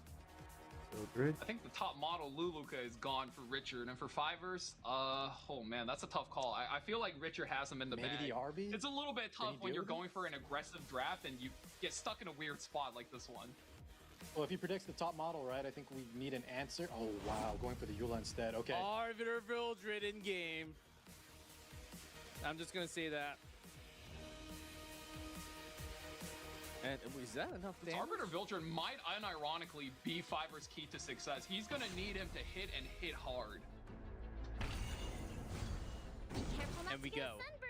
Mildred? I think the top model, Luluka, is gone for Richard. And for Fivers, oh man, that's a tough call. I feel like Richard has him in the Maybe bag. the RB? It's a little bit Can tough he when deal you're with it? going for an aggressive draft and you get stuck in a weird spot like this one. Well, if he predicts the top model, right, I think we need an answer. Oh, wow, going for the Eula instead. Okay. Arvid or Vildred in game. I'm just gonna say that. And is that enough damage? Arbiter Viltrin might unironically be Fiver's key to success. He's gonna need him to hit and hit hard. Be careful not And we to get a go. sunburn.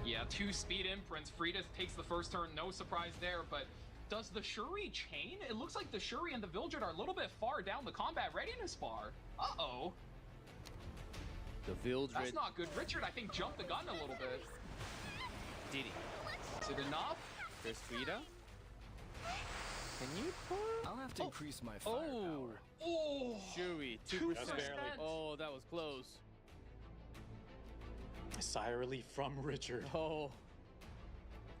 Yeah, 2 speed imprints. Frida takes the first turn, no surprise there, but does the Shuri chain? It looks like the Shuri and the Vildred are a little bit far down the combat readiness bar. Uh-oh. The Vildred. That's not good. Richard, I think, jumped the gun a little bit. Did he? Is it enough? There's Frida. Can you pour? I'll have to increase my Oh, firepower. Oh, Shuri, 2%. 2%. barely. Oh, that was close. A sigh of relief from Richard. Oh.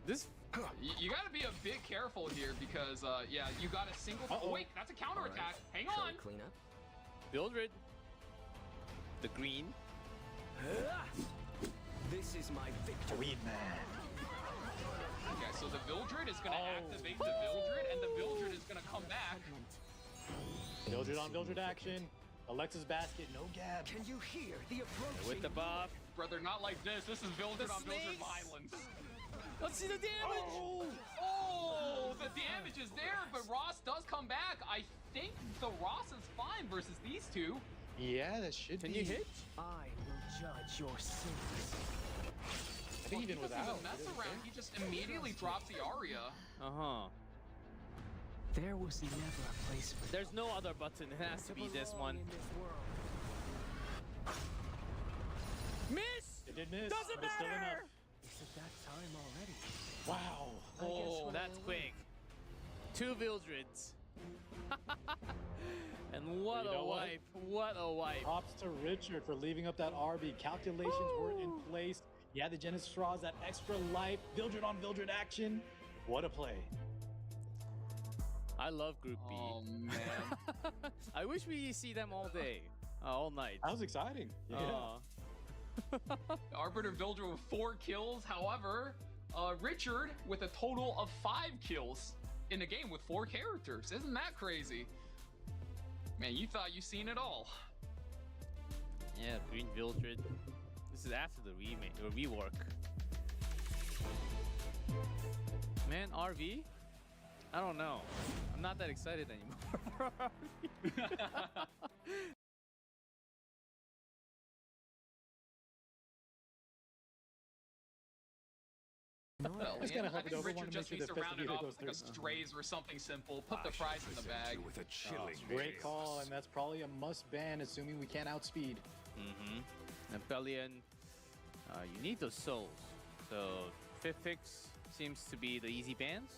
This. You gotta be a bit careful here because, yeah, you got a single. Uh-oh. Oh, wait, that's a counterattack. Hang Shall on. we clean up? Vildred. The green. This is my victory. Weed man. Okay, so the Vildred is gonna Oh. activate the Vildred, and the Vildred is gonna come back. Vildred on Vildred action. Alexa's basket, no gap. Can you hear the approaching? With the buff. Brother, not like this. This is Vildred The on Vildred snakes. violence. Let's see the damage. Oh, the damage is there, but Ross does come back. I think the Ross is fine versus these two. Yeah, that should Can be. you hit? I will judge your sins. I think even He doesn't without. even mess around. He just immediately drops the Aria. Uh-huh. There was never a place for There's no other button. It has to be this one. in this world. Miss! It did miss. Doesn't but it's still matter! enough. Is it that time already? Wow. Oh, that's quick. 2 Vildreds. And what You a know what? wipe. What a wipe. Props to Richard for leaving up that RB. Calculations were in place. Yeah, the Genesis Straws, that extra life. Vildred on Vildred action. What a play. I love Group B. Oh, man. I wish we see them all day. All night. That was exciting. Yeah. Arbiter Vildred with 4 kills. However, Richard with a total of 5 kills in a game with 4 characters. Isn't that crazy? Man, you thought you seen it all. Yeah, Green Vildred. This is after the remake or rework. Man, RV? I don't know. I'm not that excited anymore for RV. Well, Just gotta I hope it think over. Richard Wanna just make sure needs to the round it Festivita off goes with like a through. strays or something simple. Put I the shall fries in the present bag. you with a chilling Great call, chaos. and that's probably a must ban, assuming we can't outspeed. Napoleon, you need those souls. So, Fifth Fix seems to be the easy bans.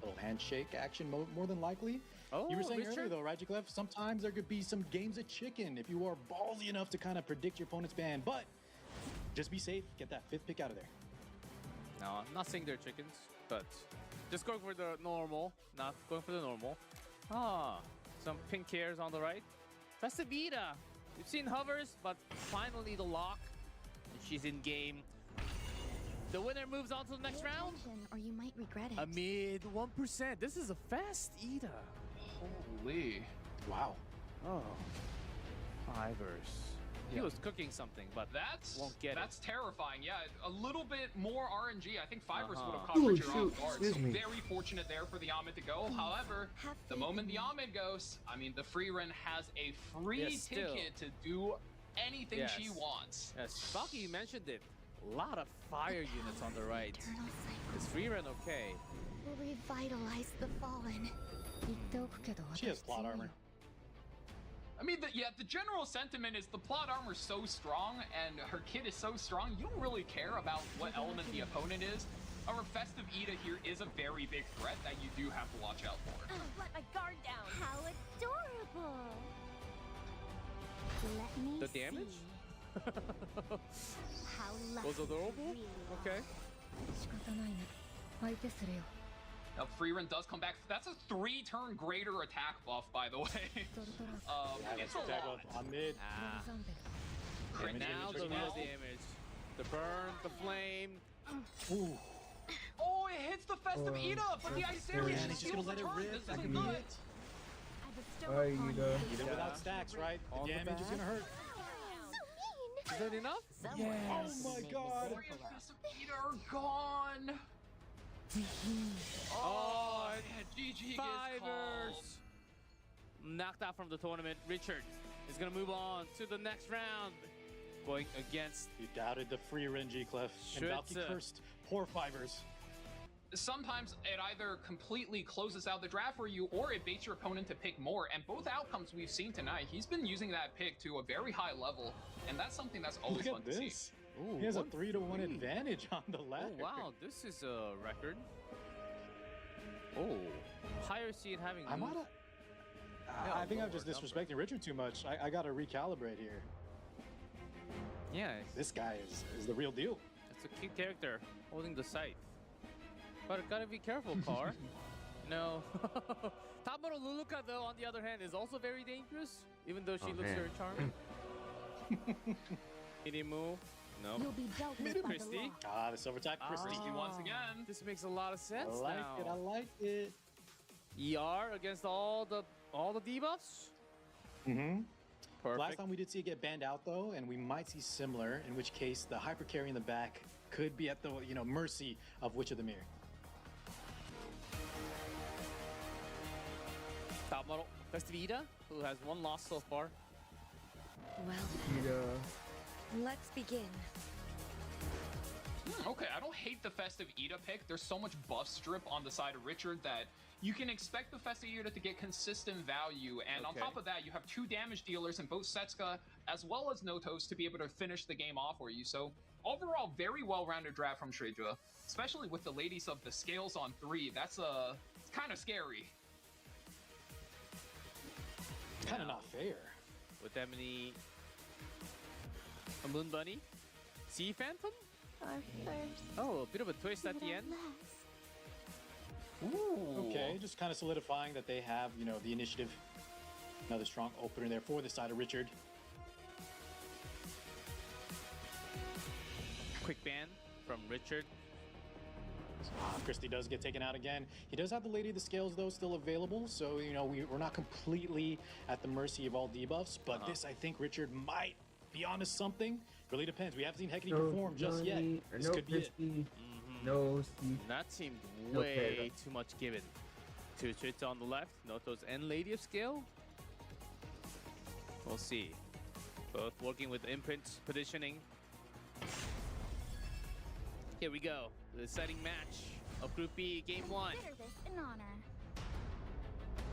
A little handshake action, more than likely. Oh, You were saying earlier, Richard? though, right, Jaclef? Sometimes there could be some games of chicken if you are ballsy enough to kind of predict your opponent's ban. But just be safe. Get that 5th pick out of there. No, I'm not saying they're chickens, but just going for the normal. Not going for the normal. Ah, some pink hairs on the right. Festivita. We've seen hovers, but finally the lock. And she's in game. The winner moves on to the next round. Or you might regret it. A mid 1%. This is a fast Ida. Holy. Wow. Oh. Ivers. He was cooking something, but That's won't get that's terrifying. Yeah, a little bit more RNG. I think Fivers would have Uh-huh. caught Ooh, Richard shoot, off guard. excuse So me. very fortunate there for the Ahmed to go. However, Have the faith moment in the me. Ahmed goes, I mean, the free run has a free Yes, still. ticket to do anything she Yes. wants. yes, Bucky, you mentioned it. A lot of fire units on the right. Eternal cycle Is free run okay? will revitalize the fallen. She has plot armor. I mean, the general sentiment is the plot armor's so strong and her kit is so strong, you don't really care about what element the opponent is. Our Festive Ida here is a very big threat that you do have to watch out for. Let my guard down. How adorable! Let me The damage? see how lucky Was adorable? you really are. Okay. Now, free run does come back. That's a 3-turn greater attack buff, by the way. It's a lot. On mid. Ah. Crit And now damage the as real well. damage. The burn, the flame. Ooh. Oh, it hits the Festive Ida, but the Man, Isarian he's just steals gonna the let it turn. rip. This That is could be good. it. I bestow Alright, upon you you go. this Even Yeah. without stacks, right? On The the damage is back. gonna hurt. Is that enough? Oh my god. Three of Festive Ida are gone. Oh, yeah, GG is Fivers. called. Knocked out from the tournament. Richard is going to move on to the next round. Going against You doubted the free Renji Clef. And Valky Schütze. cursed poor Fivers. Sometimes it either completely closes out the draft for you or it baits your opponent to pick more. And both outcomes we've seen tonight, he's been using that pick to a very high level. And that's something that's always Look fun at to see. this. Ooh, He has a 1-3. 3-to-1 advantage on the Oh, ladder. wow. This is a record. Oh, higher seed having. I might moved. have. Yeah, I think I'm lower just number. disrespecting Richard too much. I gotta recalibrate here. Yeah, This guy is the real deal. it's a cute character holding the scythe. But gotta be careful, Car. No. Tamaro Luluka, though, on the other hand, is also very dangerous, even though she Oh, looks man. very charming. Minimu. No. You'll be dealt with by the Christy. law. Ah, the silver type Christie. Christy once again. This makes a lot of I sense like now. it. I like it. ER against all the debuffs. Mm-hmm. Perfect. Last time we did see it get banned out though, and we might see similar, in which case the hyper carry in the back could be at the mercy of Witch of the Mirror. top model, Festive Ida, who has one loss so far. Well, let's begin. Okay, I don't hate the Festive Ida pick. There's so much buff strip on the side of Richard that you can expect the Festive Ida to get consistent value. And on top of that, you have 2 damage dealers in both Setsuka as well as Notos to be able to finish the game off for you. So overall, very well-rounded draft from Shreja, especially with the ladies of the scales on 3. That's kind of scary. It's kind of not fair. With that many... A Moon Bunny? Sea Phantom? Oh, a bit of a twist at the end. Ooh. Okay, just kind of solidifying that they have, you know, the initiative. Another strong opener there for the side of Richard. Quick ban from Richard. Christie does get taken out again. He does have the Lady of the Scales, though, still available. So, you know, we're not completely at the mercy of all debuffs. But this, I think, Richard might be onto something. Really depends. We haven't seen Hecate perform just yet. This could be it. No, That seemed way too much given. 2 trits on the left, Notos and Lady of Scale. We'll see. Both working with imprint positioning. Here we go. The exciting match of Group B, Game 1. Consider this an honor.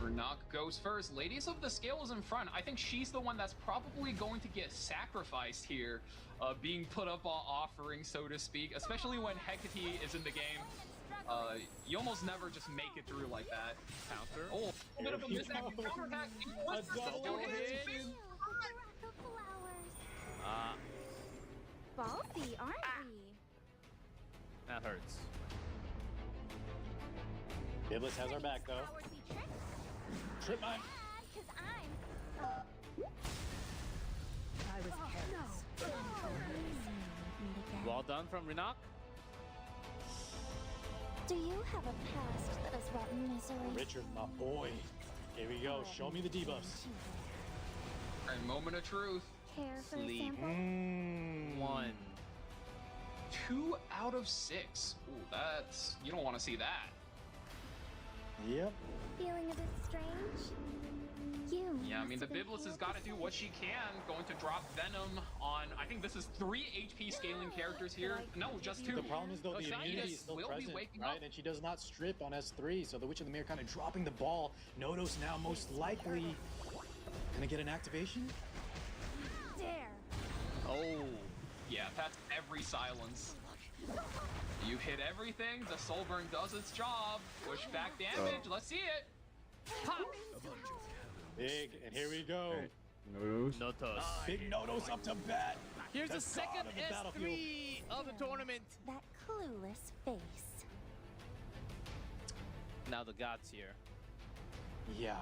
Vernock goes first. Ladies of the Scale is in front. I think she's the one that's probably going to get sacrificed here, being put up on offering, so to speak, especially when Hecate is in the game. You almost never just make it through like that. Counter. Oh, a bit of a mishap. Counterattack. A double hit. Ballsy, aren't we? That hurts. Biblis has our back, though. Trip mine. Because I'm... I was careless. Well done from Renak. Do you have a past that has brought misery? Richard, my boy. Here we go. Show me the debuffs. A moment of truth. Care for Sleep. a sample? 1. 2 out of 6. Ooh, that's... You don't want to see that. Yep. Feeling a bit strange? You Yeah, I mean, the must have been Biblis has got to do what she can. Going to drop Venom on, I think this is 3 HP scaling characters here. No, just 2. The problem is, though, the Shiny immunity is still will be present, waking right? up. And she does not strip on S3, so the Witch of the Mirror kind of dropping the ball. Nodos now most likely gonna get an activation. Dare. Oh. Yeah, that's every silence. You hit everything, the Soul Burn does its job. Push back damage, let's see it. Pop! Big, and here we go. Notos. Big Nodos up to bat. Here's the God second of the battlefield. S3 of the tournament. That clueless face. Now the gods here. Yeah.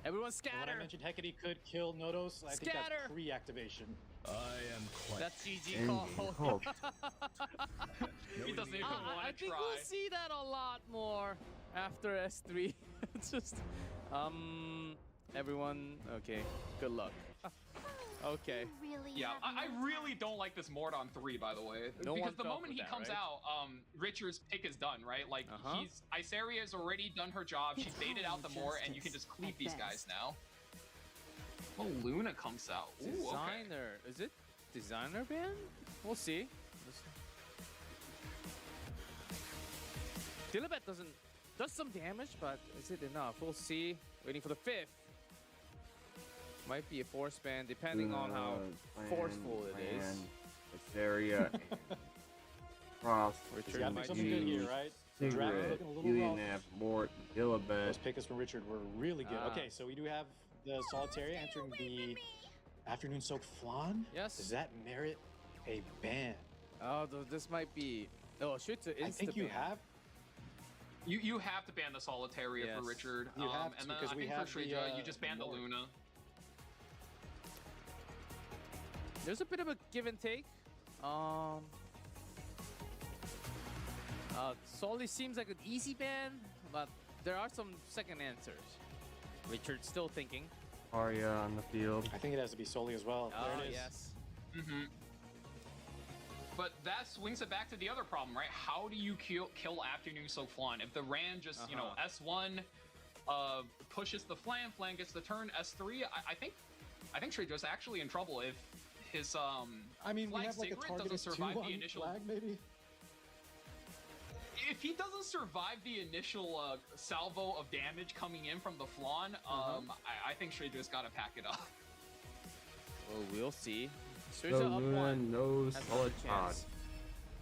Everyone And when I scatter. mentioned Hecate could kill Nodos, I think Scatter. that's pre-activation. I am quite. That's GG call. He doesn't even I want to think try. we'll see that a lot more after S3. It's just, everyone, okay, good luck. Okay. You really Yeah, have I no really don't like this Mord on 3, by the way. No because one the felt moment with he that, comes right? out, Richard's pick is done, right? Like, Isaria has already done her job. She's baited out the Mort, and you can just cleave these guys now. Oh, Luna comes out. Ooh, okay. Designer. Is it designer band? We'll see. Dilibet does some damage, but is it enough? We'll see. Waiting for the 5th. Might be a force ban, depending on how forceful it is. Area and Cross. He's got to do something good here, right? The Dragon's looking a little rough. Mort, Dilibet. Those pickers from Richard were really good. Ah. Okay, so we do have the Solitaria entering the Afternoon Soak Flan. Yes. Does that merit a ban? Oh, this might be. Oh, shoot to insta I think you ban. have. You have to ban the Solitaria Yes. for Richard. You have to, and then because I we think have for the, Shreja, you just ban the Mort. Luna. There's a bit of a give and take. Soli seems like an easy ban, but there are some second answers. Richard's still thinking. Arya on the field. I think it has to be Soli as well. Oh, There it is. yes. Mm-hmm. But that swings it back to the other problem, right? How do you kill Afternoon Soak Flan? If the Rand just, you know, S1, pushes the flan, flan gets the turn, S3. I think Trajo's actually in trouble if his I mean, we flag have like a cigarette target doesn't of 2 survive on the initial. flag, maybe. If he doesn't survive the initial salvo of damage coming in from the flan, I think Trajo's got to pack it up. Well, we'll see. So Sergio up Luna one. knows Has solid another chance.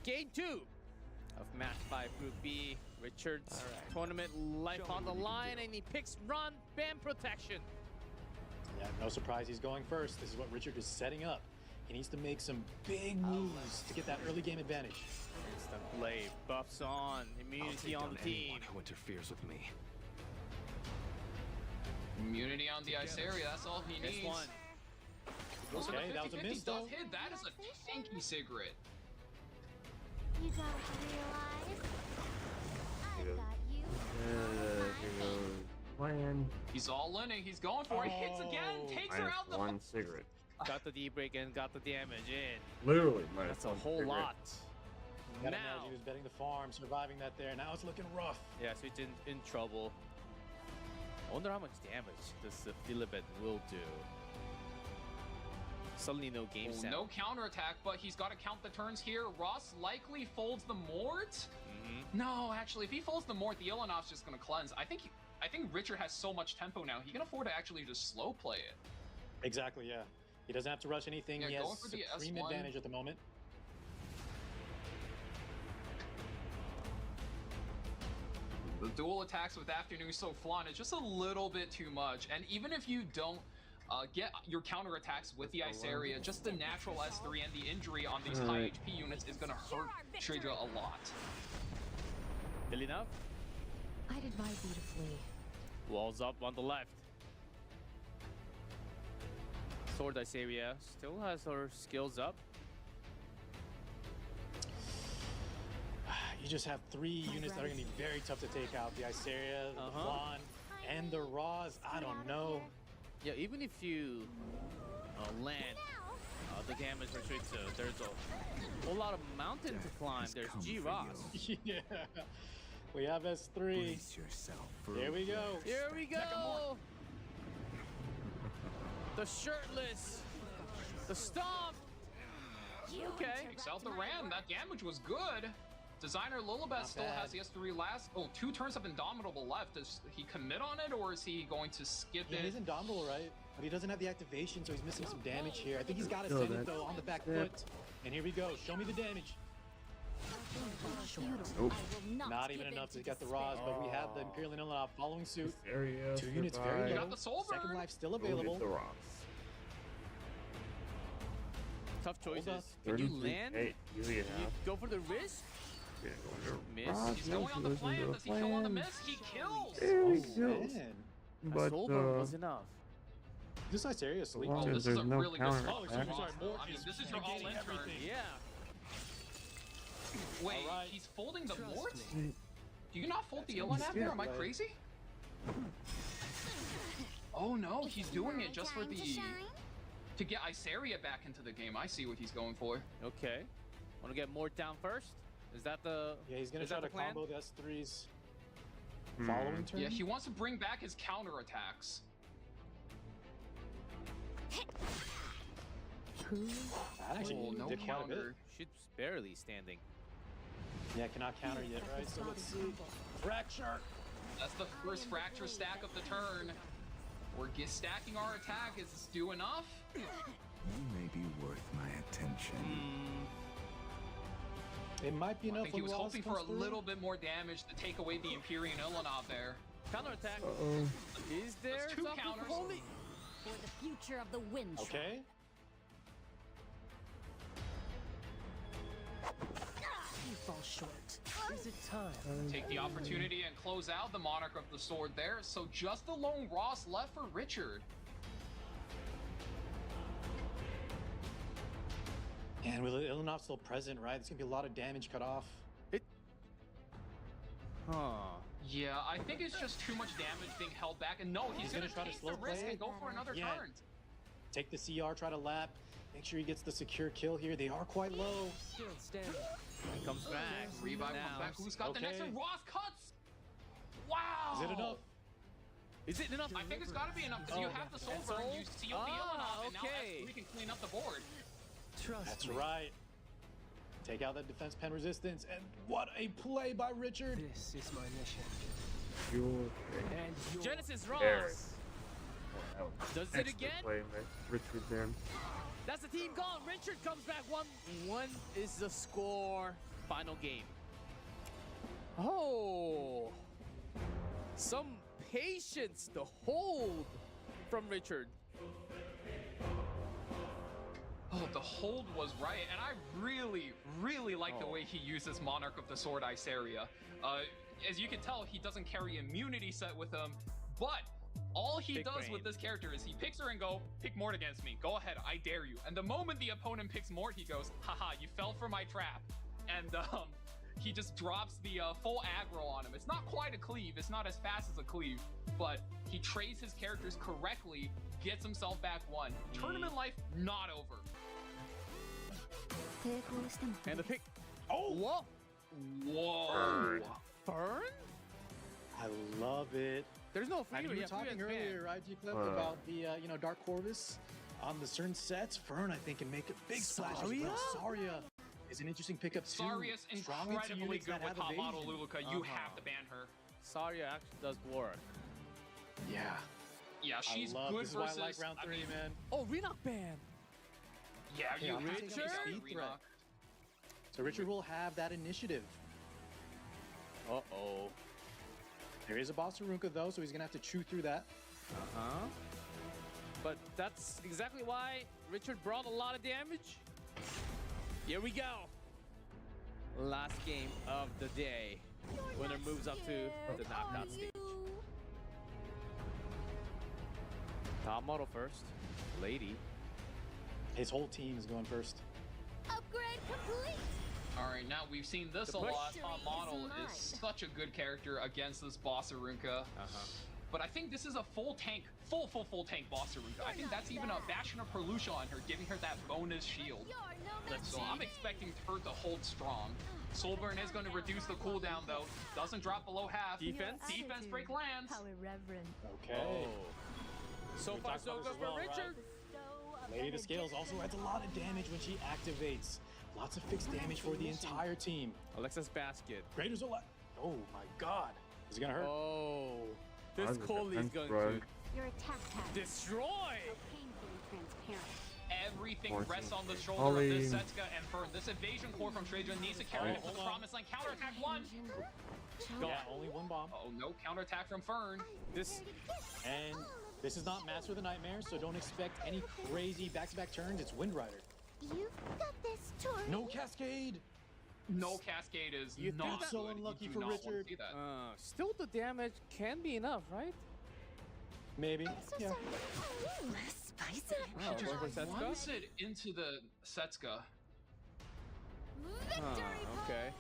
Game 2 of match 5 Group B. Richard's tournament life on the line, and he picks run, bam protection. Yeah, no surprise he's going first. This is what Richard is setting up. He needs to make some big moves to get that early game advantage. Instant play, buffs on, immunity on the team. Who interferes with me? Immunity on the Iceria, that's all he needs. This one. Those are the Okay, that was a 50-50 miss, though. does hit. That is a tanky cigarette. You don't realize I've got you. Here goes plan. He's all in it. He's going for it. Hits again. Takes her Minus out the. 1 cigarette. Got the D-break and got the damage in. Literally minus That's a 1 whole cigarette. lot. Gotta Now, imagine he was betting the farm, surviving that there. Now it's looking rough. yeah, so he's in trouble. I wonder how much damage this Philibet will do. Suddenly no game sound. No counterattack, but he's got to count the turns here. Ross likely folds the Mort. No, actually, if he folds the Mort, the Illanov's just going to cleanse. I think Richard has so much tempo now, he can afford to actually just slow play it. Exactly, yeah. He doesn't have to rush anything. Yeah, He has going for the supreme S1. advantage at the moment. The dual attacks with Afternoon So Flan is just a little bit too much. And even if you don't get your counterattacks with the Ice Area, just the natural S3 and the injury on these high HP units is going to hurt Trader a lot. Still enough? I did my beautifully. Walls up on the left. Sword Iceria still has her skills up. You just have 3 units that are going to be very tough to take out. The Iceria, the Flan, and the Raws. I don't know. Yeah, even if you land the damage restricts, there's a whole lot of mountain to climb. There's G Ross. Yeah. We have S3. Brace yourself for Here we go. Here we go. The shirtless, the stomp. Okay. Takes out the Ram. That damage was good. Designer Lilibet still bad. has the S3 last. Oh, 2 turns of Indomitable left. Does he commit on it, or is he going to skip Yeah, it? he's Indomitable, right? But he doesn't have the activation, so he's missing some damage here. I think he's got to send it, though, on the back foot. And here we go. Show me the damage. Nope. Not even enough to get the Raws, but we have the Imperial Illinois following suit. Area 2 units very Got low. the Soul Second Burn. life still Go get available. the rocks. Tough choices. up. Can you 33K, land? easy You enough. go for the risk? Yeah, going to Miss. Ross, He's no, going on the listen to plan. the Does he kill on the plan. miss? He kills. Yeah, he Oh, kills. man. But Soul Burn was enough. This Iceria is sleeping. long Oh, as this is there's a no really good counter spot for attack. Ross, Sorry, though. Mort I mean, is this is your negating all-in turn. everything. Yeah. Wait, Alright. he's folding the Mort? me. Do you not fold the That's Illinev there? yeah, Am I right. crazy? Oh no, he's doing it just for the to get Iceria back into the game. I see what he's going for. Okay. Want to get Mort down first? Is that the? Yeah, he's going to is try that to the plan? combo the S3's following turn. Yeah, he wants to bring back his counter attacks. That actually Oh, no did quite a bit. counter. She's barely standing. Yeah, cannot counter yet, right? So let's see. Fracture. That's the first fracture stack of the turn. We're stacking our attack. Is this do enough? You may be worth my attention. It might be I enough. think he when was Ross hoping for a comes through. little bit more damage to take away the Empyrean Illinev there. Counter attack. Uh-oh. Is there? That's 2 something counters. holy? For the future of the wind. Okay. You fall short. Is it time? Take the opportunity and close out the Monarch of the Sword there. So just the lone Ross left for Richard. And with Illinois still present, right? There's going to be a lot of damage cut off. Huh. Yeah, I think it's just too much damage being held back. And no, he's gonna gonna try to take slow the risk play and it. go for another Yeah. turn. Take the CR, try to lap. Make sure he gets the secure kill here. They are quite low. Still standing. He comes back. Revive now. comes back. Who's got the next Okay. one? Ross cuts! Wow! Is it enough? Is it enough? I think it's got to be enough because you have the soul burn, you seal the Illinon, and now okay. S3 can clean up the board. Trust That's me. right. Take out that defense pen resistance, and what a play by Richard. This is my mission. Your And yours. Genesis There. Ross. Does it again? Play by Richard there. That's the team gone. Richard comes back. 1-1 is the score. Final game. Oh. Some patience to hold from Richard. Oh, the hold was right, and I really like the way he uses Monarch of the Sword Iceria. As you can tell, he doesn't carry immunity set with him, but all he Big does brain. with this character is he picks her and go, pick Mort against me. Go ahead, I dare you. And the moment the opponent picks Mort, he goes, haha, you fell for my trap. And he just drops the full aggro on him. It's not quite a cleave, it's not as fast as a cleave, but he trays his characters correctly, gets himself back one. Tournament life, not over. And the pick. Oh, Whoa. Whoa. Fern? I love it. There's no And free. you were Yeah, talking free earlier, banned. right, G-Clip, about the Dark Corvus on the certain sets. Fern, I think, can make a big splash as well. Saria is an interesting pickup too. Saria's Strong into incredibly units good that with have Hot Model evasion. Luluka. You have to ban her. Saria actually does work. Yeah, Yeah, she's I love good this is why versus. I like round I 3, mean, man. Oh, Renok ban. Yeah, Okay, you I'll have to take take a out speed the threat. Renock. So Richard will have that initiative. Uh-oh. There is a boss Arunka though, so he's gonna have to chew through that. Uh-huh. But that's exactly why Richard brought a lot of damage. Here we go. Last game of the day. Winner moves up to the knockout stage. Top model first. Lady. His whole team is going first. Upgrade complete. All right, now we've seen this The a push. lot. Top Model Victory is is such a good character against this boss Arunka. But I think this is a full tank, full tank boss Arunka. I think that's even a Bastion of Perlucia on her, giving her that bonus shield. You're no match. So I'm expecting her to hold strong. Soulburn is going to reduce the cooldown though. Doesn't drop below half. Defense? Defense break lands. How irreverent. Okay. Oh. So We far, talked so about good this as for well, right? Richard. Lady of the Scales also adds a lot of damage when she activates. Lots of fixed damage for the entire team. Alexa's basket. Greater's a lot. Oh my god. Is it gonna hurt? Oh. This How's the Coley is defense going run? to Your attack pattern destroy. so painfully transparent. Everything Forcing rests on the shoulder Ollie. of this Setsuka and Fern. This evasion core from Trajan needs to carry it to Hold the on. promised land. Counterattack one. Yeah, only one bomb. Oh no, counterattack from Fern. This And this is not Master of the Nightmare, so don't expect any crazy back-to-back turns. It's Wind Rider. You've got this, Tori. No Cascade. No Cascade is You not think good. so unlucky You do for not want to Richard. see that. still the damage can be enough, right? Maybe. So Yeah. sorry. Ooh, spicy. Oh, Just going for Setsuka? runs it into the Setsuka. Victory okay.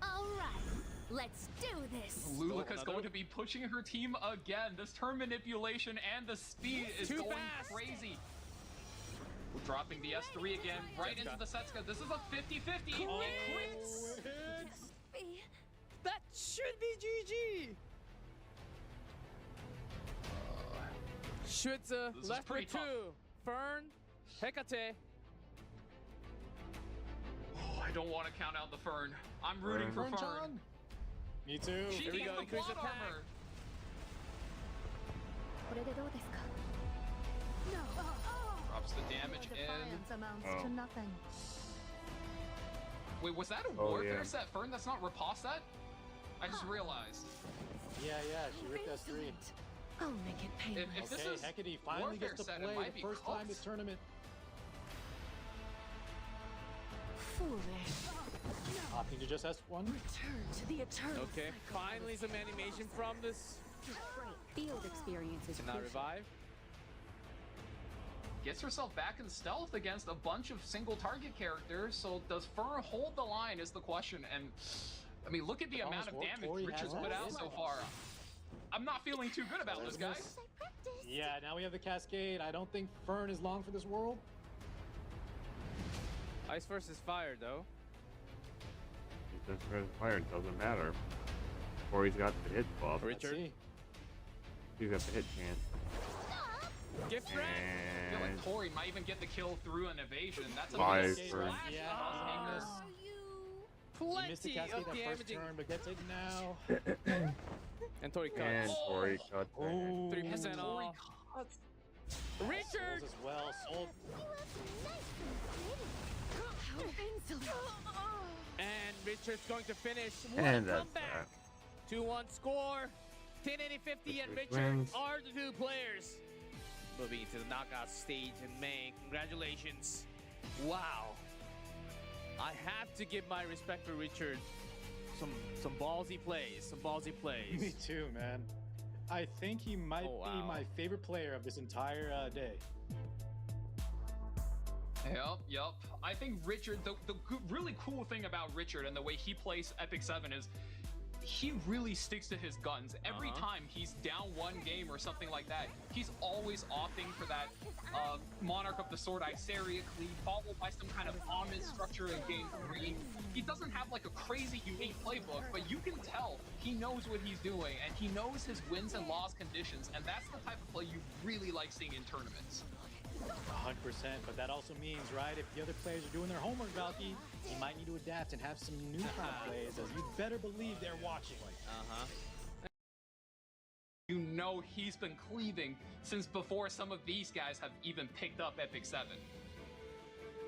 pose. All right, let's do this. Luluka's another- going to be pushing her team again. This turn manipulation and the speed is Too going fast. crazy. We're dropping the S3 again, right into the Setsuka. This is a 50-50. It crits. That should be GG. Schütze This is left pretty with tough. 2. Fern, Hecate. Oh, I don't want to count out the Fern. I'm rooting for Fern Fern. Chan. Me too. She Here we needs go, the increase plot attack. armor. これでどうですか? Drops the damage Your in. defiance amounts Oh. to nothing. Wait, was that a Oh, Warfare yeah. set, Fern? That's not Riposte set? I just realized. Yeah, she ripped S3. I'll make it painless. If this Okay, is Hecate finally Warfare gets to set, it play might the be first time this cooked. tournament. Foolish. Opting to just S1. Return to the eternal. Okay, cycle. finally some animation from this. Field experience is Cannot crucial. revive. Gets herself back in stealth against a bunch of single target characters, so does Fern hold the line is the question. And I mean, look at the amount of damage Tori Richard's has put that out in. so far. I'm not feeling too good about this, guys. I practiced. Yeah, now we have the Cascade. I don't think Fern is long for this world. Ice versus fire, though. This red fire doesn't matter. Or he's got the hit buff. Richard? Let's see. You got the hit chance. Gift wrap. I feel like And Tori might even get the kill through an evasion. That's a Five miss. for- Flash Yeah, Crosshanger. he missed the Plenty cascade of that first damaging. turn, but gets it now. And Tori and cuts. Tori cuts. Oh, 3% Tori off. cuts. Richard. Souls as well. Soul. How insolent. And Richard's going to finish. What And a that's comeback. 2-1 score. 1080-50 and Richard Richard wins. are the two players moving into the knockout stage in May. Congratulations. Wow. I have to give my respect for Richard. Some ballsy plays. Some ballsy Me plays. too, man. I think he might Oh, be wow. my favorite player of this entire day. Yep. I think Richard, the really cool thing about Richard and the way he plays Epic 7 is he really sticks to his guns. Every time he's down one game or something like that, he's always opting for that Monarch of the Sword Isaric lead, followed by some kind of Omnis structure in game 3. He doesn't have like a crazy unique playbook, but you can tell he knows what he's doing, and he knows his wins and loss conditions, and that's the type of play you really like seeing in tournaments. 100%, but that also means, right, if the other players are doing their homework, Valky, you might need to adapt and have some new kind of plays, as you better believe they're watching. You know he's been cleaving since before some of these guys have even picked up Epic 7.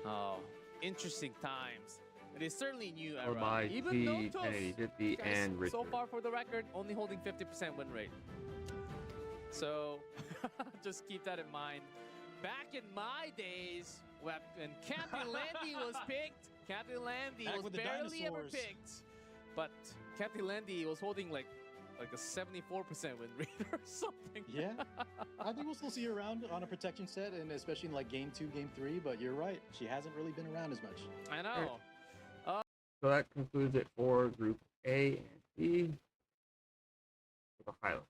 Oh, interesting times. It is certainly a new Or era. by Even though T, Toast, 1080, guys, and Richard. so far for the record, only holding 50% win rate. So just keep that in mind. Back in my days, when Captain Landy was picked, Captain Landy Back was with the barely ever dinosaurs. picked. But Captain Landy was holding like a 74% win rate or something. Yeah, I think we'll still see her around on a protection set, and especially in like game 2, game 3, but you're right, she hasn't really been around as much. I know. So that concludes it for Group A and B. For the highlights.